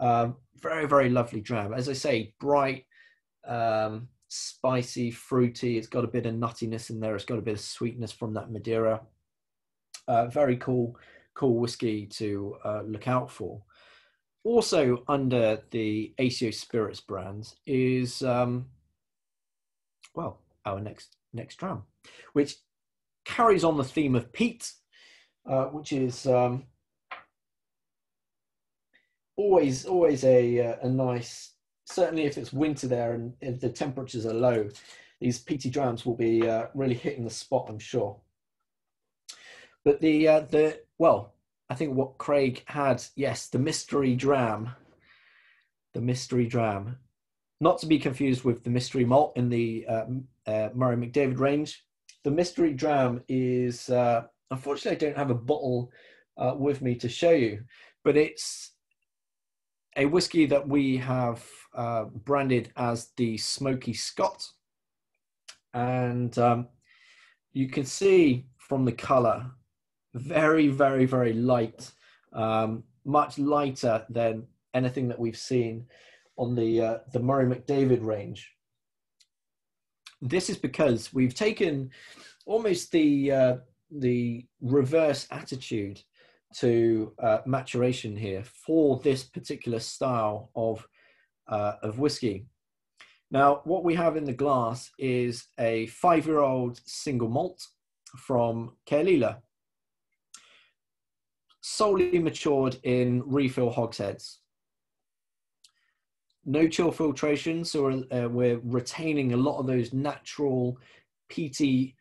Very, very lovely dram. As I say, bright, spicy, fruity. It's got a bit of nuttiness in there. It's got a bit of sweetness from that Madeira. Very cool whiskey to look out for. Also under the Aceo Spirits brands is well, our next dram, which carries on the theme of peat, which is always a nice, certainly if it's winter there and if the temperatures are low, these peaty drams will be really hitting the spot, I'm sure. But well, I think what Craig had, yes, the mystery dram, not to be confused with the mystery malt in the Murray McDavid range. The mystery dram is, unfortunately, I don't have a bottle with me to show you, but it's a whiskey that we have branded as the Smoky Scot. And you can see from the color, very, very, very light, much lighter than anything that we've seen on the Murray McDavid range. This is because we've taken almost the reverse attitude to maturation here for this particular style of whiskey. Now, what we have in the glass is a 5-year-old single malt from Cheltenham, solely matured in refill hogsheads. No chill filtration, so we're retaining a lot of those natural peaty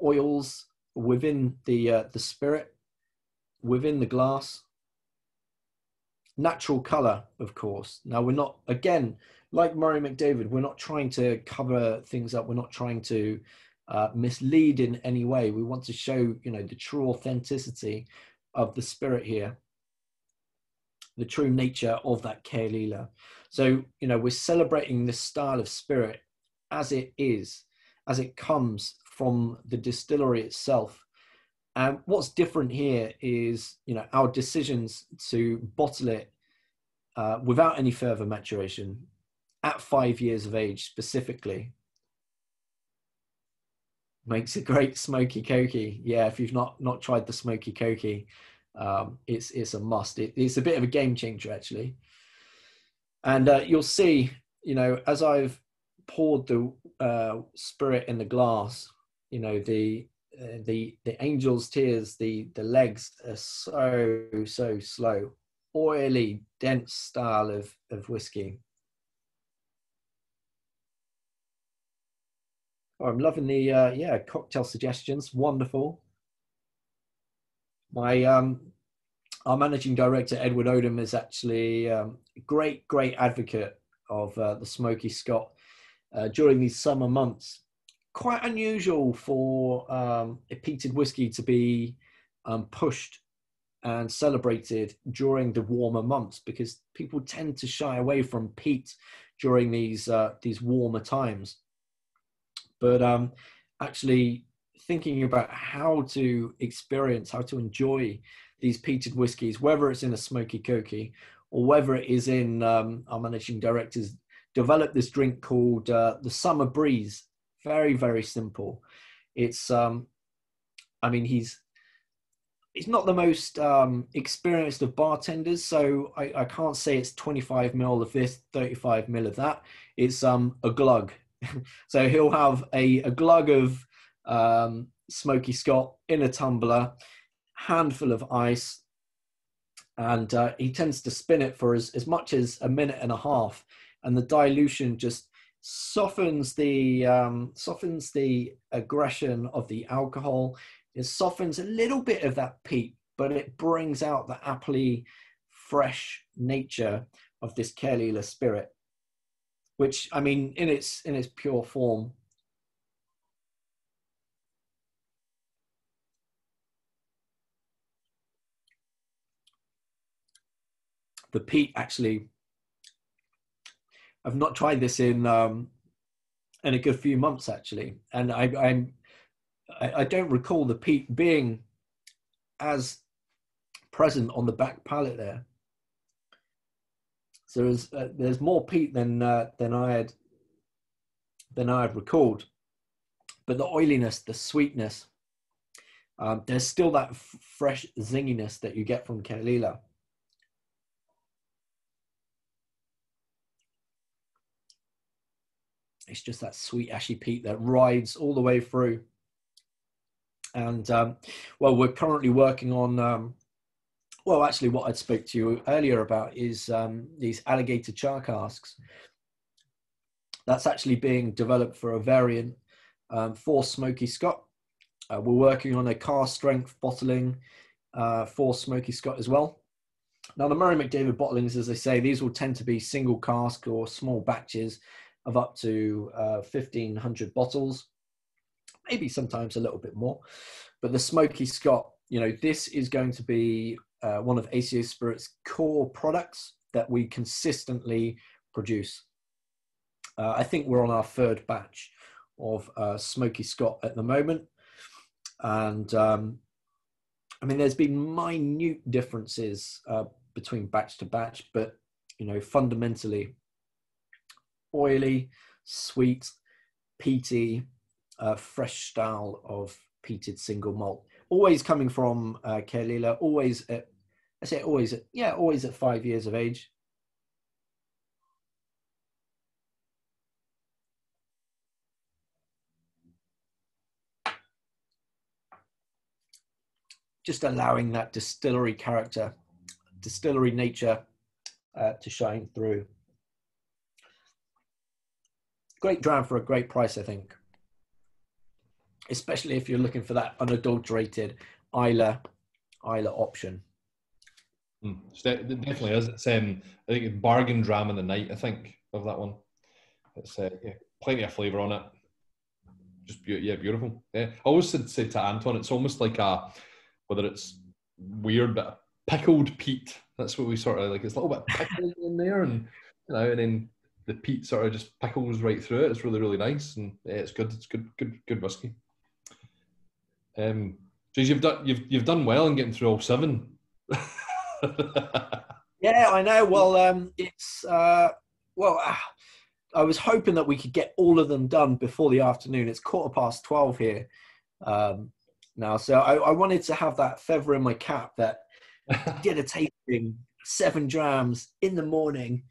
oils within the spirit, within the glass. Natural color, of course. Now, we're not, again, like Murray McDavid, we're not trying to cover things up. We're not trying to mislead in any way. We want to show, the true authenticity of the spirit here, the true nature of that Cheltenham. So, we're celebrating this style of spirit as it is, as it comes from the distillery itself. And what's different here is, our decisions to bottle it without any further maturation at 5 years of age specifically. Makes a great smoky cokey. Yeah, if you've not tried the smoky cokey, it's a must. It's a bit of a game changer, actually. And you'll see, as I've poured the spirit in the glass, the angel's tears, the legs are so slow, oily, dense style of whiskey. Oh, I'm loving the cocktail suggestions. Wonderful. Our managing director Edward Odom is actually a great advocate of the Smoky Scot during these summer months. Quite unusual for a peated whiskey to be pushed and celebrated during the warmer months, because people tend to shy away from peat during these warmer times. But actually thinking about how to experience, how to enjoy these peated whiskies, whether it's in a smoky cokey or whether it is in our managing director's developed this drink called the Summer Breeze. Very, very simple. It's, he's not the most experienced of bartenders, so I can't say it's 25 ml of this, 35 ml of that. It's a glug. So he'll have a glug of Smoky Scot in a tumbler, handful of ice, and he tends to spin it for as much as a minute and a half, and the dilution just softens the aggression of the alcohol. It softens a little bit of that peat, but it brings out the appley, fresh nature of this Cheltenham spirit, which, in its pure form, the peat, actually, I've not tried this in a good few months, actually, and I don't recall the peat being as present on the back palate there. So there's more peat than I had recalled, but the oiliness, the sweetness, there's still that fresh zinginess that you get from Cheltenham. It's just that sweet ashy peat that rides all the way through. And we're currently working on actually what I'd spoke to you earlier about is these alligator char casks. That's actually being developed for a variant for Smoky Scot. We're working on a cask strength bottling for Smoky Scot as well. Now, the Murray McDavid bottlings, as I say, these will tend to be single cask or small batches of up to 1,500 bottles, maybe sometimes a little bit more. But the Smoky Scot, you know, this is going to be one of Aceo Spirit's core products that we consistently produce. I think we're on our third batch of Smoky Scot at the moment. And I mean, there's been minute differences between batch to batch, but, you know, fundamentally oily, sweet, peaty, fresh style of peated single malt. Always coming from Cheltenham, always at, I say always at, yeah, always at 5 years of age. Just allowing that distillery character, distillery nature to shine through. Great dram for a great price, I think. Especially if you're looking for that unadulterated Islay option. It definitely is. It's I think it's bargain dram in the night, I think, of that one. It's yeah, plenty of flavour on it. Just beautiful. Yeah. I always said to Anton, it's almost like whether it's weird, but pickled peat. That's what we sort of like. It's a little bit pickled in there, and you know, and then the peat sort of just pickles right through it. It's really, really nice, and yeah, it's good. It's good whiskey. So you've done well in getting through all 7. Yeah, I know. Well, it's I was hoping that we could get all of them done before the afternoon. It's 12:15 here now, so I wanted to have that feather in my cap that did a tasting, 7 drams in the morning.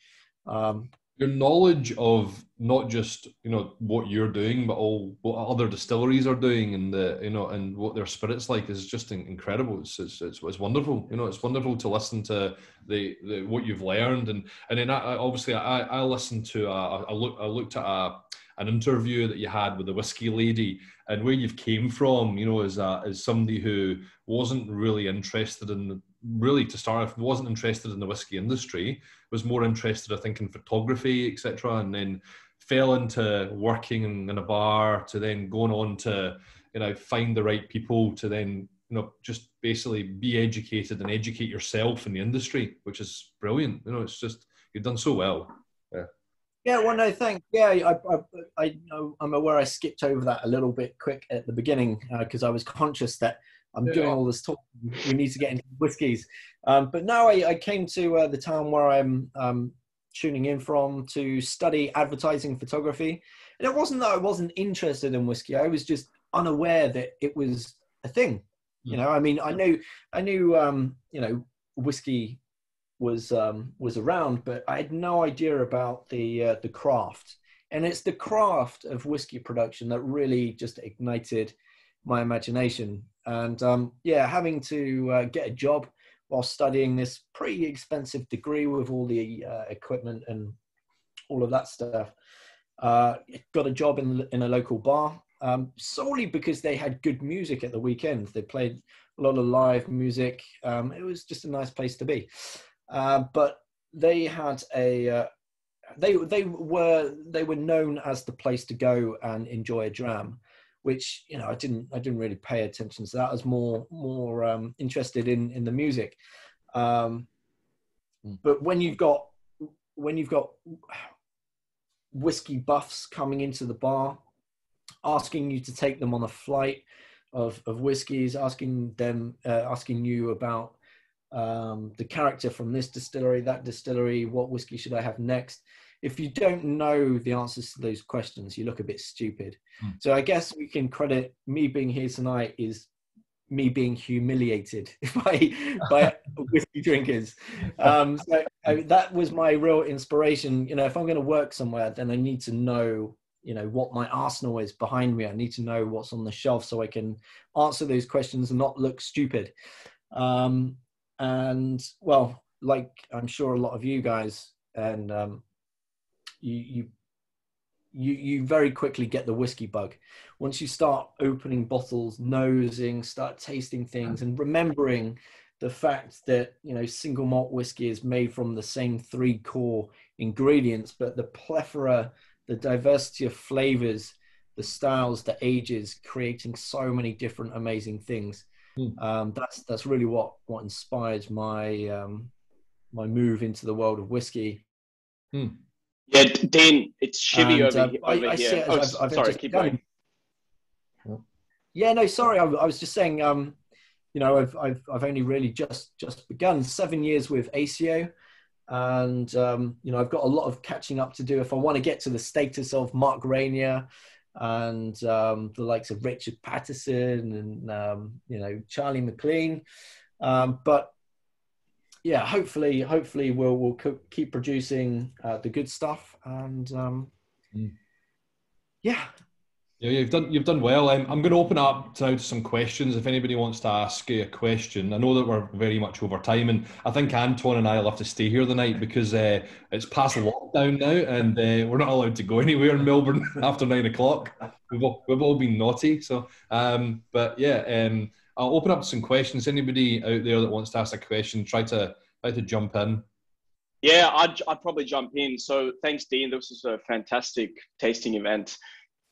Your knowledge of not just, you know, what you're doing, but all what other distilleries are doing, and and what their spirit's like is just incredible. It's wonderful. You know, it's wonderful to listen to the what you've learned, and then I listened to I looked at an interview that you had with the Whisky lady, and where you've came from, you know, as somebody who wasn't really interested in to start off, wasn't interested in the whiskey industry, was more interested, I think, in photography, etc., and then fell into working in a bar, to then going on to, you know, find the right people to then, you know, just basically be educated and educate yourself in the industry, which is brilliant. You know, it's just, you've done so well. Yeah. Yeah, well, no, thanks. Yeah, I'm aware I skipped over that a little bit quick at the beginning because I was conscious that I'm doing all this talk. We need to get into whiskies. But no, I came to the town where I'm tuning in from to study advertising photography. And it wasn't that I wasn't interested in whiskey. I was just unaware that it was a thing. You know, I mean, I knew, you know, whiskey was around, but I had no idea about the craft. And it's the craft of whiskey production that really just ignited my imagination. And yeah, having to get a job while studying this pretty expensive degree with all the equipment and all of that stuff, got a job in a local bar solely because they had good music at the weekends. They played a lot of live music. It was just a nice place to be. But they had they were known as the place to go and enjoy a dram, which, you know, I didn't really pay attention to that. I was more interested in the music. But when you've got whiskey buffs coming into the bar, asking you to take them on a flight of whiskies, asking you about the character from this distillery, that distillery, what whiskey should I have next? If you don't know the answers to those questions, you look a bit stupid. So I guess we can credit me being here tonight is me being humiliated by whiskey drinkers. That was my real inspiration. You know, if I'm going to work somewhere, then I need to know, you know, what my arsenal is behind me. I need to know what's on the shelf so I can answer those questions and not look stupid. And well, like I'm sure a lot of you guys, and you you very quickly get the whiskey bug. Once you start opening bottles, nosing, start tasting things, and remembering the fact that, you know, single malt whiskey is made from the same 3 core ingredients, but the plethora, the diversity of flavors, the styles, the ages, creating so many different amazing things. That's really what inspired my my move into the world of whiskey. Yeah, Dean, it's Chevy over here. Sorry, keep going. Yeah, no, sorry. I was just saying, you know, I've only really just begun 7 years with Aceo, and you know, I've got a lot of catching up to do if I want to get to the status of Mark Rainier and the likes of Richard Patterson and you know, Charlie McLean, but yeah, hopefully we'll keep producing the good stuff, and yeah. Yeah, you've done well. I'm going to open up now to some questions. If anybody wants to ask a question, I know that we're very much over time, and I think Anton and I will have to stay here the night because it's past lockdown now, and we're not allowed to go anywhere in Melbourne after 9 o'clock. We've all been naughty. So, but yeah, I'll open up some questions. Anybody out there that wants to ask a question, try to jump in. Yeah, I'd probably jump in. So thanks, Dean. This was a fantastic tasting event.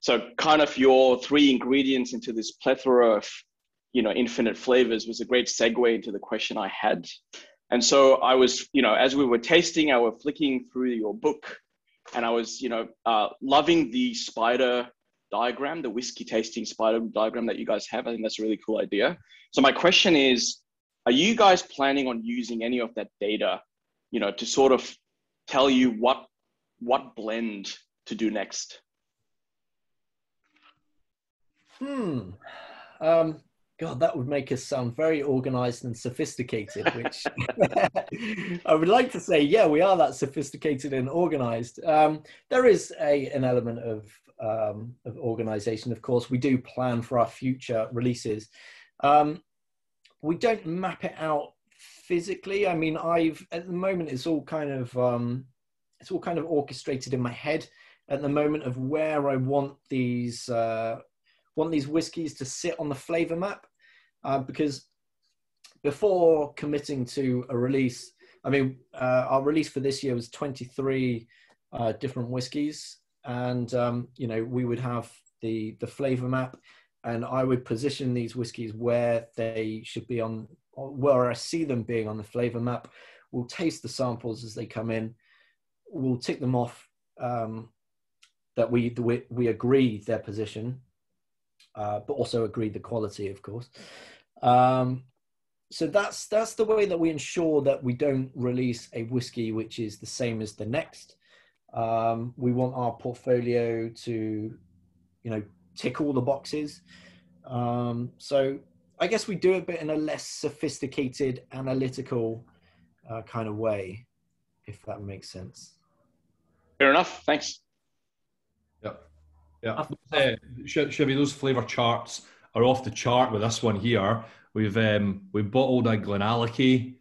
So kind of your 3 ingredients into this plethora of, you know, infinite flavors was a great segue into the question I had. And so I was, you know, as we were tasting, I was flicking through your book, and I was, you know, loving the spider diagram, the whiskey tasting spider diagram that you guys have. I think that's a really cool idea. So my question is, are you guys planning on using any of that data, you know, to sort of tell you what blend to do next? God, that would make us sound very organized and sophisticated, which I would like to say, yeah, we are that sophisticated and organized. There is an element of organization, of course. We do plan for our future releases. We don't map it out physically. I mean, at the moment, it's all kind of orchestrated in my head at the moment of where I want these whiskies to sit on the flavor map, because before committing to a release, I mean, our release for this year was 23 different whiskies, and you know, we would have the flavor map, and I would position these whiskies where they should be on, where I see them being on the flavor map. We'll taste the samples as they come in. We'll tick them off that we agree their position. But also agree the quality, of course. So that's the way that we ensure that we don't release a whiskey which is the same as the next. We want our portfolio to, you know, tick all the boxes. So I guess we do it a bit in a less sophisticated, analytical kind of way, if that makes sense. Fair enough. Thanks. Yep. Yeah, Chevy, those flavour charts are off the chart with this one here. We've bottled a Glenallachie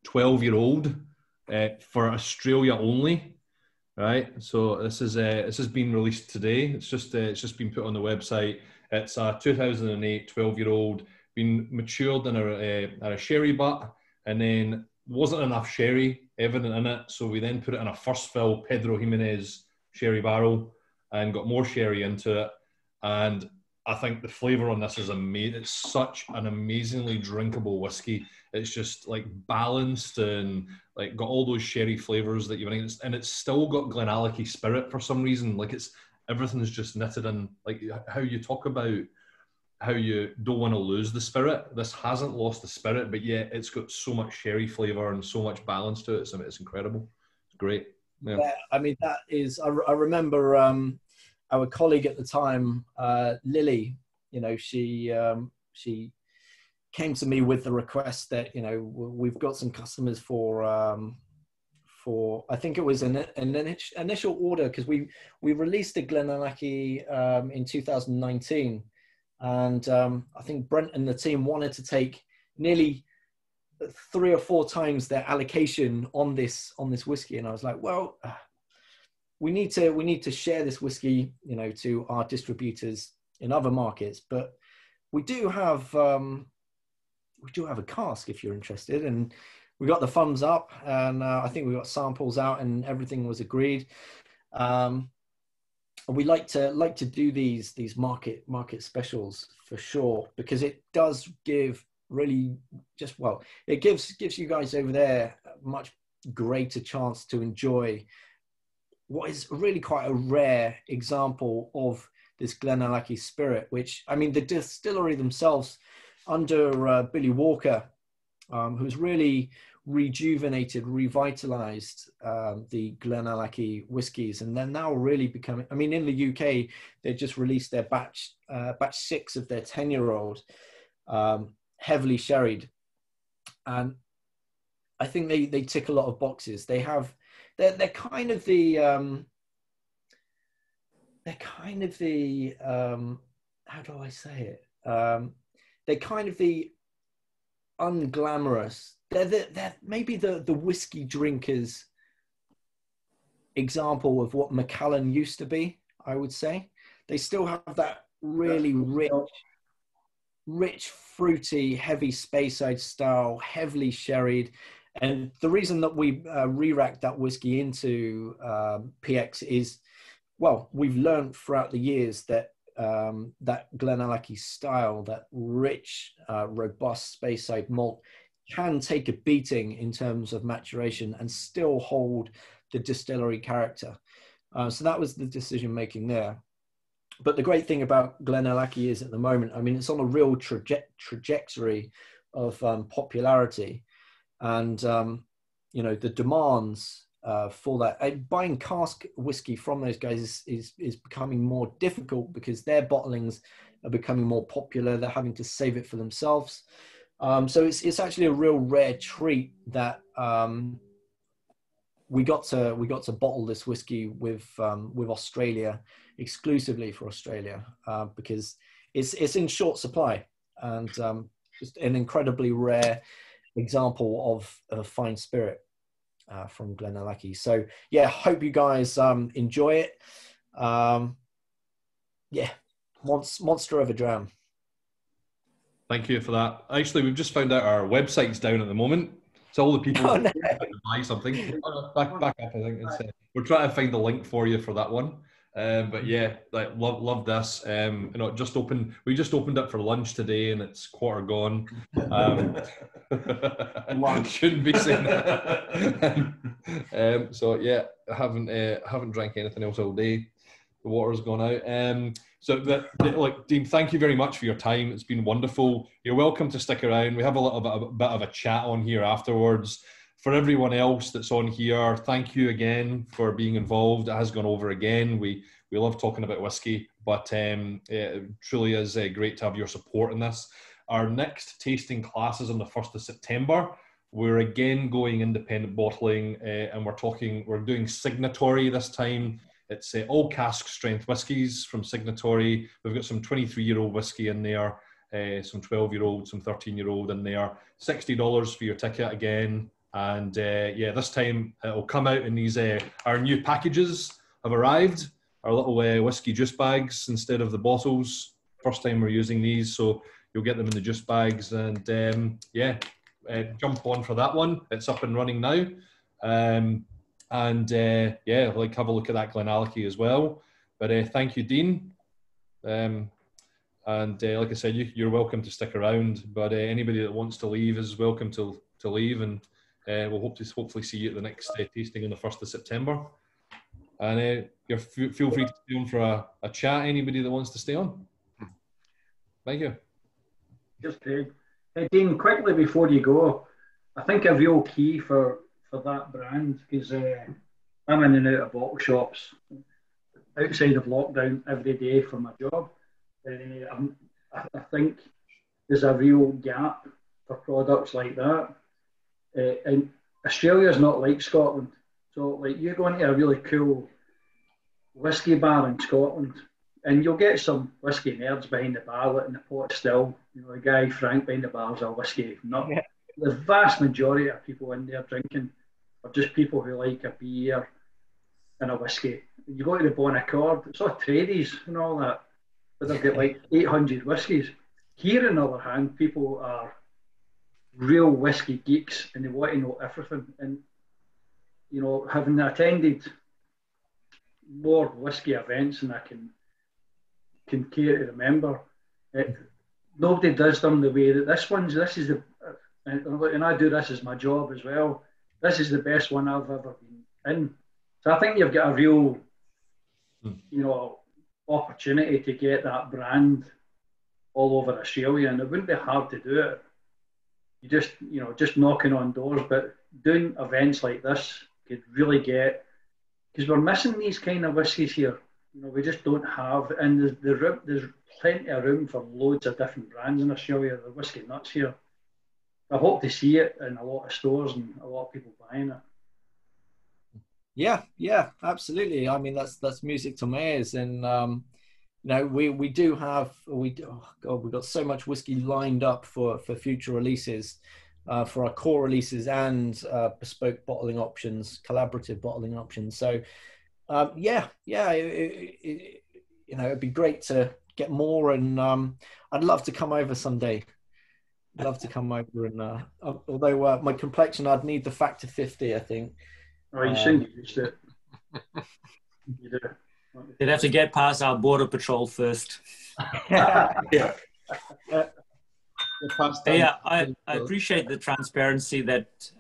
12-year-old for Australia only, right? So this has been released today. It's just been put on the website. It's a 2008 12-year-old, been matured in a sherry butt, and then wasn't enough sherry evident in it, so we then put it in a first fill Pedro Jimenez sherry barrel and got more sherry into it. And I think the flavour on this is amazing. It's such an amazingly drinkable whiskey. It's just like balanced and like got all those sherry flavours that you want, and it's still got Glenallachie spirit for some reason. Like everything's just knitted in. Like how you talk about how you don't want to lose the spirit. This hasn't lost the spirit, but yet it's got so much sherry flavour and so much balance to it. It's incredible. It's great. Yeah, I mean, that is, I remember our colleague at the time, Lily, you know, she came to me with the request that, you know, we've got some customers for I think it was an initial order, because we released a Glenallachie in 2019, and I think Brent and the team wanted to take nearly 3 or 4 times their allocation on this whiskey, and I was like, well, we need to share this whiskey, you know, to our distributors in other markets. But we do have a cask if you're interested, and we got the thumbs up, and I think we got samples out, and everything was agreed. We like to do these market specials for sure, because it does give really it gives you guys over there a much greater chance to enjoy what is really quite a rare example of this Glenallachie spirit, which, I mean, the distillery themselves under Billy Walker, who's really rejuvenated, revitalized the Glenallachie whiskies, and they're now really becoming, I mean, in the UK, they just released their batch 6 of their 10-year-old, heavily sherried, and I think they tick a lot of boxes. They're kind of the how do I say it? They're kind of the unglamorous. They're maybe the whiskey drinkers example of what Macallan used to be, I would say. They still have that really rich, fruity, heavy Speyside style, heavily sherried. And the reason that we re-racked that whiskey into PX is, well, we've learned throughout the years that that Glenallachie style, that rich, robust Speyside malt, can take a beating in terms of maturation and still hold the distillery character. So that was the decision making there. But the great thing about Glenallachie is, at the moment, I mean, it's on a real trajectory of popularity. And, you know, the demands for that, buying cask whiskey from those guys is becoming more difficult, because their bottlings are becoming more popular. They're having to save it for themselves. So it's actually a real rare treat that we got to bottle this whiskey with Australia, exclusively for Australia, because it's in short supply, and just an incredibly rare example of a fine spirit from Glenallachie. So yeah, hope you guys enjoy it. Yeah, monster of a dram. Thank you for that. Actually, we've just found out our website's down at the moment. So all the people Oh, no. buy something. Back up, I think. We're trying to find the link for you for that one. But yeah, like love this. You know, we just opened it for lunch today, and it's quarter gone. Shouldn't be saying that. So yeah, I haven't drank anything else all day. The water's gone out. Like, Dean, thank you very much for your time. It's been wonderful. You're welcome to stick around. We have a little bit of a chat on here afterwards. For everyone else that's on here, thank you again for being involved. It has gone over again. We love talking about whiskey, but it truly is great to have your support in this. Our next tasting class is on the 1st of September. We're again going independent bottling, and we're doing signatory this time. It's all cask strength whiskies from Signatory. We've got some 23-year-old whiskey in there, some 12-year-old, some 13-year-old in there. $60 for your ticket again. And yeah, this time it'll come out in these, our new packages have arrived, our little whiskey juice bags instead of the bottles. First time we're using these, so you'll get them in the juice bags. And yeah, jump on for that one. It's up and running now. Yeah, like, have a look at that Glenallachie as well. But thank you, Dean. Like I said, you're welcome to stick around. But anybody that wants to leave is welcome to leave. And we'll hopefully see you at the next tasting on the 1st of September. And feel free to stay on for a chat. Anybody that wants to stay on. Thank you. Just Craig. Hey, Dean, quickly before you go, I think a real key for that brand, because I'm in and out of bottle shops outside of lockdown every day for my job. I think there's a real gap for products like that. And Australia is not like Scotland. So, like, you go into a really cool whiskey bar in Scotland, and you'll get some whiskey nerds behind the bar, letting the pot still. You know, the guy Frank behind the bar is a whiskey nut. Yeah. The vast majority of people in there drinking are just people who like a beer. in a whiskey. You go to the Bon Accord, it's all tradies and all that, but they've got like 800 whiskies. Here, on the other hand, people are real whiskey geeks and they want to know everything. And, you know, having attended more whiskey events than I can care to remember, nobody does them the way that this is the, and I do this as my job as well. This is the best one I've ever been in. So I think you've got a real, you know, opportunity to get that brand all over Australia, and it wouldn't be hard to do it. You just, you know, just knocking on doors, but doing events like this could really get, because we're missing these kind of whiskies here. You know, we just don't have, and there's plenty of room for loads of different brands in Australia. They're whiskey nuts here. I hope to see it in a lot of stores and a lot of people buying it. Yeah, absolutely. I mean, that's music to my ears, and you know, we do have we've got so much whiskey lined up for future releases, for our core releases and bespoke bottling options, collaborative bottling options. So you know, it'd be great to get more, and I'd love to come over someday. I'd love to come over, and although my complexion, I'd need the factor 50, I think. Oh, you shouldn't use it. You do. They'd have to get past our border patrol first. Yeah. Yeah, I appreciate the transparency that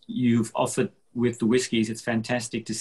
you've offered with the whiskies. It's fantastic to